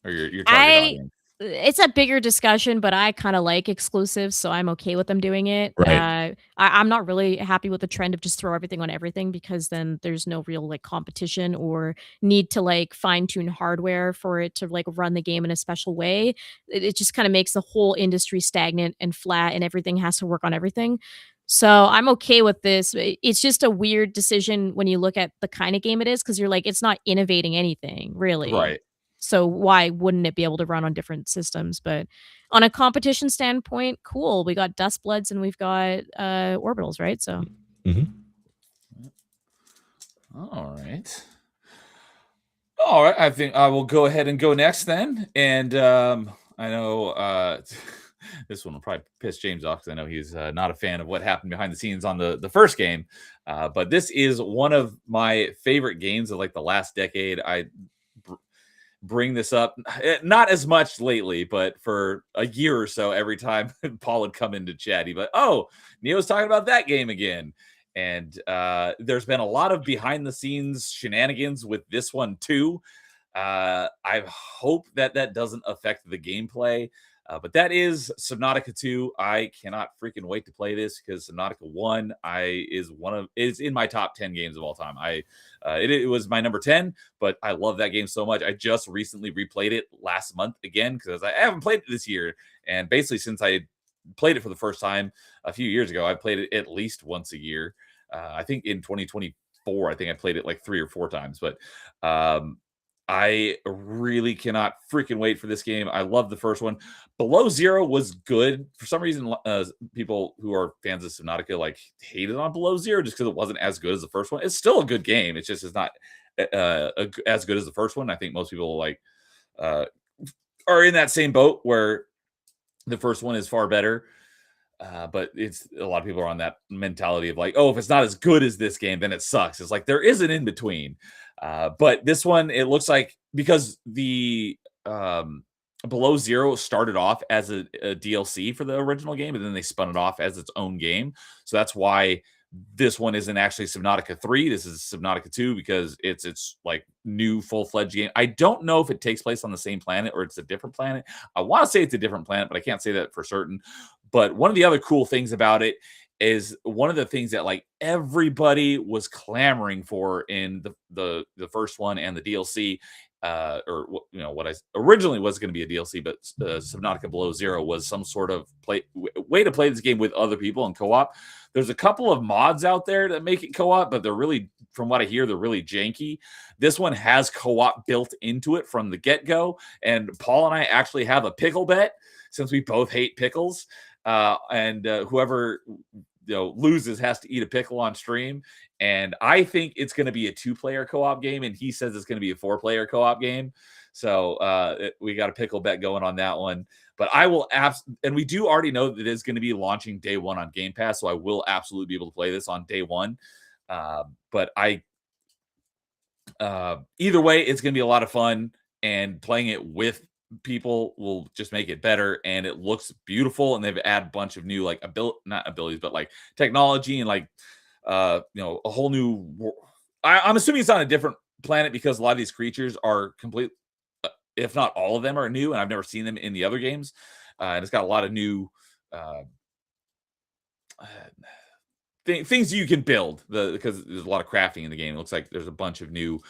your target audience? It's a bigger discussion, but I kind of like exclusives, so I'm okay with them doing it. Right. I'm not really happy with the trend of just throw everything on everything because then there's no real like competition or need to like fine tune hardware for it to like run the game in a special way. It just kind of makes the whole industry stagnant and flat, and everything has to work on everything. So I'm okay with this. It's just a weird decision when you look at the kind of game it is because you're like, it's not innovating anything really. Right. So why wouldn't it be able to run on different systems? But on a competition standpoint, cool. We got Dustbloods and we've got Orbitals, right? So. All right. I think I will go ahead and go next then. And I know this one will probably piss James off because I know he's not a fan of what happened behind the scenes on the first game. But this is one of my favorite games of like the last decade. I bring this up, not as much lately, but for a year or so, every time Paul would come into chat, he'd be like, "Oh, Neo's talking about that game again." And there's been a lot of behind the scenes shenanigans with this one too. I hope that that doesn't affect the gameplay. But that is Subnautica 2. I cannot freaking wait to play this because Subnautica 1 is in my top 10 games of all time. It was my number 10, but I love that game so much. I just recently replayed it last month again because I haven't played it this year. And basically since I played it for the first time a few years ago, I played it at least once a year. I think in 2024, I think I played it like 3 or 4 times, but I really cannot freaking wait for this game. I love the first one. Below Zero was good. For some reason, people who are fans of Subnautica like hated on Below Zero just because it wasn't as good as the first one. It's still a good game. It's just it's not as good as the first one. I think most people like are in that same boat where the first one is far better. But it's a lot of people are on that mentality of like, oh, if it's not as good as this game, then it sucks. It's like there is an in between. But this one, it looks like because the Below Zero started off as a DLC for the original game, and then they spun it off as its own game. So that's why this one isn't actually Subnautica 3. This is Subnautica 2 because it's like new full-fledged game. I don't know if it takes place on the same planet or it's a different planet. I want to say it's a different planet, but I can't say that for certain. But one of the other cool things about it is one of the things that like everybody was clamoring for in the first one and the DLC, or what I originally was going to be a DLC, but Subnautica Below Zero was some sort of way to play this game with other people in co-op. There's a couple of mods out there that make it co-op, but they're really, from what I hear, they're really janky. This one has co-op built into it from the get-go, and Paul and I actually have a pickle bet since we both hate pickles. And whoever loses has to eat a pickle on stream. And I think it's going to be a 2-player co-op game, and he says it's going to be a 4-player co-op game. So we got a pickle bet going on that one. But I will and we do already know that it is going to be launching day 1 on Game Pass, so I will absolutely be able to play this on day 1. But either way, it's going to be a lot of fun, and playing it with people will just make it better, and it looks beautiful, and they've added a bunch of new like not abilities, but like technology and like a whole new I'm assuming it's on a different planet because a lot of these creatures are complete, if not all of them are new, and I've never seen them in the other games. And it's got a lot of new things you can build because there's a lot of crafting in the game. It looks like there's a bunch of new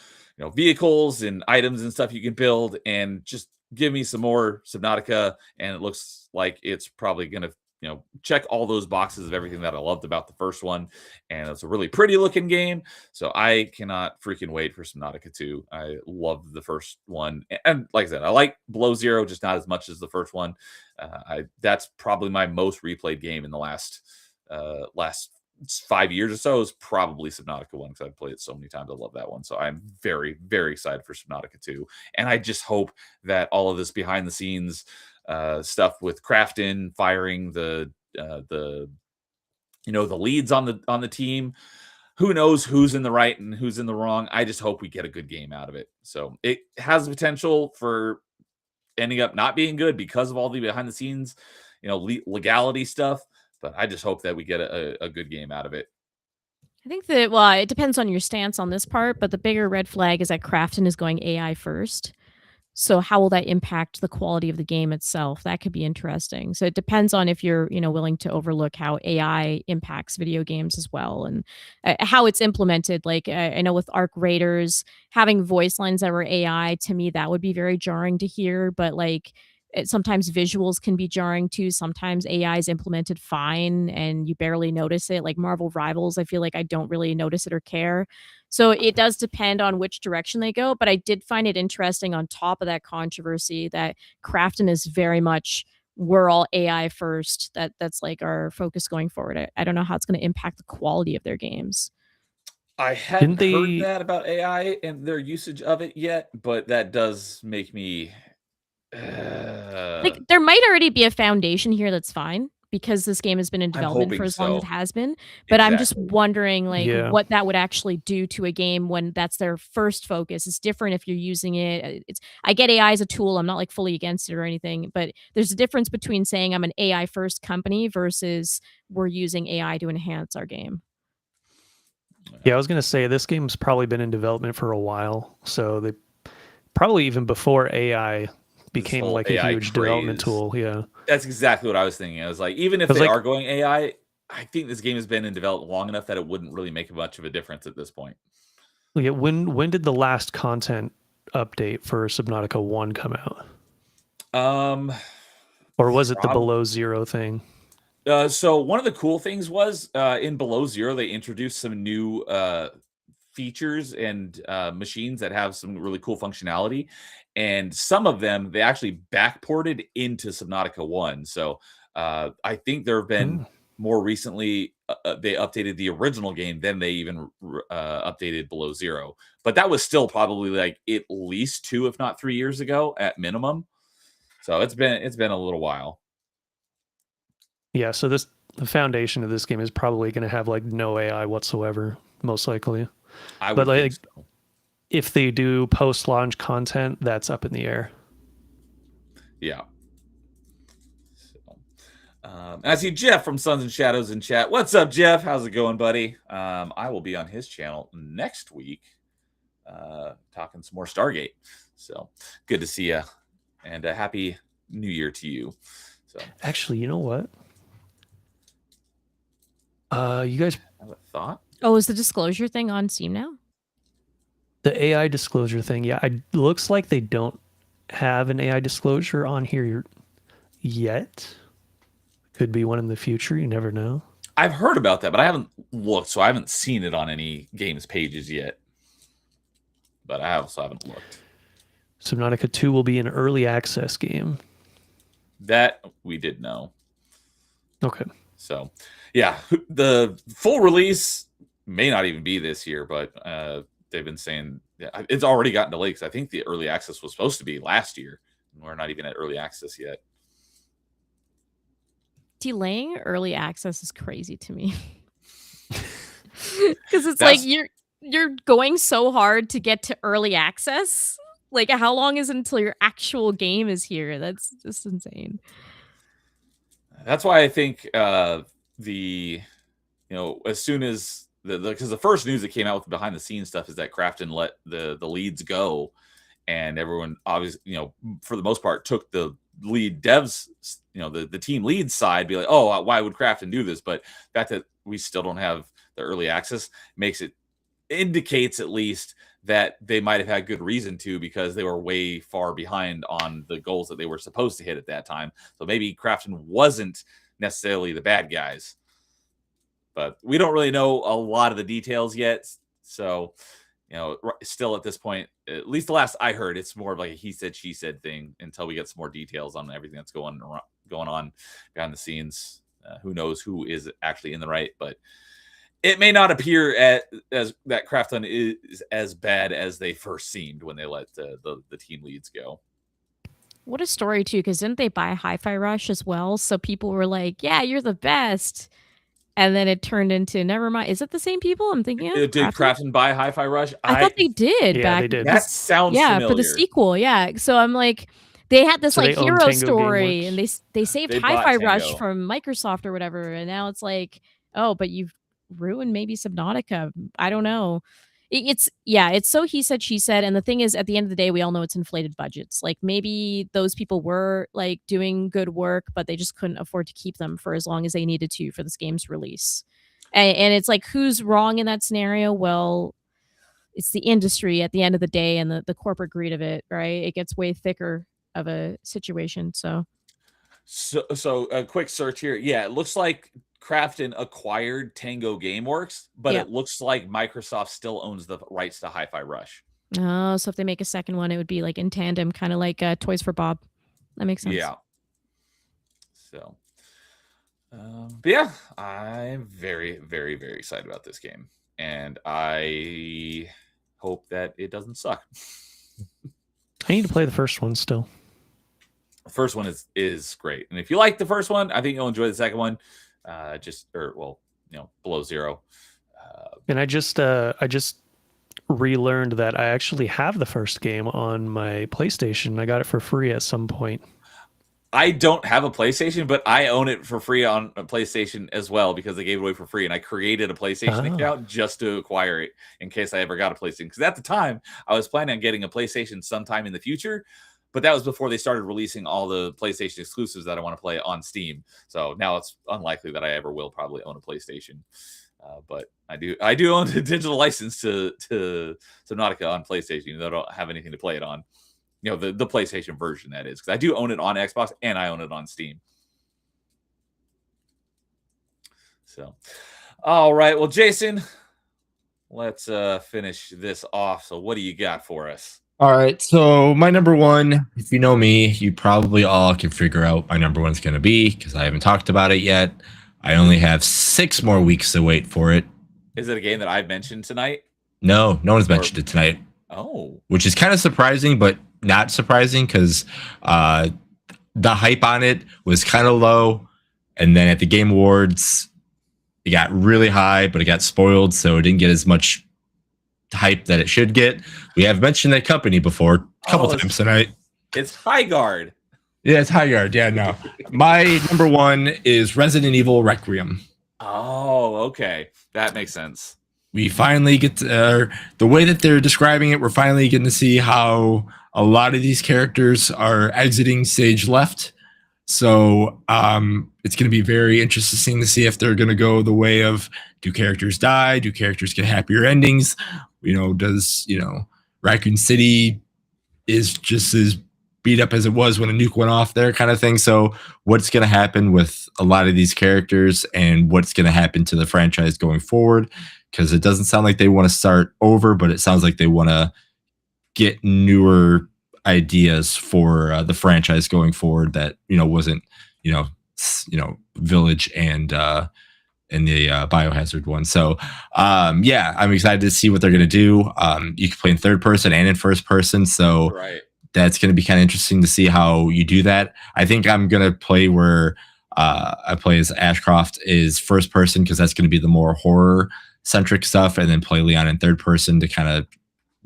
vehicles and items and stuff you can build, and just give me some more Subnautica, and it looks like it's probably going to check all those boxes of everything that I loved about the first one. And it's a really pretty looking game, so I cannot freaking wait for Subnautica 2. I love the first one, and like I said, I like Below Zero, just not as much as the first one. That's probably my most replayed game in the last 5 years or so, is probably Subnautica 1 because I've played it so many times. I love that one. So I'm very, very excited for Subnautica 2. And I just hope that all of this behind the scenes stuff with crafting, firing the leads on the team, who knows who's in the right and who's in the wrong. I just hope we get a good game out of it. So it has the potential for ending up not being good because of all the behind the scenes, legality stuff. But I just hope that we get a good game out of it. I think that, it depends on your stance on this part, but the bigger red flag is that Crafton is going AI first. So how will that impact the quality of the game itself? That could be interesting. So it depends on if you're, willing to overlook how AI impacts video games as well, and how it's implemented. Like I know with Arc Raiders, having voice lines that were AI, to me, that would be very jarring to hear. But like, sometimes visuals can be jarring too. Sometimes AI is implemented fine and you barely notice it. Like Marvel Rivals, I feel like I don't really notice it or care. So it does depend on which direction they go. But I did find it interesting, on top of that controversy, that Crafton is very much, we're all AI first. That's like our focus going forward. I don't know how it's going to impact the quality of their games. I hadn't heard that about AI and their usage of it yet, but that does make me Like, there might already be a foundation here that's fine because this game has been in development for as long as it has been. But I'm just wondering, like, what that would actually do to a game when that's their first focus. It's different if you're using it. I get AI as a tool. I'm not like fully against it or anything, but there's a difference between saying I'm an AI first company versus we're using AI to enhance our game. Yeah, I was gonna say this game's probably been in development for a while, so they probably even before AI became like a huge development tool. Yeah, that's exactly what I was thinking. I was like, even if they are going AI, I think this game has been in development long enough that it wouldn't really make much of a difference at this point. Yeah, when did the last content update for Subnautica 1 come out? Or was it the Below Zero thing? So one of the cool things was in Below Zero, they introduced some new features and machines that have some really cool functionality. And some of them, they actually backported into Subnautica 1. So I think there have been more recently, they updated the original game, then they even updated Below Zero. But that was still probably like at least 2, if not 3 years ago at minimum. So it's been a little while. Yeah, so the foundation of this game is probably going to have like no AI whatsoever, most likely. I would think so. If they do post-launch content, that's up in the air. Yeah. So, I see Jeff from Suns and Shadows in chat. What's up, Jeff? How's it going, buddy? I will be on his channel next week talking some more Stargate. So good to see you, and a happy New Year to you. So actually, you know what? You guys have a thought? Oh, is the disclosure thing on Steam now? The AI disclosure thing, yeah. It looks like they don't have an AI disclosure on here yet. Could be one in the future. You never know. I've heard about that, but I haven't looked, so I haven't seen it on any games pages yet. But I also haven't looked. Subnautica 2 will be an early access game. That we did know. Okay. So, yeah, the full release may not even be this year, but they've been saying it's already gotten delayed because I think the early access was supposed to be last year. And we're not even at early access yet. Delaying early access is crazy to me. Because it's like you're going so hard to get to early access. Like, how long is it until your actual game is here? That's just insane. That's why I think as soon as because the first news that came out with behind the scenes stuff is that Crafton let the leads go, and everyone obviously, for the most part, took the lead devs, the team lead side, be like, oh, why would Crafton do this? But the fact that we still don't have the early access indicates at least that they might have had good reason to, because they were way far behind on the goals that they were supposed to hit at that time. So maybe Crafton wasn't necessarily the bad guys, but we don't really know a lot of the details yet. So, still at this point, at least the last I heard, it's more of like a he said, she said thing until we get some more details on everything that's going on behind the scenes. Who knows who is actually in the right, but it may not appear as that Crafton is as bad as they first seemed when they let the team leads go. What a story, too, because didn't they buy Hi-Fi Rush as well? So people were like, yeah, you're the best. And then it turned into, never mind. Is it the same people I'm thinking of? Did Crafton buy Hi-Fi Rush? I thought they did. Yeah, they did. That sounds familiar. For the sequel, yeah. So I'm like, they had this like hero story, and they saved Hi-Fi Rush from Microsoft or whatever, and now it's like, oh, but you've ruined maybe Subnautica. I don't know. It's so he said, she said. And the thing is, at the end of the day, we all know it's inflated budgets. Like, maybe those people were like doing good work, but they just couldn't afford to keep them for as long as they needed to for this game's release. And it's like, who's wrong in that scenario? Well, it's the industry at the end of the day, and the corporate greed of it, right? It gets way thicker of a situation. So a quick search here. Yeah, it looks like Crafton acquired Tango Gameworks, but it looks like Microsoft still owns the rights to Hi-Fi Rush. Oh, so if they make a second one, it would be like in tandem, kind of like Toys for Bob. That makes sense. Yeah. So, but yeah, I'm very, very, very excited about this game, and I hope that it doesn't suck. I need to play the first one still. The first one is great, and if you like the first one, I think you'll enjoy the second one. Below zero. And I just relearned that I actually have the first game on my PlayStation. I got it for free at some point. I don't have a PlayStation, but I own it for free on a PlayStation as well because they gave it away for free. And I created a PlayStation account just to acquire it in case I ever got a PlayStation. Because at the time, I was planning on getting a PlayStation sometime in the future, but that was before they started releasing all the PlayStation exclusives that I want to play on Steam. So now it's unlikely that I ever will probably own a PlayStation. But I do own a digital license to Subnautica on PlayStation, even though I don't have anything to play it on. You know, the PlayStation version, that is, because I do own it on Xbox and I own it on Steam. So, all right. Well, Jason, let's finish this off. So what do you got for us? All right. So my number one, if you know me, you probably all can figure out my number one's going to be because I haven't talked about it yet. I only have 6 more weeks to wait for it. Is it a game that I've mentioned tonight? No one's mentioned it tonight. Oh. Which is kind of surprising, but not surprising because the hype on it was kind of low. And then at the Game Awards, it got really high, but it got spoiled. So it didn't get as much hype that it should get. We have mentioned that company before a couple times tonight. It's Highguard. Yeah, it's Highguard. Yeah, no. My number one is Resident Evil Requiem. Oh, okay. That makes sense. We finally get to, the way that they're describing it, we're finally getting to see how a lot of these characters are exiting stage left. So it's going to be very interesting to see if they're going to go the way of, do characters die? Do characters get happier endings? Does Raccoon City is just as beat up as it was when a nuke went off there, kind of thing. So what's going to happen with a lot of these characters and what's going to happen to the franchise going forward? Because it doesn't sound like they want to start over, but it sounds like they want to get newer ideas for the franchise going forward that wasn't Village and the Biohazard one. So yeah, I'm excited to see what they're going to do. You can play in third person and in first person, so right. That's going to be kind of interesting to see how you do that. I think I'm going to play where I play as Ashcroft is first person because that's going to be the more horror centric stuff, and then play Leon in third person to kind of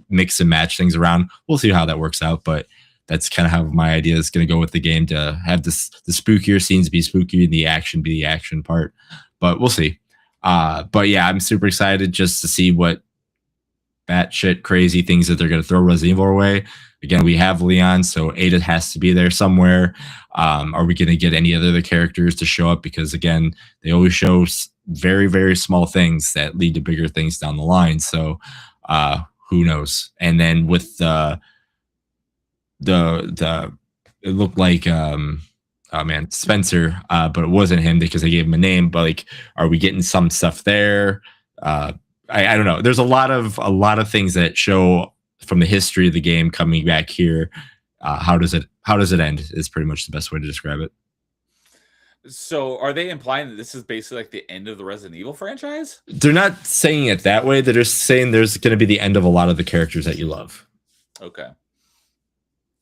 mix and match things around. We'll see how that works out, but that's kind of how my idea is going to go with the game, to have the spookier scenes be spooky and the action be the action part. But we'll see. But yeah, I'm super excited just to see what batshit crazy things that they're going to throw Resident Evil away. Again, we have Leon, so Ada has to be there somewhere. Are we going to get any other characters to show up? Because again, they always show very, very small things that lead to bigger things down the line. So who knows? And then with the it looked like Spencer, but it wasn't him because they gave him a name. But like, are we getting some stuff there? I don't know. There's a lot of things that show from the history of the game coming back here. How does it end is pretty much the best way to describe it. So are they implying that this is basically like the end of the Resident Evil franchise? They're not saying it that way. They're just saying there's going to be the end of a lot of the characters that you love. Okay.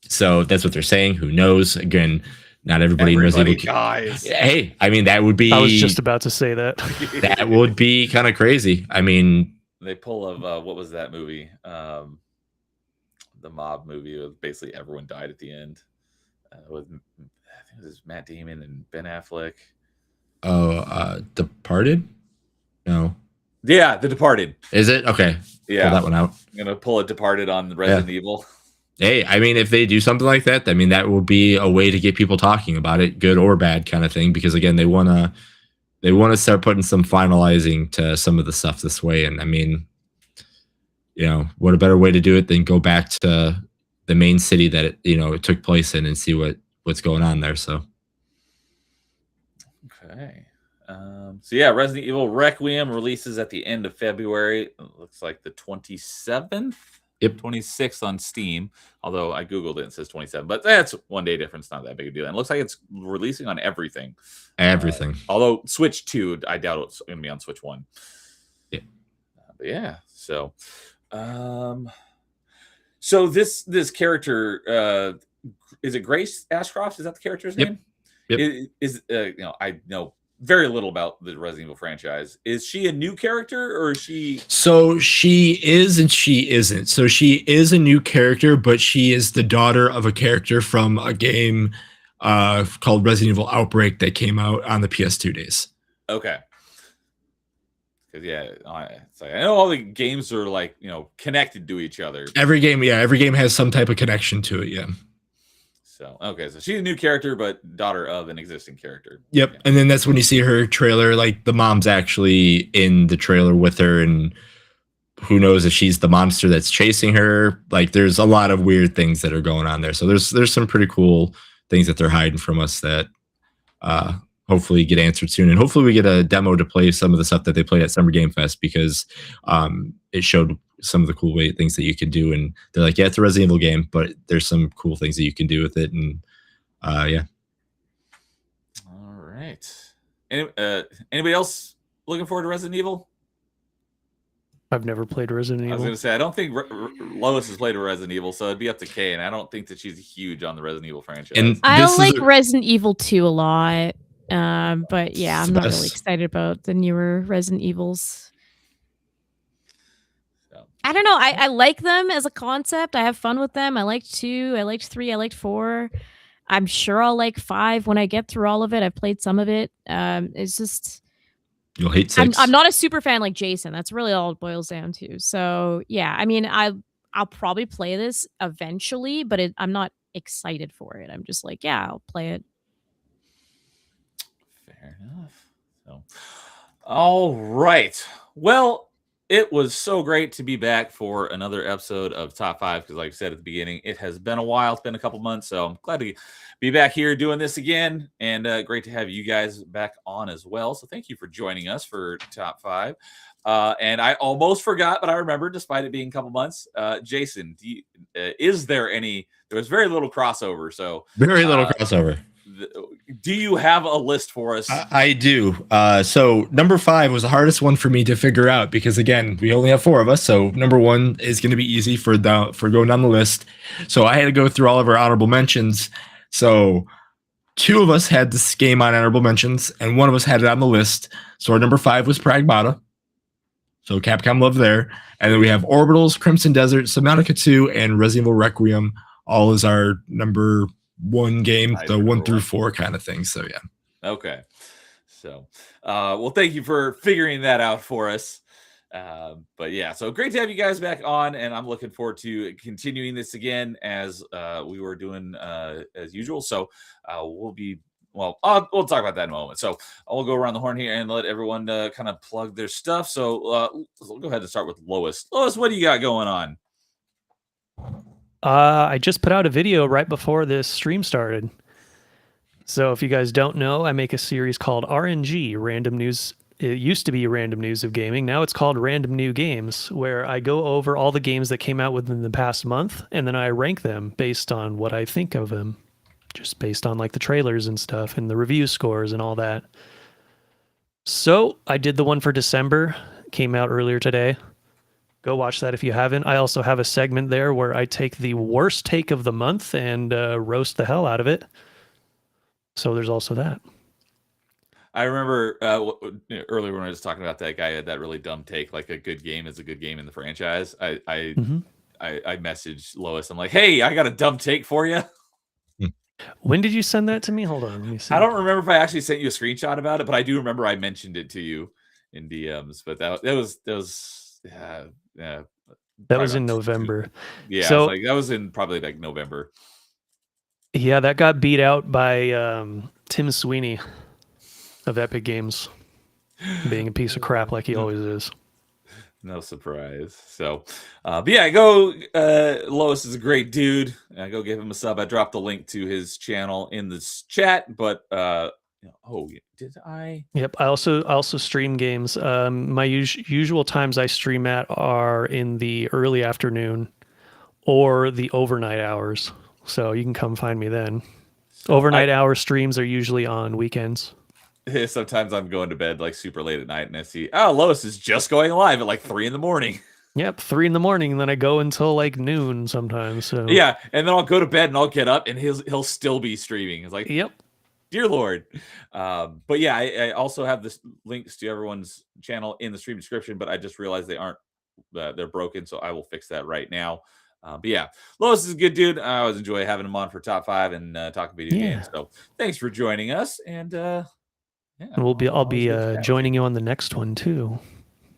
So that's what they're saying. Who knows? Again, not everybody in Resident Evil dies. Hey, I mean, that would be... I was just about to say that. That would be kind of crazy. I mean... They pull of, what was that movie? The mob movie with basically everyone died at the end. With, I think it was Matt Damon and Ben Affleck. Oh, Departed? No. Yeah, The Departed. Is it? Okay. Yeah. Pull that one out. I'm going to pull a Departed on Resident Evil. Hey, I mean, if they do something like that, I mean, that would be a way to get people talking about it, good or bad kind of thing. Because again, they want to start putting some finalizing to some of the stuff this way. And I mean, what a better way to do it than go back to the main city that it took place in and see what's going on there. So, okay. So yeah, Resident Evil Requiem releases at the end of February. It looks like the 27th. Yep. 26th on Steam, although I Googled it and it says 27, but that's 1 day difference, not that big a deal. And it looks like it's releasing on everything. Although Switch 2, I doubt it's going to be on Switch 1. Yeah. But yeah, so so this character, is it Grace Ashcroft? Is that the character's Yep. name? Yep. I know very little about the Resident Evil franchise. Is she a new character or is she? So she is and she isn't. So she is a new character, but she is the daughter of a character from a game called Resident Evil Outbreak that came out on the PS2 days. Okay. Because it's like, I know all the games are like connected to each other. Every game has some type of connection to it. Yeah. So okay, so she's a new character, but daughter of an existing character. Yep. Yeah. And then that's when you see her trailer, like the mom's actually in the trailer with her, and who knows if she's the monster that's chasing her. Like there's a lot of weird things that are going on there. So there's some pretty cool things that they're hiding from us that hopefully get answered soon. And hopefully we get a demo to play some of the stuff that they played at Summer Game Fest, because it showed some of the cool things that you can do. And they're like, yeah, it's a Resident Evil game, but there's some cool things that you can do with it. And yeah. All right. Anybody else looking forward to Resident Evil? I've never played Resident I was Evil. going to say, I don't think Lois has played a Resident Evil, so it'd be up to Kay, and I don't think that she's huge on the Resident Evil franchise. And I this is like a- Resident Evil 2 a lot. But yeah, I'm not really Best. excited about the newer Resident Evils. So, I don't know. I like them as a concept. I have fun with them. I liked 2. I liked 3. I liked 4. I'm sure I'll like 5 when I get through all of it. I've played some of it. It's just You'll hate 6. I'm not a super fan like Jason. That's really all it boils down to. So yeah, I mean, I'll probably play this eventually, but I'm not excited for it. I'm just like, yeah, I'll play it. fair enough. So, all right. Well, it was so great to be back for another episode of Top 5, because like I said at the beginning, it has been a while. It's been a couple months, so I'm glad to be back here doing this again, and great to have you guys back on as well. So thank you for joining us for Top 5. And I almost forgot, but I remember, despite it being a couple months. Jason, is there any? There was very little crossover, so Very little crossover. do you have a list for us? I do. So number 5 was the hardest one for me to figure out, because again, we only have 4 of us. So number 1 is going to be easy for going down the list. So I had to go through all of our honorable mentions. So 2 of us had this game on honorable mentions, and 1 of us had it on the list. So our number 5 was Pragmata. So Capcom love there. And then we have Orbitals, Crimson Desert, Subnautica 2, and Resident Evil Requiem. All is our number 1 game, the 1 through 4 kind of thing. So yeah. Okay. So, well, thank you for figuring that out for us. But yeah, so great to have you guys back on, and I'm looking forward to continuing this again as we were doing as usual. So we'll talk about that in a moment. So I'll go around the horn here and let everyone kind of plug their stuff. So we'll go ahead and start with Lois. Lois, what do you got going on? I just put out a video right before this stream started. So if you guys don't know, I make a series called RNG, Random News. It used to be Random News of Gaming. Now it's called Random New Games, where I go over all the games that came out within the past month, and then I rank them based on what I think of them, just based on like the trailers and stuff and the review scores and all that. So I did the one for December, came out earlier today. Go watch that if you haven't. I also have a segment there where I take the worst take of the month and roast the hell out of it. So there's also that. I remember earlier when I was talking about that guy had that really dumb take, like a good game is a good game in the franchise. I messaged Lois. I'm like, hey, I got a dumb take for you. When did you send that to me? Hold on, let me see. I don't remember if I actually sent you a screenshot about it, but I do remember I mentioned it to you in DMs. But that was that was in November. Yeah, so like that was in probably like November. Yeah, that got beat out by Tim Sweeney of Epic Games, being a piece of crap like he always is. No surprise. So, but yeah, go. Lois is a great dude. Go give him a sub. I dropped the link to his channel in this chat. But did I? Yep. I also stream games. My usual times I stream at are in the early afternoon or the overnight hours. So you can come find me then. Overnight hour streams are usually on weekends. Sometimes I'm going to bed like super late at night and I see, Lois is just going live at like 3 a.m. Yep, 3 in the morning, and then I go until like noon sometimes. So Yeah, and then I'll go to bed and I'll get up and he'll still be streaming. It's like, yep. dear Lord. But yeah, I also have this links to everyone's channel in the stream description, but I just realized they aren't they're broken, so I will fix that right now. But yeah, Lois is a good dude. I always enjoy having him on for top 5 and talking video games. So thanks for joining us, and yeah, And I'll always be good to chat with joining you on the next one too.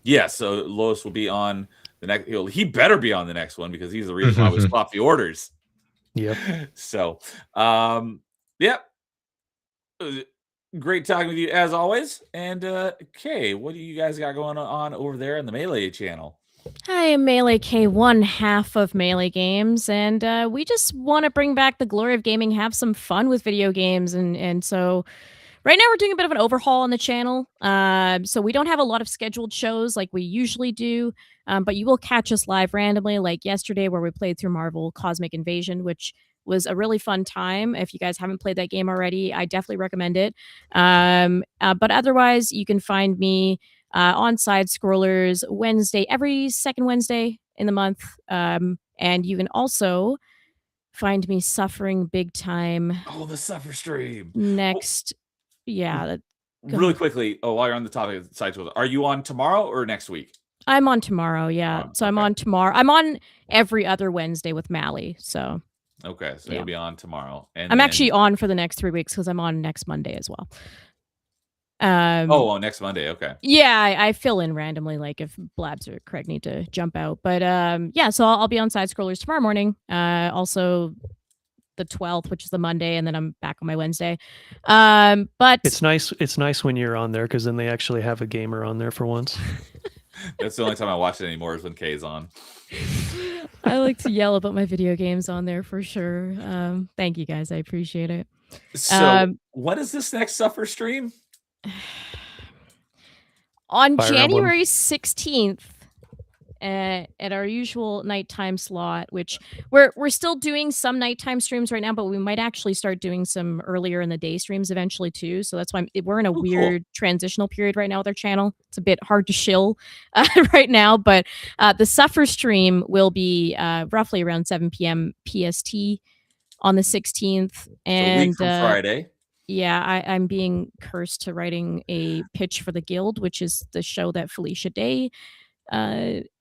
Yeah, so Lois will be on the next. He better be on the next one because he's the reason why we swap the orders. Yep. So, yep. Great talking with you as always. And Kay, what do you guys got going on over there in the Melee channel? Hi, I'm Melee K, one half of Melee Games, and we just want to bring back the glory of gaming, have some fun with video games, and so right now we're doing a bit of an overhaul on the channel. So we don't have a lot of scheduled shows like we usually do, but you will catch us live randomly, like yesterday where we played through Marvel Cosmic Invasion, which was a really fun time. If you guys haven't played that game already, I definitely recommend it. But otherwise, you can find me on Side Scrollers every second Wednesday in the month. And you can also find me suffering big time. Oh, the Suffer stream. Next. Yeah. Really quickly, while you're on the topic of Side Scrollers, are you on tomorrow or next week? I'm on tomorrow, yeah. So I'm on tomorrow. I'm on every other Wednesday with Mally. So okay, so you'll be on tomorrow. And I'm actually on for the next 3 weeks because I'm on next Monday as well. Next Monday, okay. Yeah, I fill in randomly, like if Blabs or Craig need to jump out. But yeah, so I'll be on Side Scrollers tomorrow morning. Also the 12th, which is the Monday, and then I'm back on my Wednesday. But it's nice when you're on there because then they actually have a gamer on there for once. That's the only time I watch it anymore is when Kay's on. I like to yell about my video games on there for sure. Thank you guys, I appreciate it. So what is this next Suffer stream? On Fire January Emblem. 16th at our usual nighttime slot, which we're still doing some nighttime streams right now, but we might actually start doing some earlier in the day streams eventually too. So that's why we're in a weird transitional period right now with our channel. It's a bit hard to shill right now, but the Suffer stream will be roughly around 7 p.m. PST on the 16th. And so a week from Friday. Yeah, I'm being cursed to writing a pitch for the Guild, which is the show that Felicia Day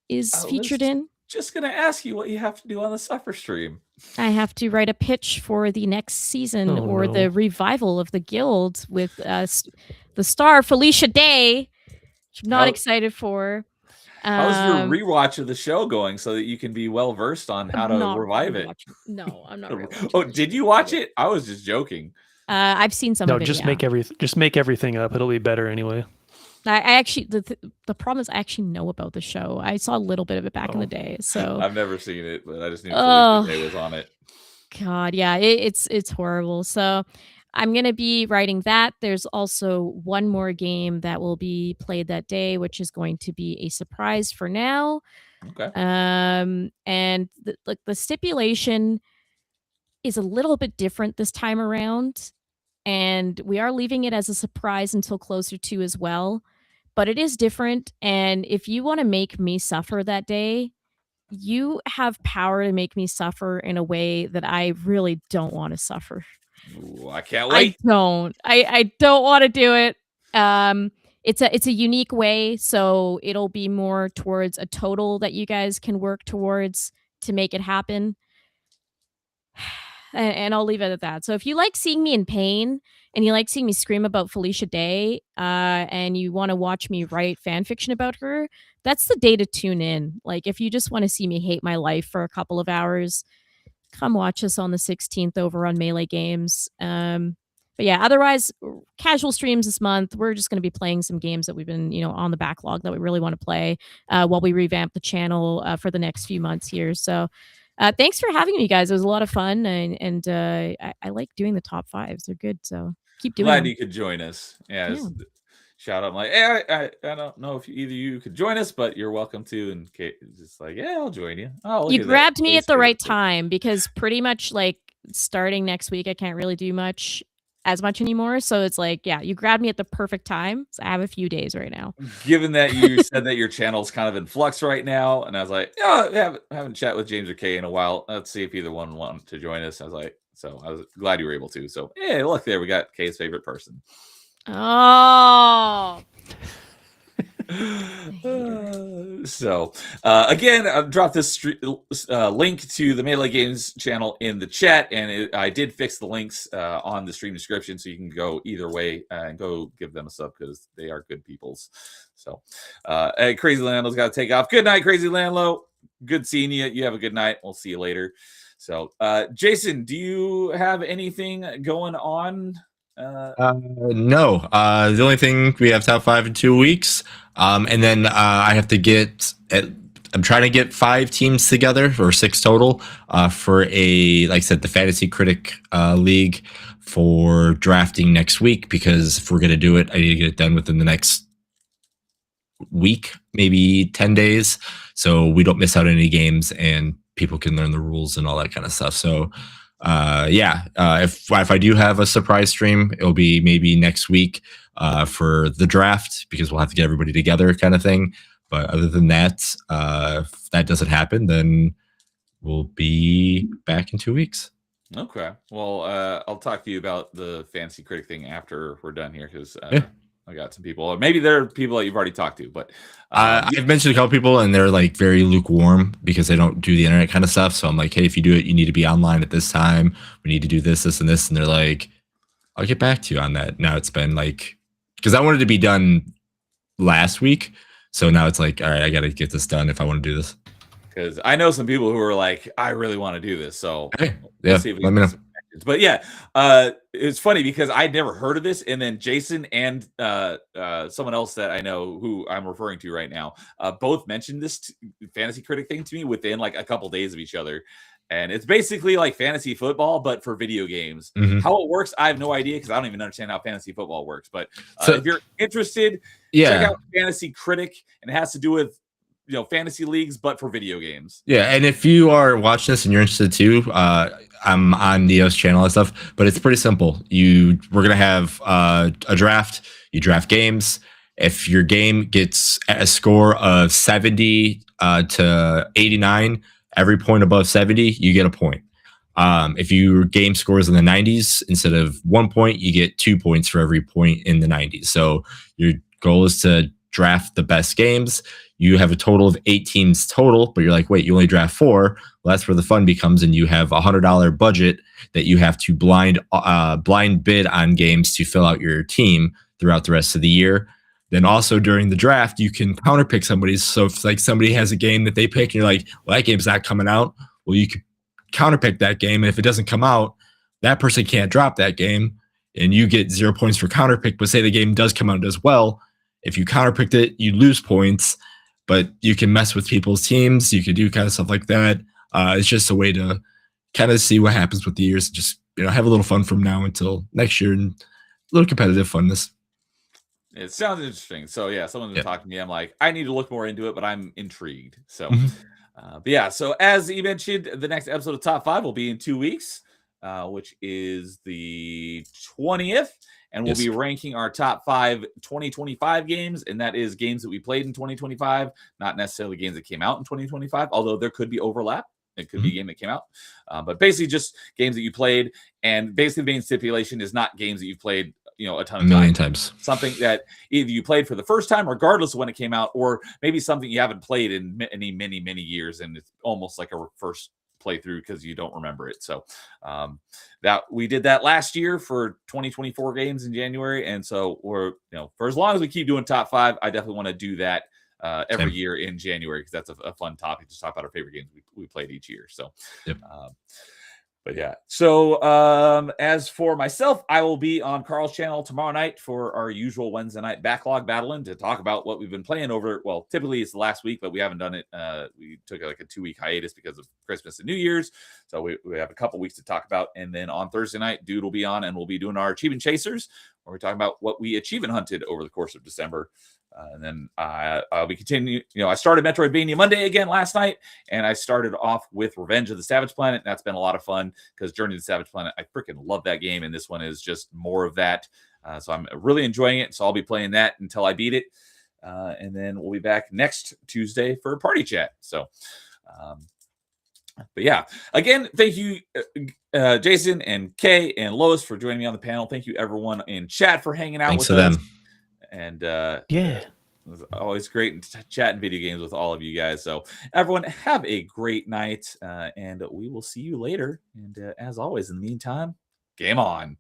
is featured in. Just gonna ask you what you have to do on the Suffer stream. I have to write a pitch for the next season the revival of the Guild with the star Felicia Day, which I'm not excited for. How's your rewatch of the show going so that you can be well versed on how to revive it? No, I'm not rewatching. Oh, did you watch it? I was just joking. I've seen some of it. Just make everything up. It'll be better anyway. I actually the problem is I actually know about the show. I saw a little bit of it back in the day. So I've never seen it, but I just knew Felicia Day was on it. God, yeah, it's horrible. So I'm gonna be writing that. There's also one more game that will be played that day, which is going to be a surprise for now. Okay. And the stipulation is a little bit different this time around, and we are leaving it as a surprise until closer to as well. But it is different, and if you want to make me suffer that day, you have power to make me suffer in a way that I really don't want to suffer. Ooh, I can't wait. I don't want to do it. It's a unique way, so it'll be more towards a total that you guys can work towards to make it happen. And I'll leave it at that. So if you like seeing me in pain and you like seeing me scream about Felicia Day, and you want to watch me write fan fiction about her, that's the day to tune in. Like if you just want to see me hate my life for a couple of hours, come watch us on the 16th over on Melee Games. But yeah, otherwise, casual streams this month. We're just going to be playing some games that we've been, on the backlog that we really want to play while we revamp the channel for the next few months here. So thanks for having me, guys. It was a lot of fun, and I like doing the top fives. They're good, so keep doing. Glad you could join us. Yeah. Shout out, I'm like, hey, I don't know if either you could join us, but you're welcome to. And Kate is just like, yeah, I'll join you. Oh, you grabbed me at the right time because pretty much like starting next week, I can't really do much. as much anymore. So it's like, yeah, you grabbed me at the perfect time. So I have a few days right now. Given that you said that your channel's kind of in flux right now, and I was like, yeah, I haven't chat with James or Kay in a while. Let's see if either one wanted to join us. I was like, so I was glad you were able to. So hey, look there, we got Kay's favorite person. Oh. So again, I've dropped this link to the Melee Games channel in the chat, and I did fix the links on the stream description, so you can go either way and go give them a sub because they are good peoples. So hey, Crazy Landlow's got to take off. Good night, Crazy Landlow. Good seeing you. You have a good night. We'll see you later. So Jason, do you have anything going on? No. The only thing, we have top 5 in 2 weeks. And then I have to I'm trying to get 5 teams together, or 6 total, for like I said, the Fantasy Critic League for drafting next week, because if we're going to do it, I need to get it done within the next week, maybe 10 days, so we don't miss out any games and people can learn the rules and all that kind of stuff. So if I do have a surprise stream, it'll be maybe next week for the draft, because we'll have to get everybody together, kind of thing. But other than that, if that doesn't happen, then we'll be back in 2 weeks. Okay. Well, I'll talk to you about the Fantasy Critic thing after we're done here, because I got some people, or maybe they're people that you've already talked to, but I've mentioned a couple people and they're like very lukewarm because they don't do the internet kind of stuff. So I'm like, hey, if you do it, you need to be online at this time. We need to do this, this, and this. And they're like, I'll get back to you on that. Now it's been like, because I wanted to be done last week. So now it's like, all right, I got to get this done if I want to do this. Because I know some people who are like, I really want to do this. So hey, yeah, see if we let me know. But yeah, it's funny because I'd never heard of this, and then Jason and someone else that I know who I'm referring to right now both mentioned this Fantasy Critic thing to me within like a couple days of each other. And it's basically like fantasy football, but for video games. Mm-hmm. How it works, I have no idea, because I don't even understand how fantasy football works. But if you're interested, check out Fantasy Critic, and it has to do with fantasy leagues, but for video games. Yeah, and if you are watching this and you're interested too, I'm on Neo's channel and stuff, but it's pretty simple. We're gonna have a draft. You draft games. If your game gets a score of 70 to 89, every point above 70, you get a point. If your game scores in the 90s, instead of 1 point, you get 2 points for every point in the 90s. So your goal is to draft the best games. You have a total of 8 teams total, but you're like, wait, you only draft 4. Well, that's where the fun becomes, and you have $100 budget that you have to blind bid on games to fill out your team throughout the rest of the year. Then also during the draft, you can counterpick somebody's. So if like somebody has a game that they pick, and you're like, well, that game's not coming out. Well, you could counterpick that game, and if it doesn't come out, that person can't drop that game, and you get 0 points for counterpick. But say the game does come out as well, if you counterpicked it, you lose points. But you can mess with people's teams. You can do kind of stuff like that. It's just a way to kind of see what happens with the years. Just have a little fun from now until next year, and a little competitive funness. It sounds interesting. So yeah, someone's been talking to me. I'm like, I need to look more into it, but I'm intrigued. So, but yeah. So as you mentioned, the next episode of Top 5 will be in 2 weeks, which is the 20th. And we'll be ranking our top 5 2025 games. And that is games that we played in 2025, not necessarily games that came out in 2025, although there could be overlap. It could be a game that came out. But basically just games that you played. And basically the main stipulation is not games that you've played a ton of million times. Something that either you played for the first time, regardless of when it came out, or maybe something you haven't played in many years. And it's almost like a first playthrough because you don't remember it. So that we did that last year for 2024 games in January, and so we're for as long as we keep doing top 5, I definitely want to do that every year in January, because that's a fun topic to talk about our favorite games we played each year. So but yeah, so as for myself, I will be on Carl's channel tomorrow night for our usual Wednesday night backlog battling to talk about what we've been playing over. Well, typically it's the last week, but we haven't done it. We took like a 2-week hiatus because of Christmas and New Year's. So we have a couple weeks to talk about. And then on Thursday night, Dude will be on, and we'll be doing our Achievement Chasers, where we're talking about what we achievement hunted over the course of December. And then we continue. I started Metroidvania Monday again last night, and I started off with Revenge of the Savage Planet. That's been a lot of fun because Journey to the Savage Planet, I freaking love that game, and this one is just more of that. So I'm really enjoying it. So I'll be playing that until I beat it, and then we'll be back next Tuesday for a party chat. So, but yeah, again, thank you, Jason and Kay and Lois for joining me on the panel. Thank you, everyone in chat, for hanging out Thanks with to us. them. And Yeah. it was always great chatting video games with all of you guys. So everyone, have a great night, and we will see you later. And as always, in the meantime, game on.